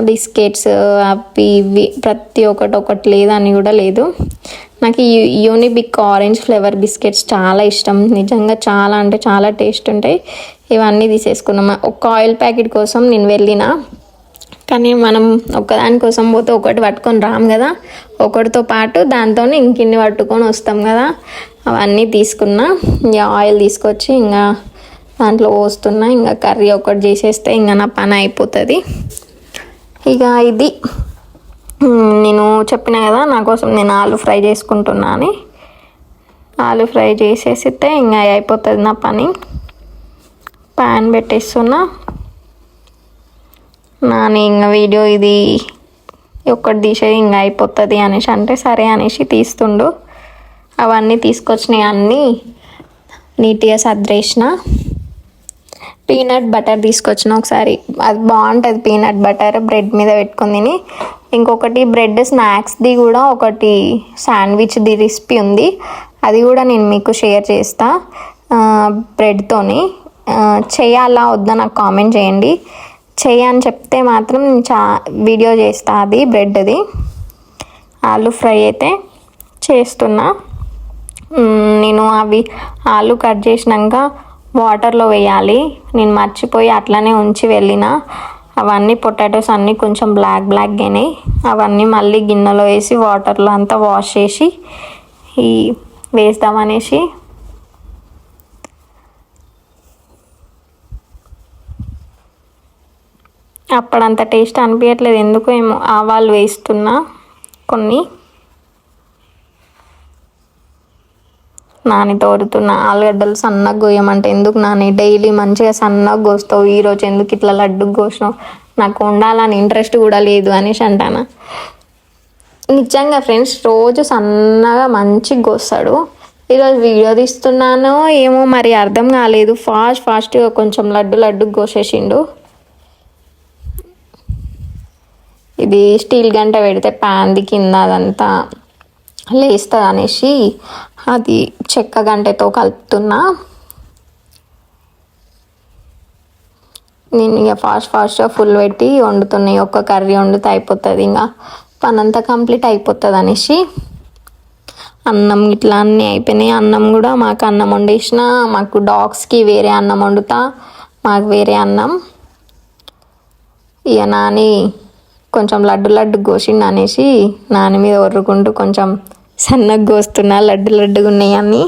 బిస్కెట్స్ అవి ఇవి ప్రతి ఒకటి లేదని కూడా లేదు. నాకు ఈ యూనిబిక్ ఆరెంజ్ ఫ్లేవర్ బిస్కెట్స్ చాలా ఇష్టం, నిజంగా చాలా అంటే చాలా టేస్ట్ ఉంటాయి. ఇవన్నీ తీసేసుకున్నాం. ఒక ఆయిల్ ప్యాకెట్ కోసం నేను వెళ్ళిన కానీ మనం ఒక్కదాని కోసం పోతే ఒకటి పట్టుకొని రాము కదా, ఒకటితో పాటు దాంతో ఇంకిన్ని పట్టుకొని వస్తాం కదా. అవన్నీ తీసుకున్నా, ఇంకా ఆయిల్ తీసుకొచ్చి ఇంకా దాంట్లో పోస్తున్నా. ఇంకా కర్రీ ఒకటి చేసేస్తే ఇంకా నా పని అయిపోతుంది. ఇక ఇది నేను చెప్పిన కదా నా కోసం నేను ఆలు ఫ్రై చేసుకుంటున్నా అని. ఆలు ఫ్రై చేసేసితే ఇంకా అయిపోతుంది నా పని. ప్యాన్ పెట్టేస్తున్నా. నాని ఇంకా వీడియో ఇది ఒక్కటి తీసేది ఇంకా అయిపోతుంది అనేసి అంటే సరే అనేసి తీస్తుండు. అవన్నీ తీసుకొచ్చినాయి, అన్నీ నీట్గా సర్దేసిన. పీనట్ బటర్ తీసుకొచ్చిన ఒకసారి, అది బాగుంటుంది పీనట్ బటర్ బ్రెడ్ మీద పెట్టుకుని తిని. ఇంకొకటి బ్రెడ్ స్నాక్స్ది కూడా ఒకటి శాండ్విచ్ది రెసిపీ ఉంది, అది కూడా నేను మీకు షేర్ చేస్తా. బ్రెడ్తోని చేయాలా వద్దా నాకు కామెంట్ చేయండి. చేయని చెప్తే మాత్రం నేను వీడియో చేస్తా అది బ్రెడ్ది. ఆలు ఫ్రై అయితే చేస్తున్నా. నేను అవి ఆలు కట్ చేసినాక వాటర్లో వేయాలి, నేను మర్చిపోయి అట్లనే ఉంచి వెళ్ళిన. అవన్నీ పొటాటోస్ అన్నీ కొంచెం బ్లాక్ అయినాయి. అవన్నీ మళ్ళీ గిన్నెలో వేసి వాటర్లో అంతా వాష్ చేసి వేస్తామనేసి అప్పుడంత టేస్ట్ అనిపించట్లేదు ఎందుకో ఏమో. ఆవాలు వేస్తున్నా కొన్ని, నాని తోరుతున్న ఆలుగడ్డలు సన్నగా కోయమంటే ఎందుకు నాని డైలీ మంచిగా సన్నగా కోస్తావు, ఈరోజు ఎందుకు ఇట్లా లడ్డుగా కోసినావు, నాకు ఉండాలని ఇంట్రెస్ట్ కూడా లేదు అనేసి అంటాను. నిజంగా ఫ్రెండ్స్ రోజు సన్నగా మంచిగా కోస్తాడు. ఈరోజు వీడియో తీస్తున్నాను ఏమో మరి అర్థం కాలేదు, ఫాస్ట్గా కొంచెం లడ్డుగా కోసేసిండు. ఇది స్టీల్ గంట పెడితే ప్యాన్ది కింద అదంతా లేస్తుంది అనేసి అది చెక్క గంటతో కలుపుతున్నా. నేను ఇక ఫాస్ట్గా ఫుల్ పెట్టి వండుతున్నాయి. ఒక్క కర్రీ వండితే అయిపోతుంది, ఇంకా పని అంతా కంప్లీట్ అయిపోతుంది అనేసి. అన్నం ఇట్లా అన్నీ అయిపోయినాయి. అన్నం కూడా మాకు అన్నం వండేసిన, మాకు డాగ్స్కి వేరే అన్నం వండుతా, మాకు వేరే అన్నం. ఇక నాని కొంచెం లడ్డు కోసిండు అనేసి నాని మీద ఒర్రుకుంటూ కొంచెం సన్నగా కోస్తున్నా, లడ్డుగా ఉన్నాయి అన్నీ.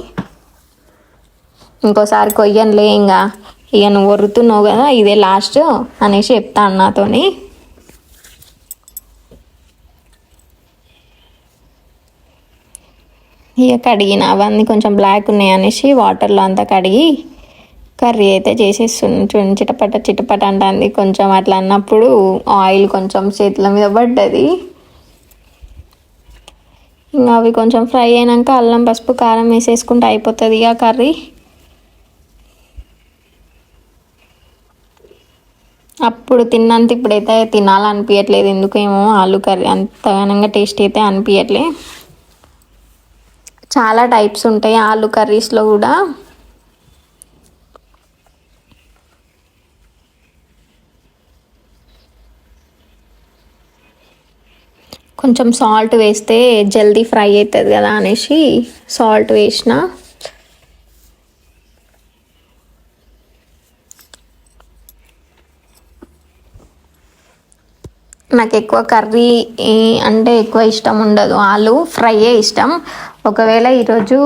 ఇంకోసారి కొయ్యనులే ఇంకా, ఇక నువ్వు ఒర్రుతున్నావు కదా ఇదే లాస్ట్ అనేసి చెప్తాను నాతోని. ఇక కడిగిన అవన్నీ కొంచెం బ్లాక్ ఉన్నాయి అనేసి వాటర్లో అంతా కడిగి కర్రీ అయితే చేసేస్తుంది. చిటపట అంటుంది. కొంచెం అట్లా అన్నప్పుడు ఆయిల్ కొంచెం చేతుల మీద పడ్డది. ఇంకా అవి కొంచెం ఫ్రై అయినాక అల్లం పసుపు కారం వేసేసుకుంటే అయిపోతుంది ఇక కర్రీ. అప్పుడు తిన్నంత ఇప్పుడైతే తినాలనిపించట్లేదు ఎందుకేమో. ఆలు కర్రీ అంతగానంగా టేస్ట్ అయితే అనిపించట్లే. చాలా టైప్స్ ఉంటాయి ఆలు కర్రీస్లో కూడా. కొంచెం సాల్ట్ వేస్తే జల్దీ ఫ్రై అవుతుంది కదా అనేసి సాల్ట్ వేసిన. నాకు ఎక్కువ కర్రీ అంటే ఎక్కువ ఇష్టం ఉండదు, ఆలు ఫ్రైయే ఇష్టం. ఒకవేళ ఈరోజు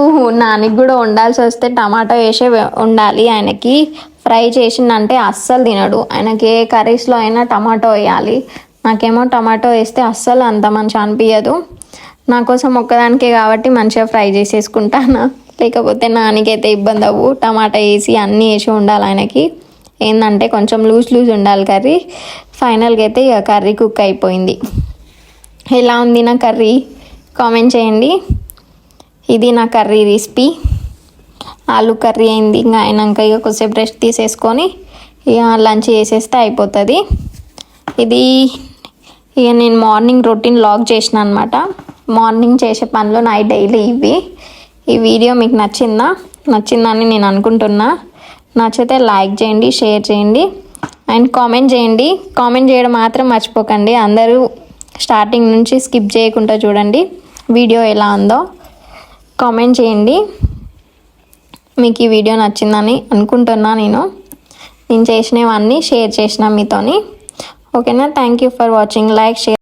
నానికి కూడా వండాల్సి వస్తే టమాటా వేసే వండాలి. ఆయనకి ఫ్రై చేసిందంటే అస్సలు తినడు. ఆయనకి ఏ కర్రీస్లో అయినా టమాటో వేయాలి. నాకేమో టమాటో వేస్తే అస్సలు అంత మంచిగా అనిపించదు. నా కోసం ఒక్కదానికే కాబట్టి మంచిగా ఫ్రై చేసేసుకుంటాను. లేకపోతే నానికైతే ఇబ్బంది అవ్వు. టమాటా వేసి అన్నీ వేసి ఉండాలి ఆయనకి. ఏంటంటే కొంచెం లూజ్ ఉండాలి కర్రీ. ఫైనల్గా అయితే ఇక కర్రీ కుక్ అయిపోయింది. ఎలా ఉంది నా కర్రీ కామెంట్ చేయండి. ఇది నా కర్రీ రెసిపీ. ఆలు కర్రీ అయింది. ఇంకా అయినాక ఇక కొద్దిసేపు రెస్ట్ తీసేసుకొని ఇక లంచ్ చేసేస్తే అయిపోతుంది. ఇది ఇక నేను మార్నింగ్ రొటీన్ లాగ్ చేసిన అనమాట. మార్నింగ్ చేసే పనులు నా డైలీ ఇవి. ఈ వీడియో మీకు నచ్చిందని నేను అనుకుంటున్నా. నచ్చితే లైక్ చేయండి, షేర్ చేయండి అండ్ కామెంట్ చేయండి. కామెంట్ చేయడం మాత్రం మర్చిపోకండి. అందరూ స్టార్టింగ్ నుంచి స్కిప్ చేయకుండా చూడండి. వీడియో ఎలా ఉందో కామెంట్ చేయండి. మీకు ఈ వీడియో నచ్చిందని అనుకుంటున్నా. నేను చేసినవన్నీ షేర్ చేసిన మీతోని. ఓకేనా? Thank you for watching. Like, share.